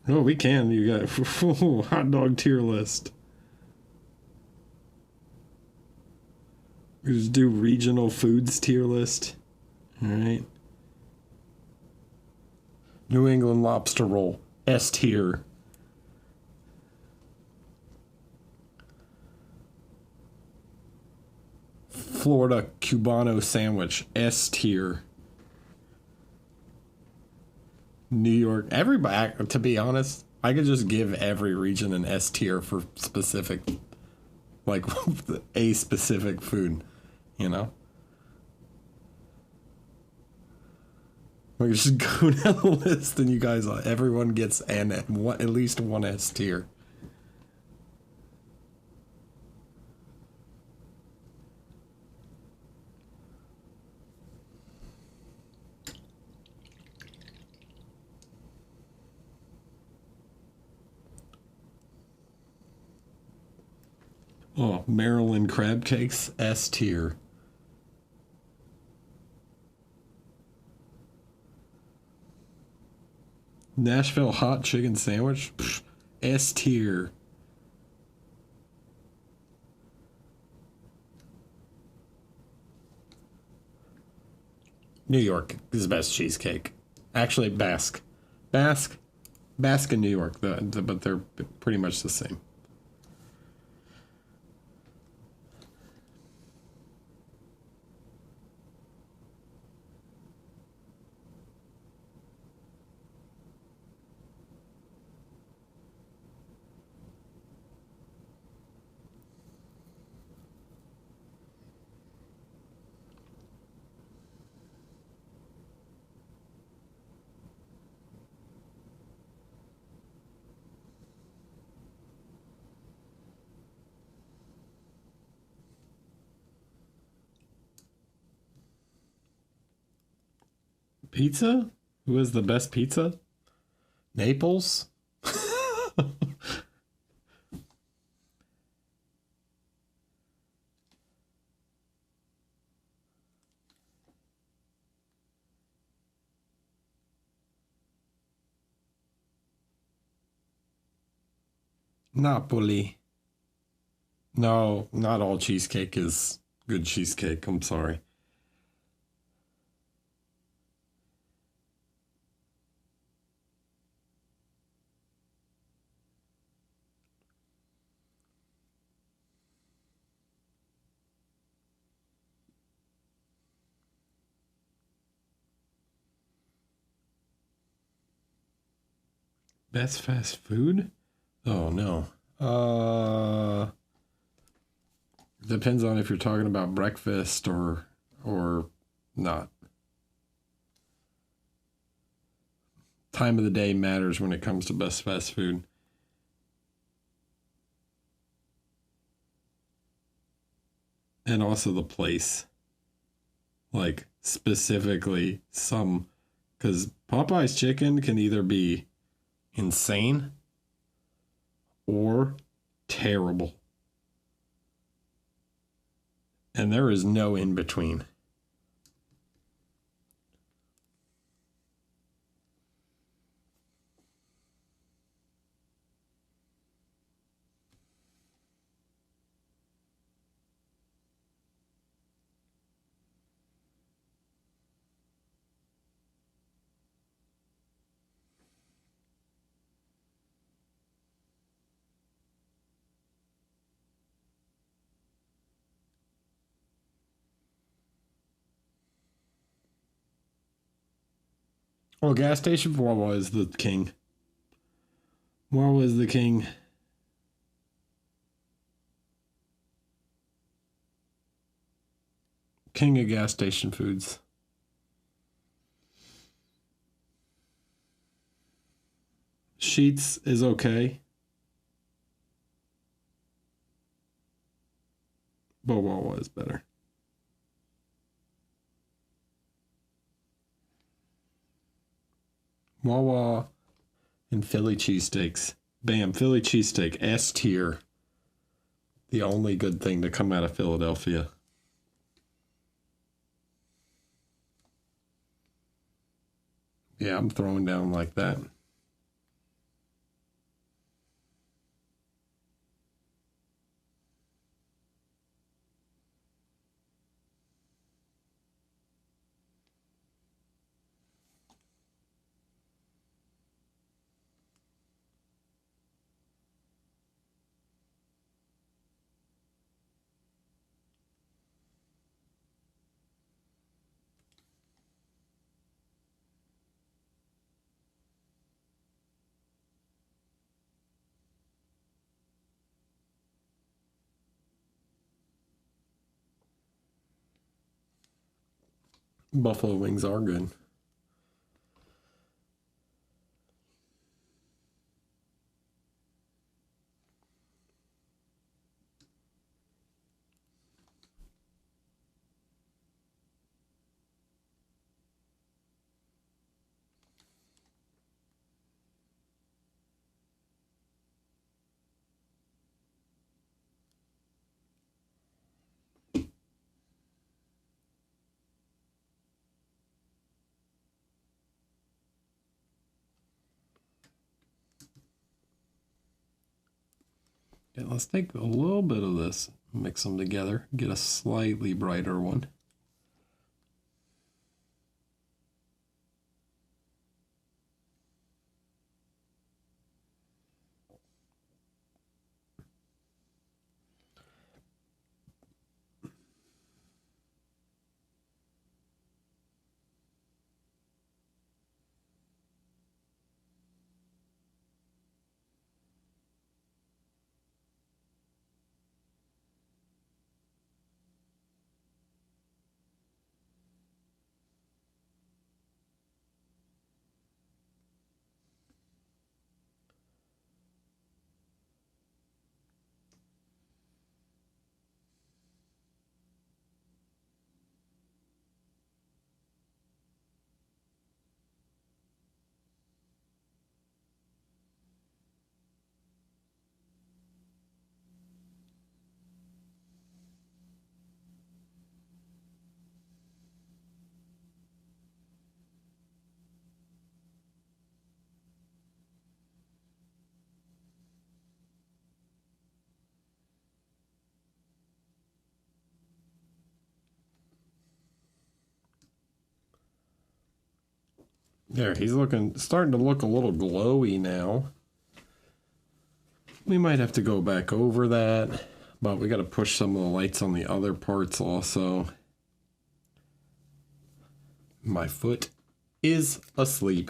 Oh, we can. You got hot dog tier list. We just do regional foods tier list. All right. New England lobster roll, S tier. Florida Cubano sandwich, S tier. New York, everybody, to be honest, I could just give every region an S tier for specific, like a specific food, you know? We could just go down the list and you guys, everyone gets at least one S tier. Oh, Maryland crab cakes, S tier. Nashville hot chicken sandwich, pff, S tier. New York is the best cheesecake. Actually, Basque in New York, but they're pretty much the same. Pizza? Who has the best pizza? Naples? Napoli. No, not all cheesecake is good cheesecake. I'm sorry. Best fast food? Oh no. Depends on if you're talking about breakfast or not. Time of the day matters when it comes to best fast food. And also the place. Like specifically some, because Popeye's chicken can either be insane or terrible. And there is no in between. Oh, gas station Wawa is the king. Wawa is the king. King of gas station foods. Sheets is okay. But Wawa is better. Wawa and Philly cheesesteaks. Bam, Philly cheesesteak, S tier. The only good thing to come out of Philadelphia. Yeah, I'm throwing down like that. Buffalo wings are good. Yeah, let's take a little bit of this, mix them together, get a slightly brighter one. There, he's starting to look a little glowy now. We might have to go back over that, but we got to push some of the lights on the other parts also. My foot is asleep.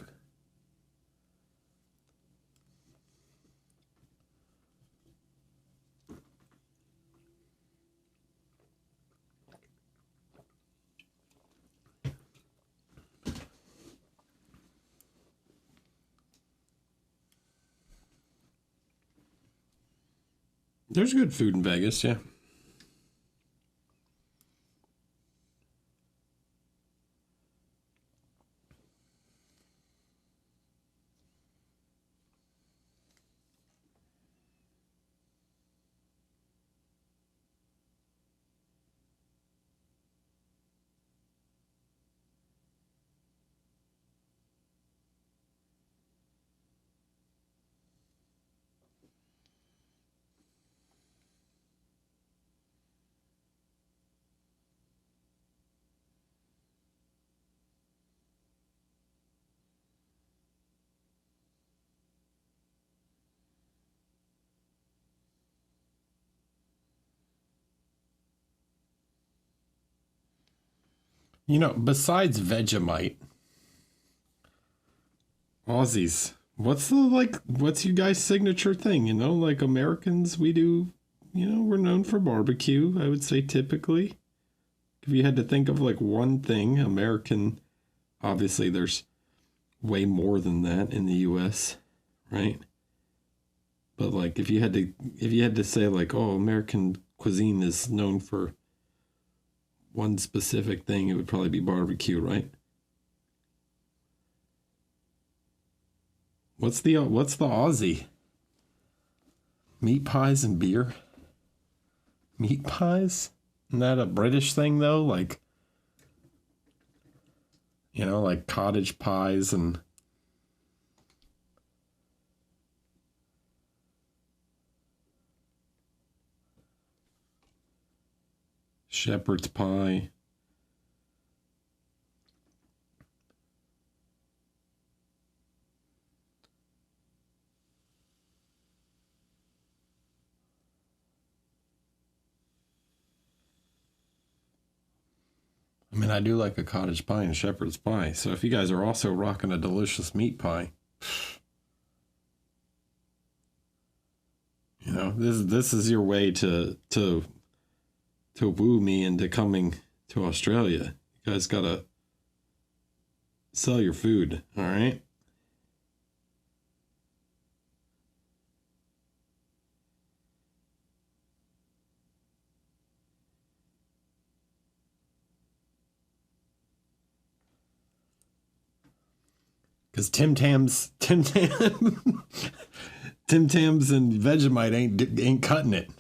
There's good food in Vegas, yeah. You know, besides Vegemite, Aussies, what's you guys' signature thing? You know, like Americans, we do, you know, we're known for barbecue, I would say typically. If you had to think of like one thing, American, obviously there's way more than that in the US, right? But like if you had to say like, oh, American cuisine is known for one specific thing, it would probably be barbecue, right? What's the Aussie? Meat pies and beer? Meat pies? Isn't that a British thing though? Like, you know, like cottage pies and shepherd's pie. I mean, I do like a cottage pie and shepherd's pie. So if you guys are also rocking a delicious meat pie, you know, this is your way to woo me into coming to Australia. You guys gotta sell your food, all right? Because Tim Tams and Vegemite ain't cutting it.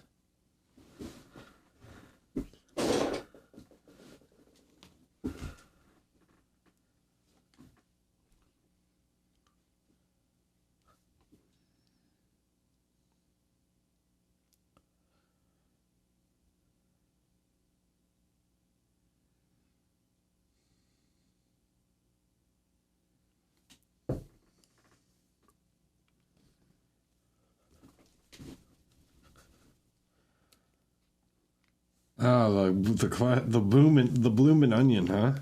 Oh, the bloomin' onion, huh?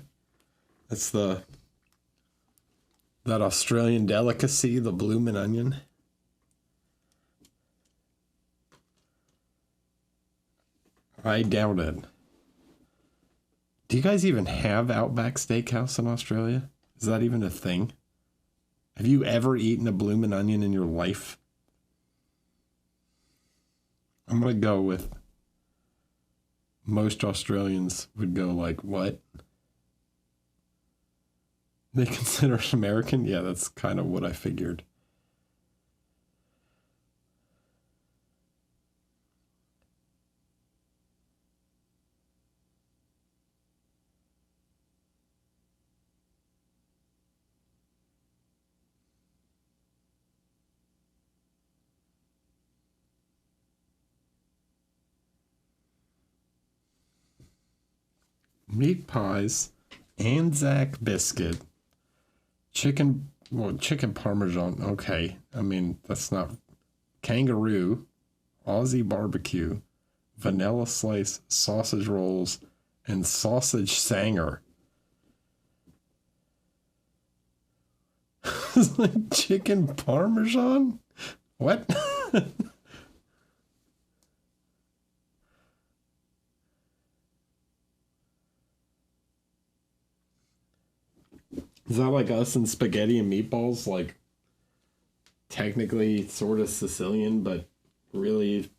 That's that Australian delicacy, the bloomin' onion. I doubt it. Do you guys even have Outback Steakhouse in Australia? Is that even a thing? Have you ever eaten a bloomin' onion in your life? I'm gonna go with most Australians would go like, what? They consider it American? Yeah, that's kind of what I figured. Meat pies, Anzac biscuit, chicken parmesan. Okay. I mean, that's not kangaroo, Aussie barbecue, vanilla slice, sausage rolls, and sausage sanger. It's like chicken parmesan? What? Is that like us and spaghetti and meatballs? Like, technically sort of Sicilian, but really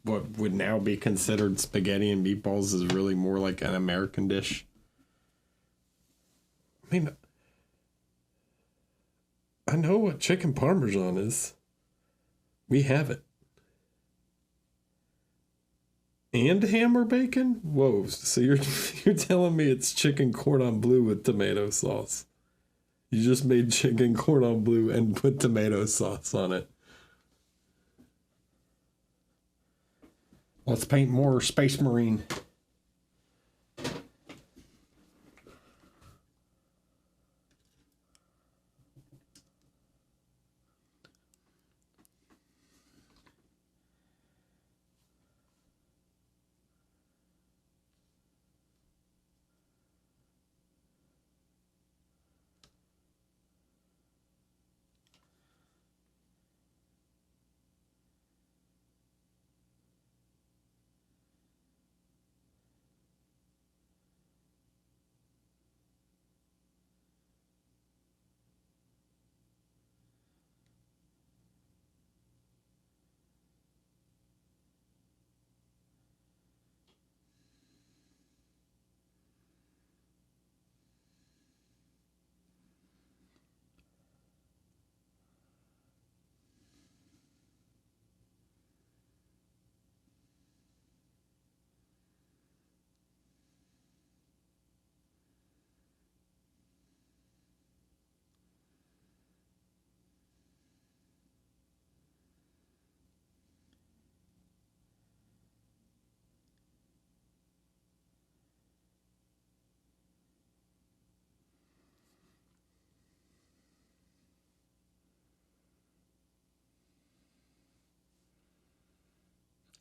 what would now be considered spaghetti and meatballs is really more like an American dish. I mean, I know what chicken parmesan is. We have it. And ham or bacon? Whoa, so you're telling me it's chicken cordon bleu with tomato sauce. You just made chicken cordon bleu and put tomato sauce on it. Let's paint more Space Marine.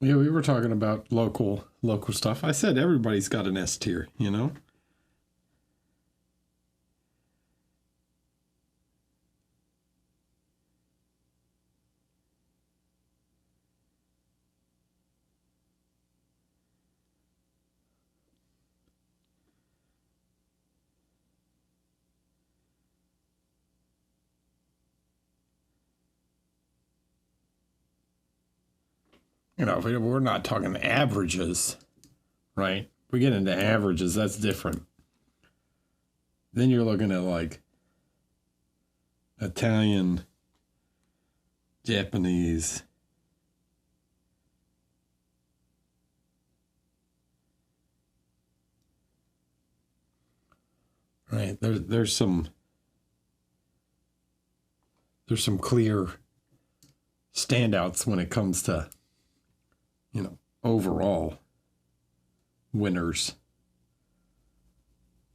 Yeah, we were talking about local stuff. I said everybody's got an S tier, you know? You know, we're not talking averages, right? We get into averages, that's different. Then you're looking at like Italian, Japanese. Right. There's some clear standouts when it comes to, you know, overall winners.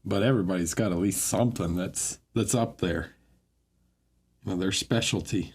But everybody's got at least something that's up there. You know, their specialty.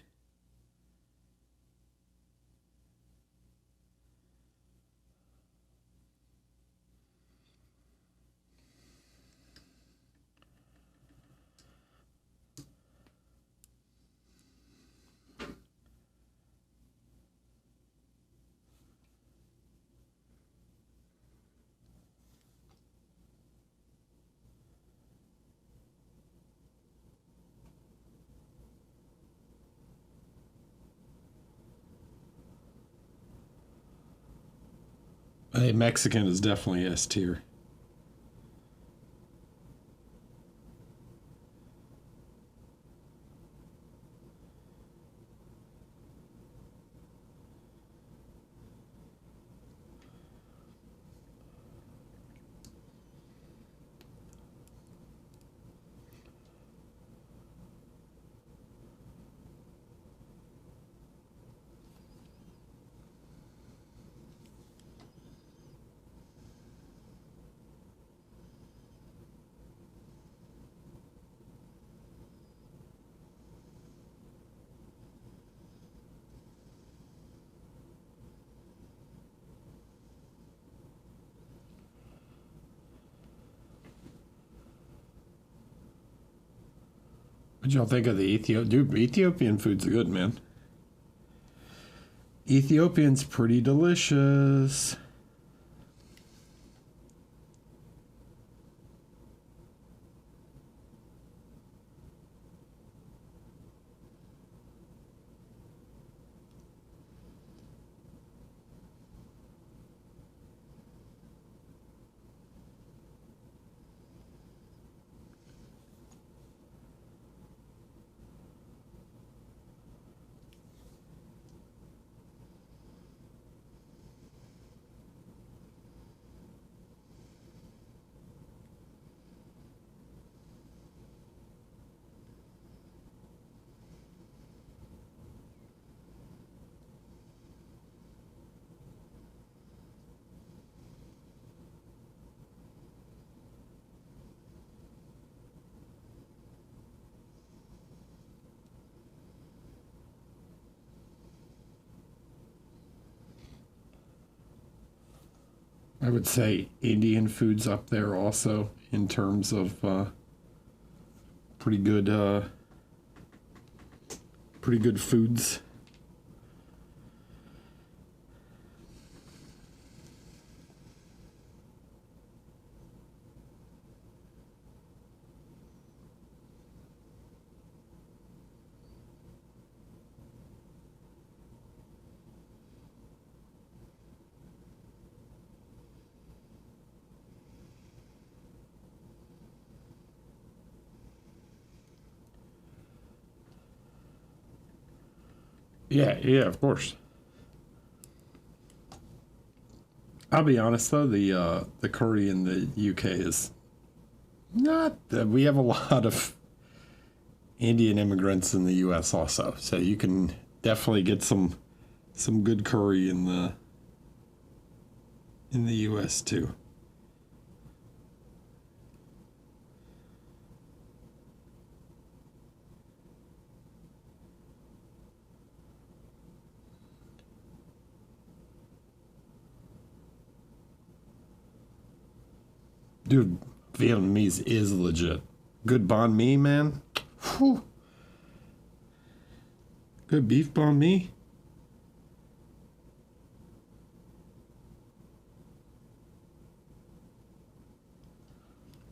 A Mexican is definitely S tier. What'd y'all think of the Ethiopian food's good, man. Ethiopian's pretty delicious. I would say Indian food's up there also in terms of pretty good foods. Yeah, of course. I'll be honest though, the curry in the UK is not. We have a lot of Indian immigrants in the US also, so you can definitely get some good curry in the US too. Dude, Vietnamese is legit. Good banh mi, man. Whew. Good beef banh mi.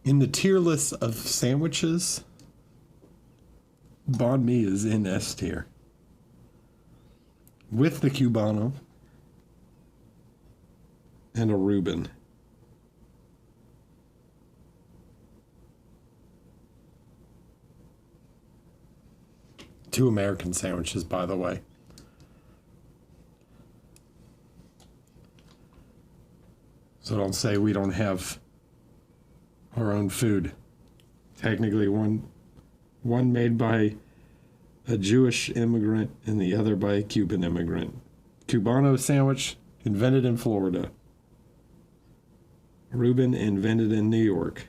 In the tier list of sandwiches, banh mi is in S tier. With the Cubano and a Reuben. Two American sandwiches, by the way. So don't say we don't have our own food. Technically, one made by a Jewish immigrant and the other by a Cuban immigrant. Cubano sandwich invented in Florida. Reuben invented in New York.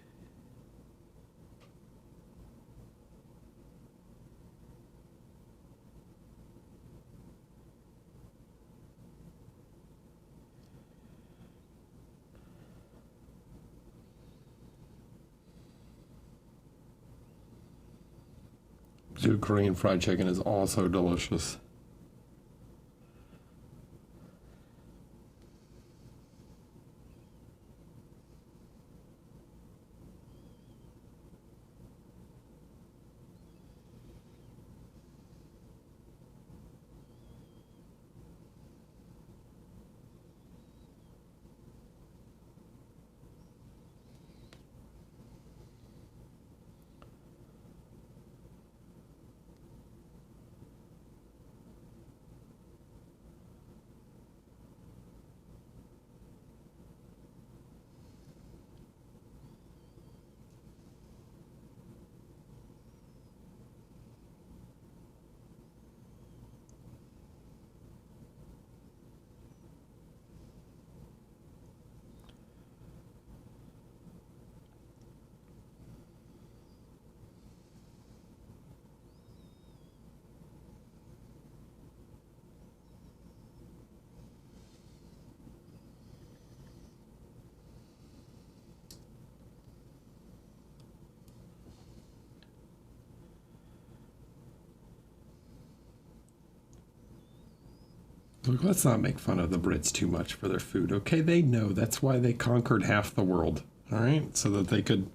Dude, Korean fried chicken is also delicious. Look, let's not make fun of the Brits too much for their food, okay? They know that's why they conquered half the world, all right? So that they could...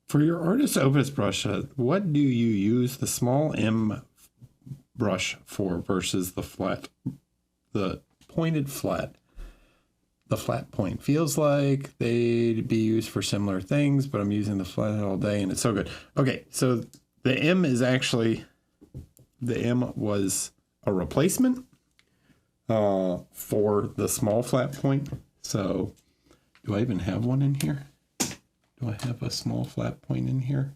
For your artist opus brush, what do you use the small M brush for versus the pointed flat? The flat point feels like they'd be used for similar things, but I'm using the flat all day and it's so good. Okay, so the M was a replacement for the small flat point. So do I even have one in here? Do I have a small flat point in here?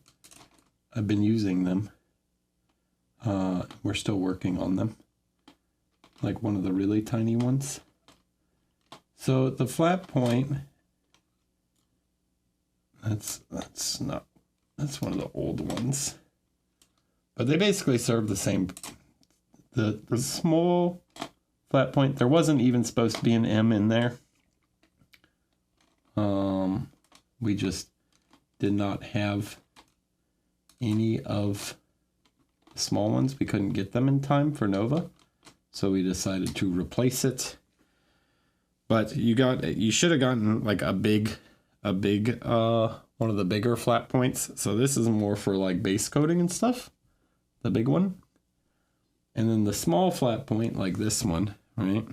I've been using them. We're still working on them. Like one of the really tiny ones. So the flat point, that's one of the old ones. But they basically serve the same. The small flat point, there wasn't even supposed to be an M in there. We just did not have any of the small ones. We couldn't get them in time for Nova, so we decided to replace it. But you should have gotten like a big one of the bigger flat points. So this is more for like base coating and stuff, the big one. And then the small flat point, like this one, right?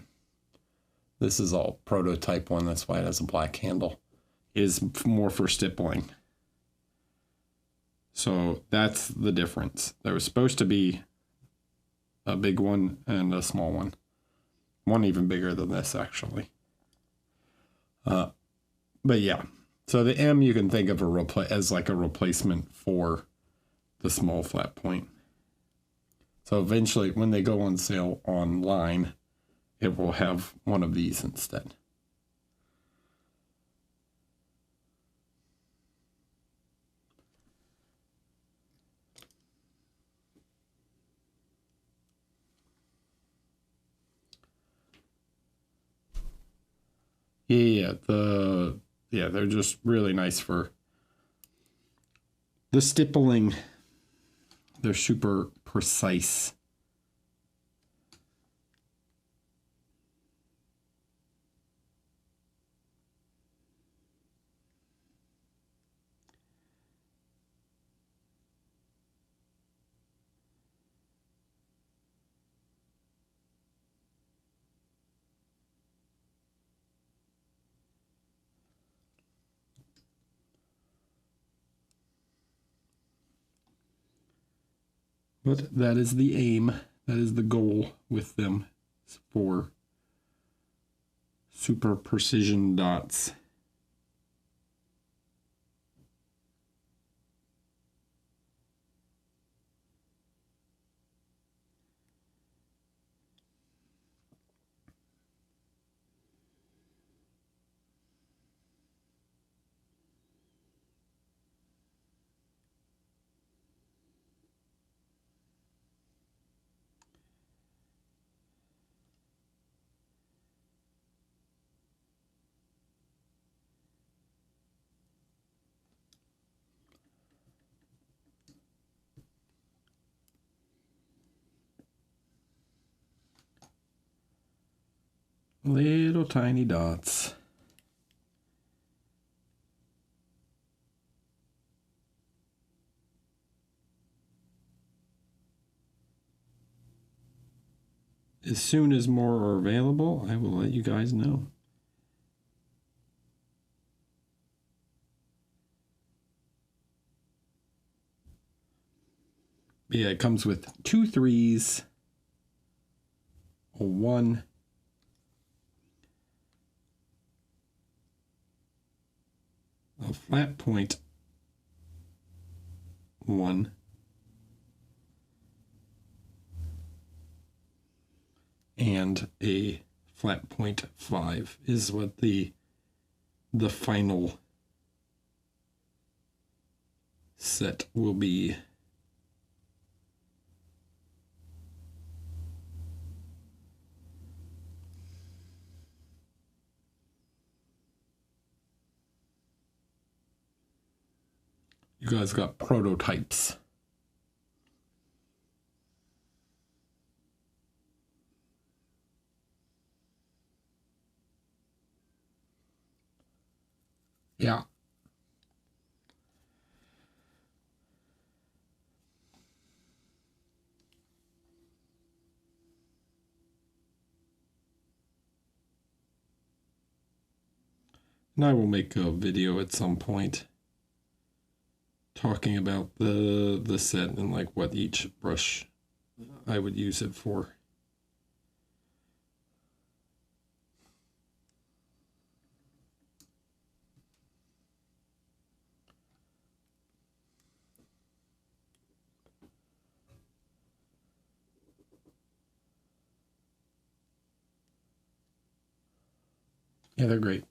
This is all prototype one, that's why it has a black handle, is more for stippling. So that's the difference. There was supposed to be a big one and a small one. One even bigger than this, actually. But yeah, so the M you can think of as like a replacement for the small flat point. So eventually, when they go on sale online, it will have one of these instead. Yeah, they're just really nice for the stippling. They're super precise. But that is the aim. That is the goal with them, for super precision dots. Little tiny dots. As soon as more are available, I will let you guys know. Yeah, it comes with 2 3s, a 1, a flat point 1, and a flat point 5 is what the final set will be. You guys got prototypes. Yeah. And I will make a video at some point talking about the set and like what each brush I would use it for. Yeah, they're great.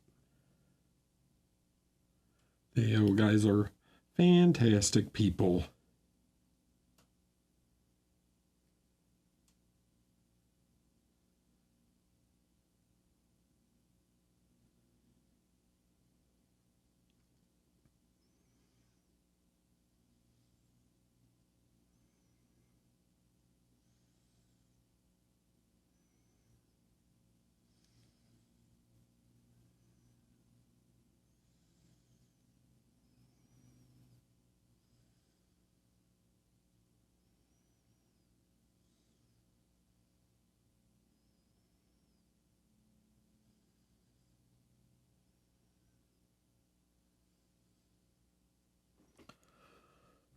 You guys are fantastic people.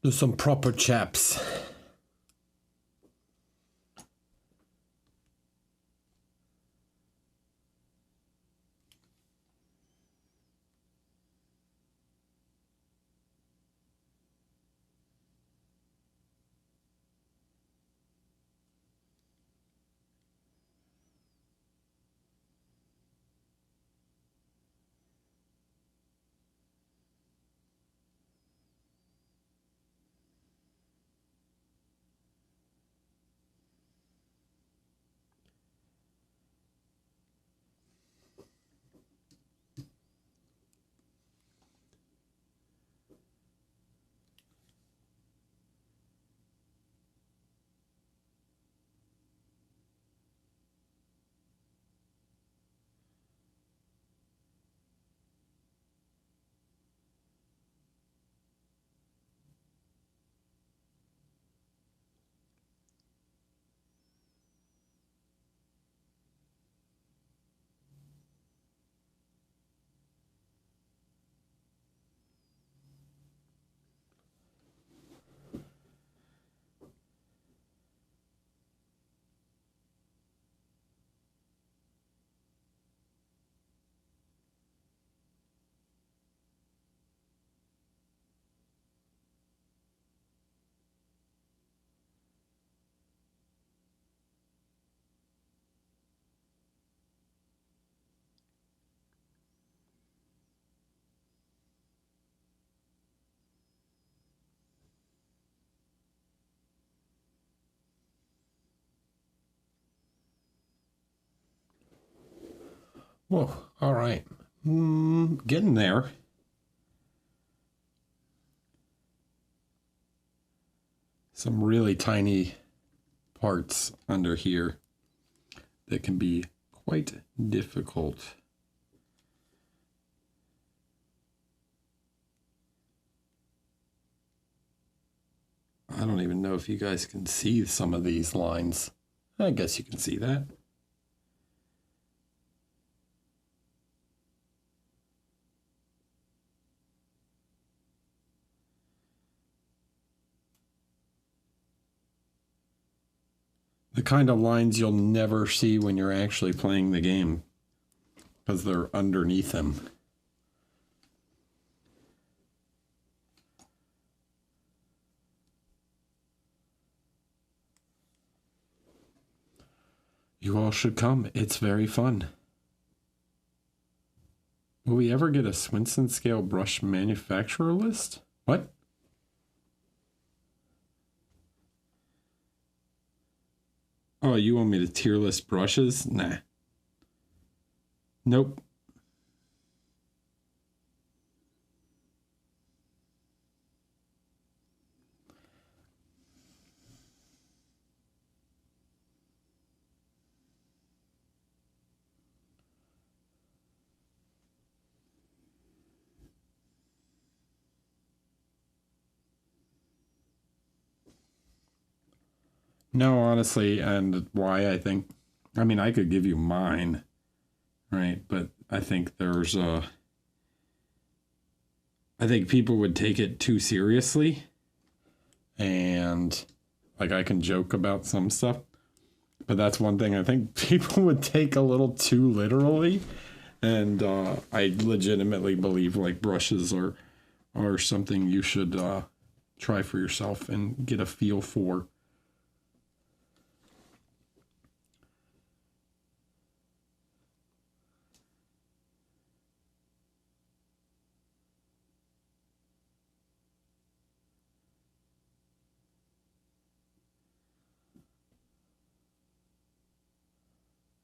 There's some proper chaps. Whoa, all right. Getting there. Some really tiny parts under here that can be quite difficult. I don't even know if you guys can see some of these lines. I guess you can see that. The kind of lines you'll never see when you're actually playing the game because they're underneath them. You all should come. It's very fun. Will we ever get a Swinson scale brush manufacturer list? What? Oh, you want me to tier list brushes? Nah. Nope. No, honestly, and why I think, I mean, I could give you mine, right? But I think there's I think people would take it too seriously. And like I can joke about some stuff, but that's one thing I think people would take a little too literally. And I legitimately believe like brushes are something you should try for yourself and get a feel for.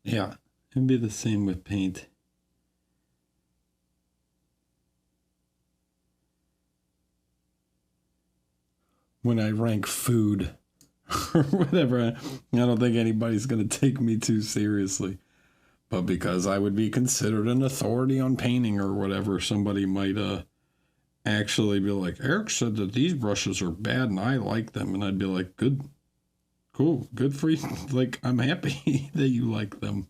Yeah, it'd be the same with paint. When I rank food or whatever, I don't think anybody's going to take me too seriously. But because I would be considered an authority on painting or whatever, somebody might actually be like, Eric said that these brushes are bad and I like them. And I'd be like, good, cool, good for you. Like, I'm happy that you like them.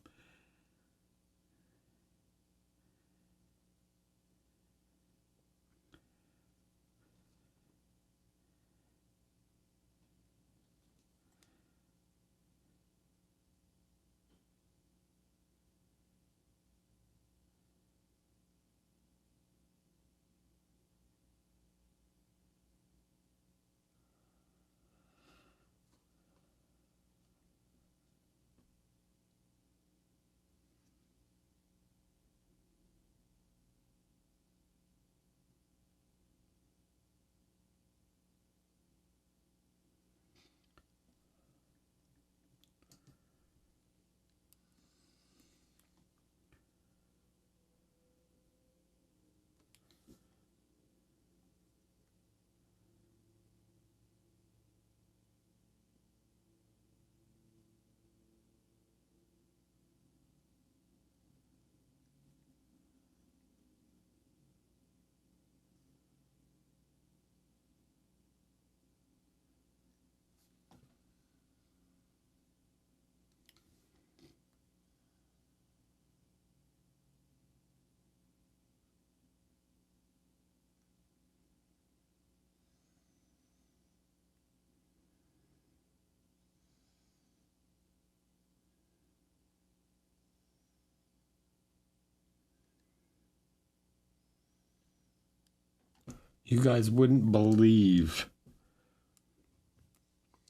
You guys wouldn't believe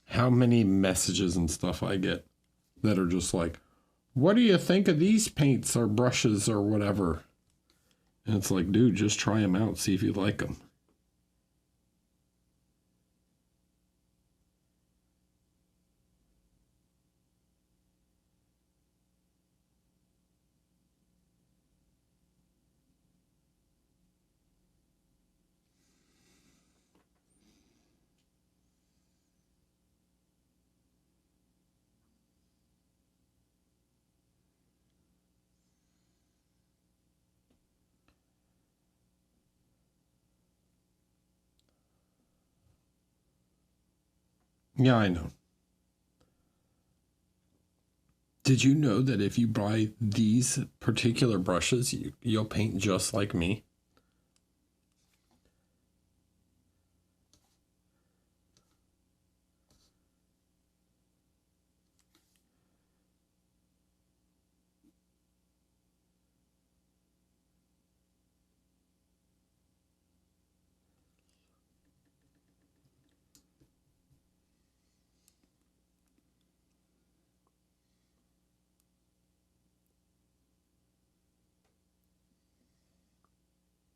how many messages and stuff I get that are just like, what do you think of these paints or brushes or whatever? And it's like, dude, just try them out, see if you like them. Yeah, I know. Did you know that if you buy these particular brushes, you'll paint just like me?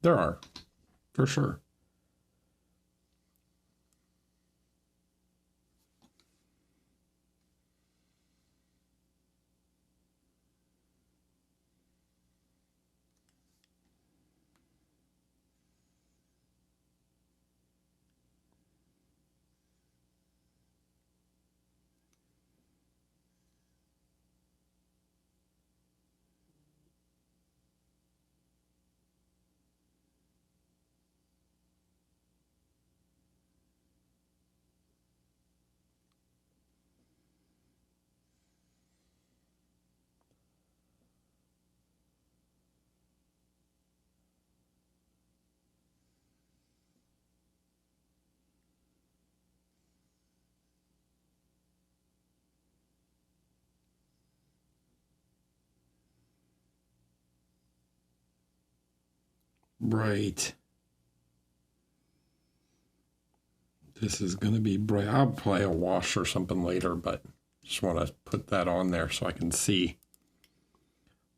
There are, for sure. Right. This is going to be bright. I'll play a wash or something later, but just want to put that on there so I can see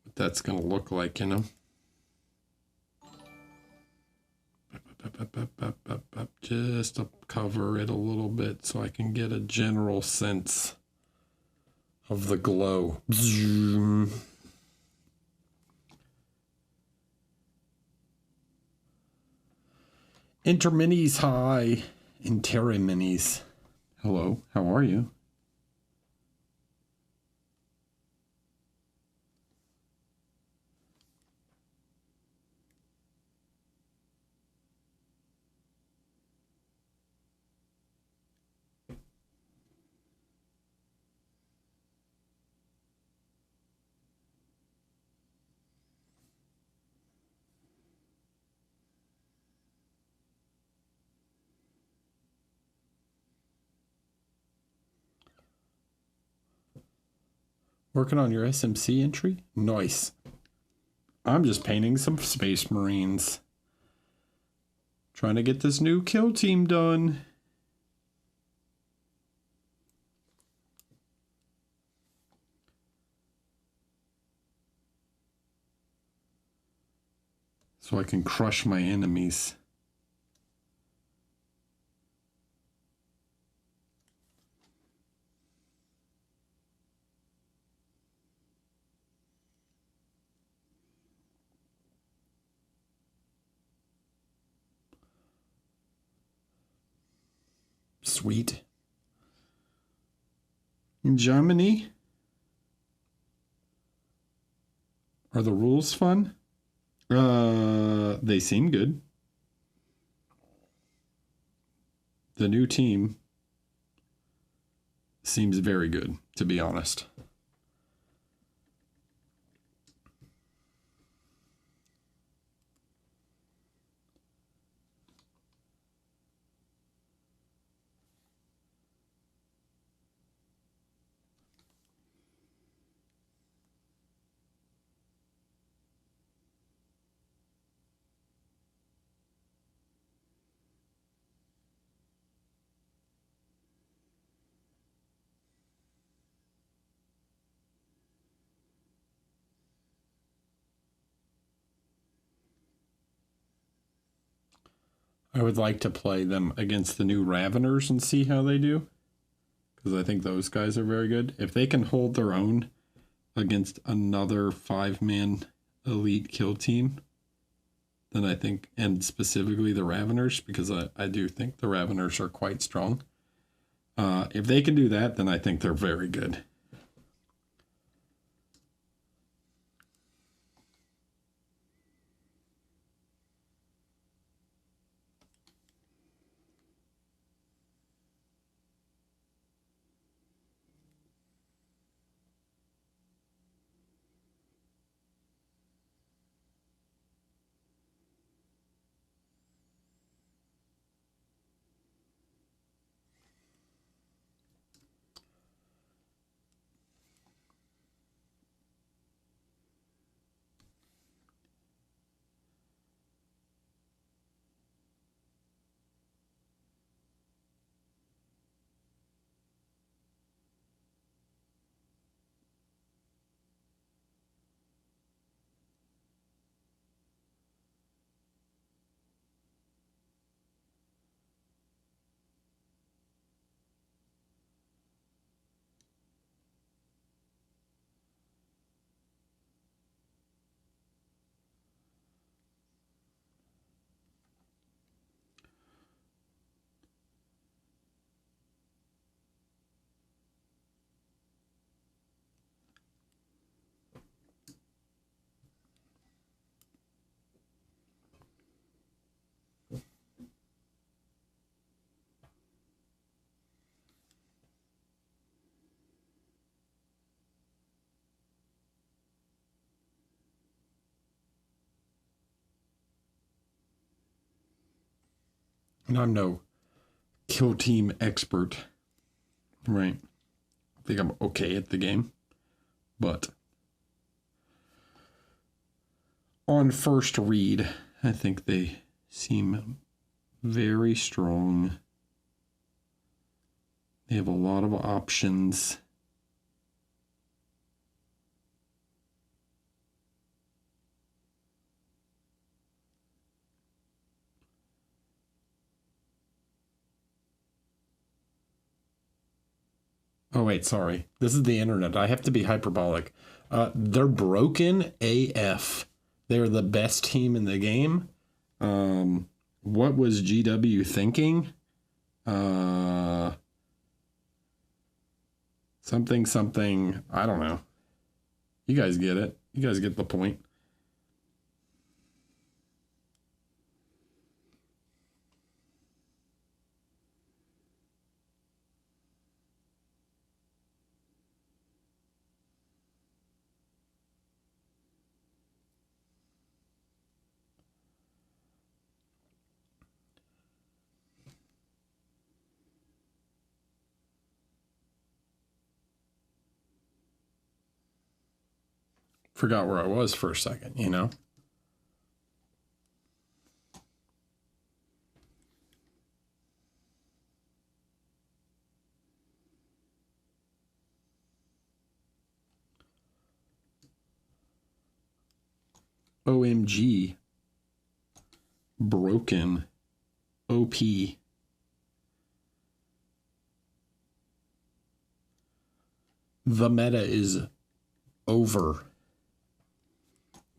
what that's going to look like, you know? Just to cover it a little bit so I can get a general sense of the glow. Interminis, hi. Interminis. Hello, how are you? Working on your SMC entry? Nice. I'm just painting some Space Marines. Trying to get this new kill team done. So I can crush my enemies. Sweet. In Germany? Are the rules fun? They seem good. The new team seems very good, to be honest. I would like to play them against the new Raveners and see how they do. Because I think those guys are very good. If they can hold their own against another 5-man elite kill team, then I think, and specifically the Raveners, because I do think the Raveners are quite strong. If they can do that, then I think they're very good. And I'm no kill team expert, right? I think I'm okay at the game, but on first read, I think they seem very strong. They have a lot of options. Oh, wait, sorry. This is the internet. I have to be hyperbolic. They're broken AF. They're the best team in the game. What was GW thinking? Something. I don't know. You guys get it. You guys get the point. Forgot where I was for a second, you know? OMG. Broken. OP. The meta is over.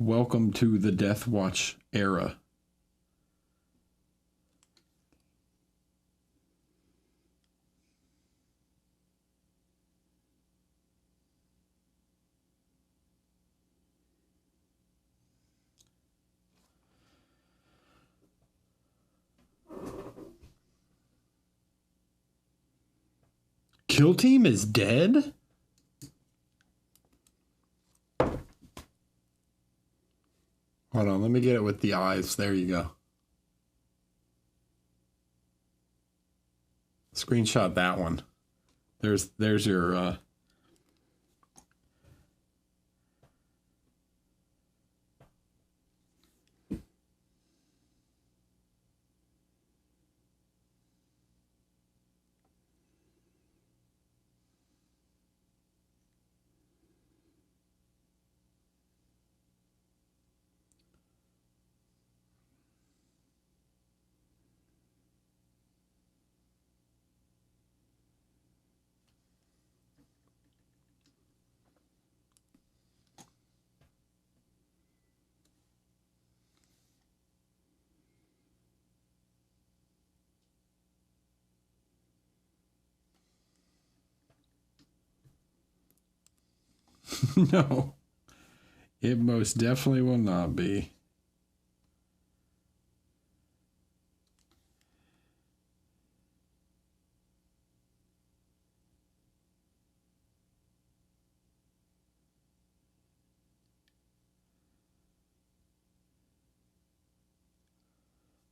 Welcome to the Deathwatch era. Kill team is dead? Hold on, let me get it with the eyes. There you go. Screenshot that one. There's your No. It most definitely will not be.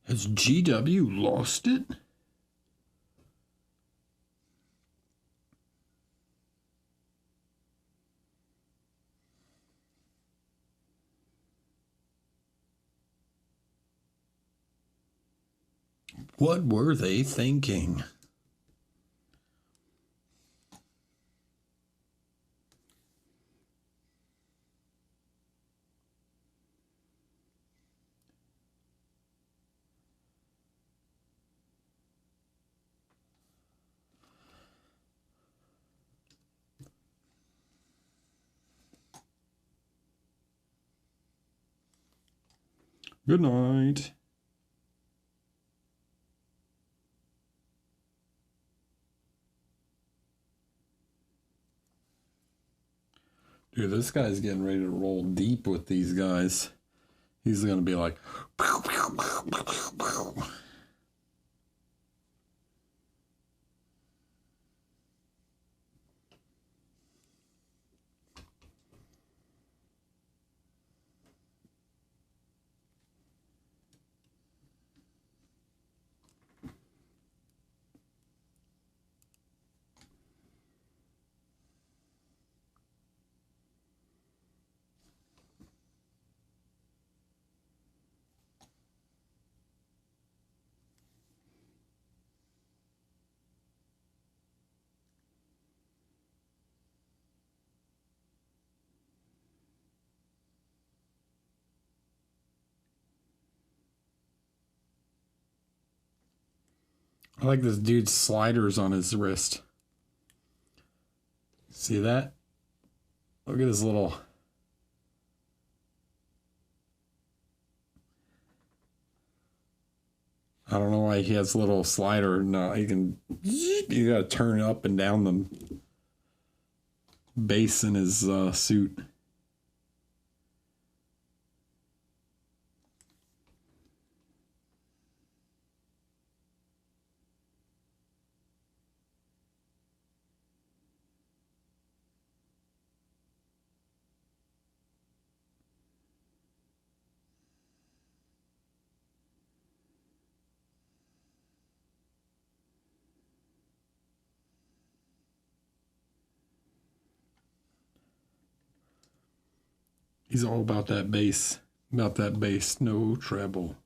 Has GW lost it? What were they thinking? Good night. Dude, this guy's getting ready to roll deep with these guys. He's going to be like... Pow, pow, pow, pow, pow, pow. I like this dude's sliders on his wrist. See that? Look at his little... I don't know why he has a little slider. No, you gotta turn up and down the base in his suit. He's all about that bass. About that bass, no treble.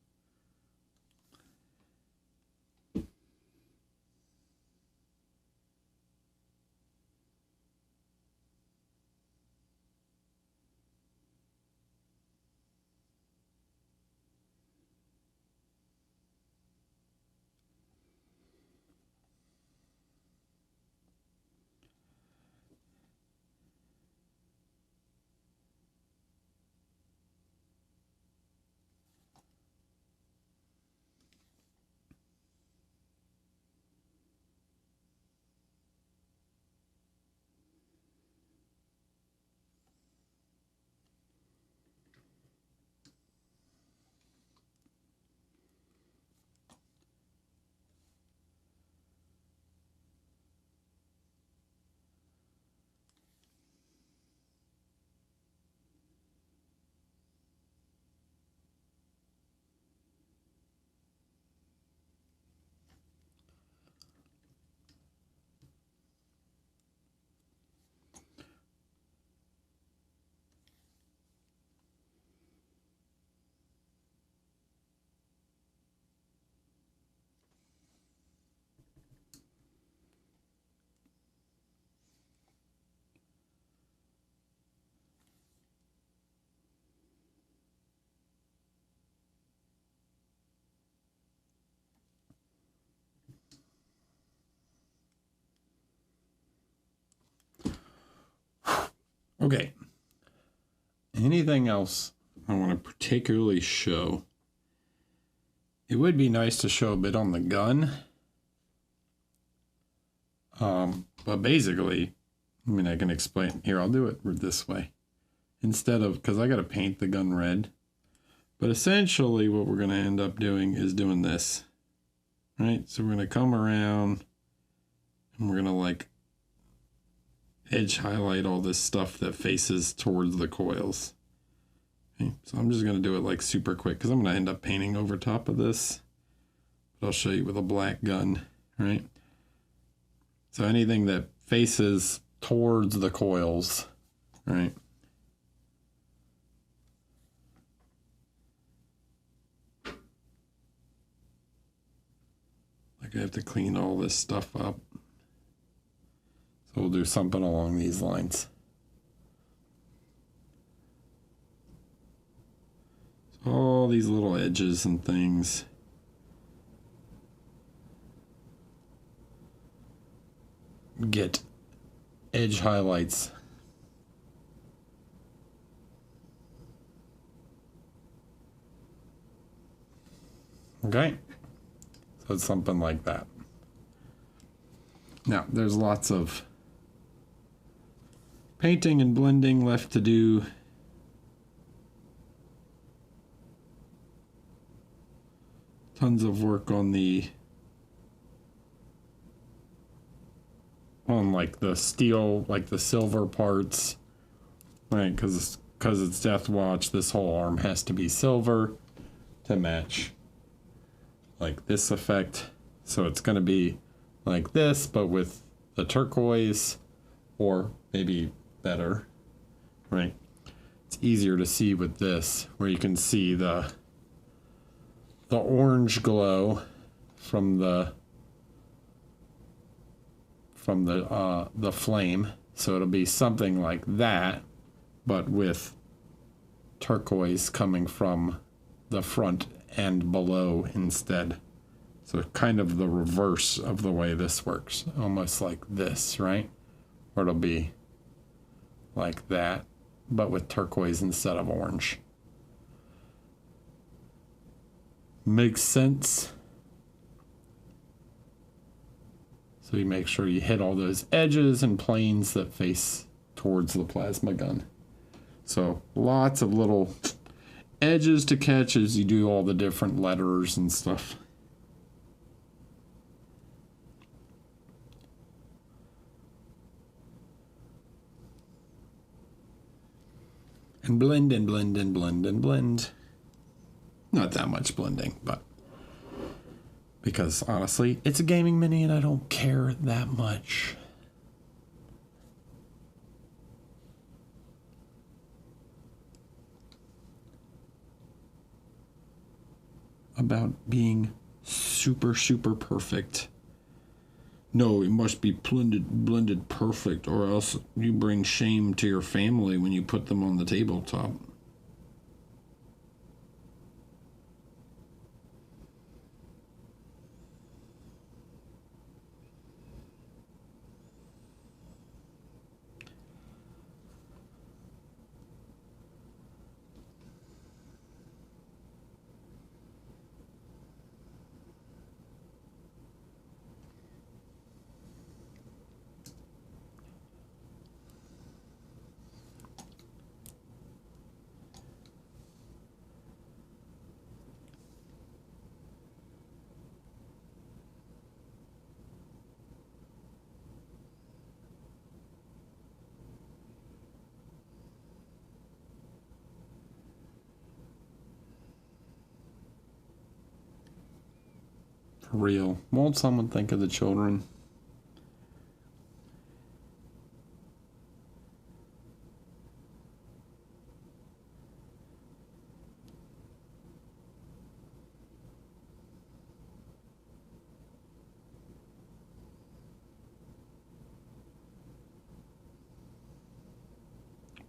Okay. Anything else I want to particularly show? It would be nice to show a bit on the gun. But basically, I mean, I can explain. Here, I'll do it this way. Instead of, because I got to paint the gun red. But essentially what we're going to end up doing is doing this. Right? So we're going to come around and we're going to like edge highlight all this stuff that faces towards the coils. Okay, so I'm just going to do it like super quick because I'm going to end up painting over top of this. But I'll show you with a black gun, right? So anything that faces towards the coils, right? Like I have to clean all this stuff up. So we'll do something along these lines. So all these little edges and things. Get edge highlights. Okay. So it's something like that. Now, there's lots of painting and blending left to do. Tons of work on like the steel, like the silver parts, right? Because it's Deathwatch, this whole arm has to be silver to match like this effect. So it's going to be like this, but with the turquoise, or maybe better, right? It's easier to see with this, where you can see the orange glow from the flame. So it'll be something like that, but with turquoise coming from the front and below instead. So kind of the reverse of the way this works. Almost like this, right? Or it'll be like that, but with turquoise instead of orange. Makes sense. So you make sure you hit all those edges and planes that face towards the plasma gun. So lots of little edges to catch as you do all the different letters and stuff. And blend and blend and blend and blend. Not that much blending, but because honestly, it's a gaming mini and I don't care that much. About being super, super perfect. No, it must be blended perfect, or else you bring shame to your family when you put them on the tabletop. For real. Won't someone think of the children?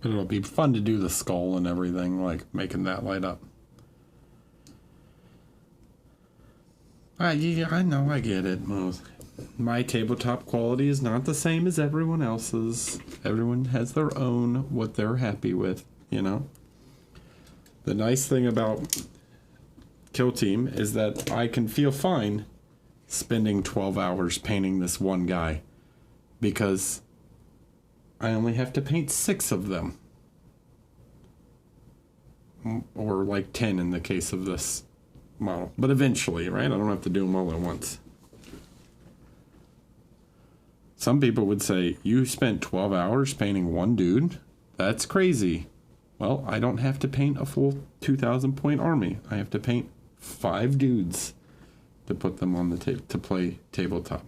But it'll be fun to do the skull and everything, like making that light up. Yeah, I know, I get it. My tabletop quality is not the same as everyone else's. Everyone has their own, what they're happy with, you know? The nice thing about Kill Team is that I can feel fine spending 12 hours painting this one guy because I only have to paint 6 of them. Or like 10 in the case of this model. But eventually, right? I don't have to do them all at once. Some people would say, you spent 12 hours painting one dude? That's crazy. Well, I don't have to paint a full 2,000 point army. I have to paint 5 dudes to put them on the to play tabletop.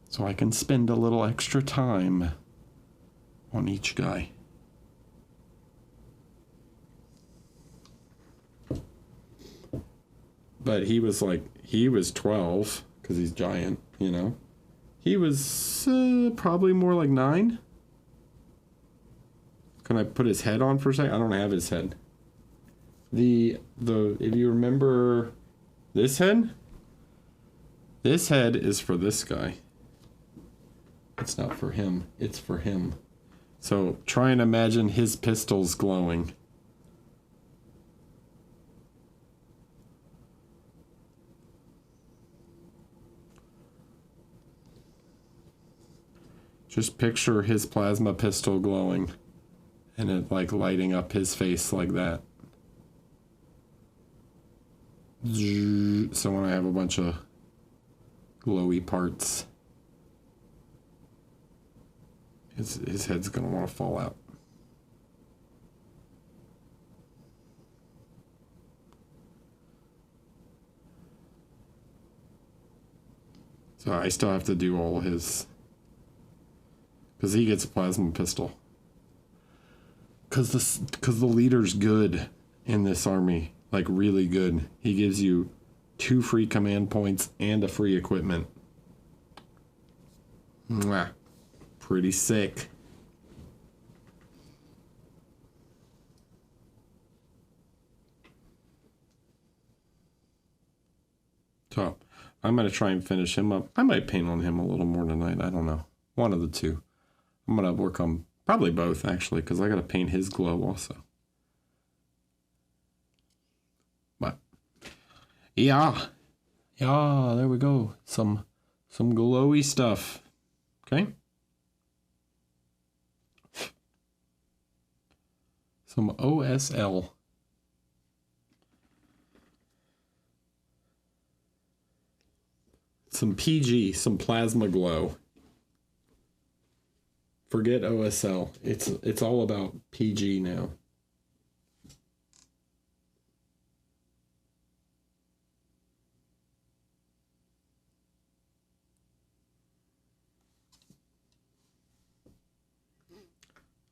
So I can spend a little extra time on each guy. But he was 12 because he's giant, you know. He was probably more like 9. Can I put his head on for a second? I don't have his head. If you remember this head is for this guy. It's not for him. It's for him. So try and imagine his pistols glowing. Just picture his plasma pistol glowing and it like lighting up his face like that. So when I have a bunch of glowy parts, his head's gonna want to fall out. So I still have to do all his, because he gets a plasma pistol. Because the leader's good in this army, like really good. He gives you 2 free command points and a free equipment. Mwah. Pretty sick. So I'm going to try and finish him up. I might paint on him a little more tonight. I don't know. One of the two. I'm going to work on probably both, actually, because I got to paint his glow also. But, yeah. Yeah, there we go. Some glowy stuff. Okay. Some OSL. Some PG, some plasma glow. Forget OSL. It's all about PG now.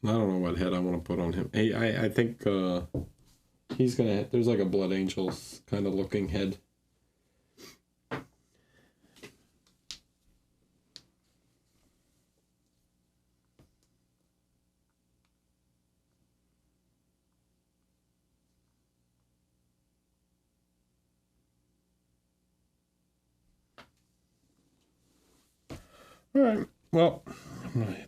I don't know what head I want to put on him. Hey, I think he's gonna. There's like a Blood Angels kind of looking head. All right. Well, I'm gonna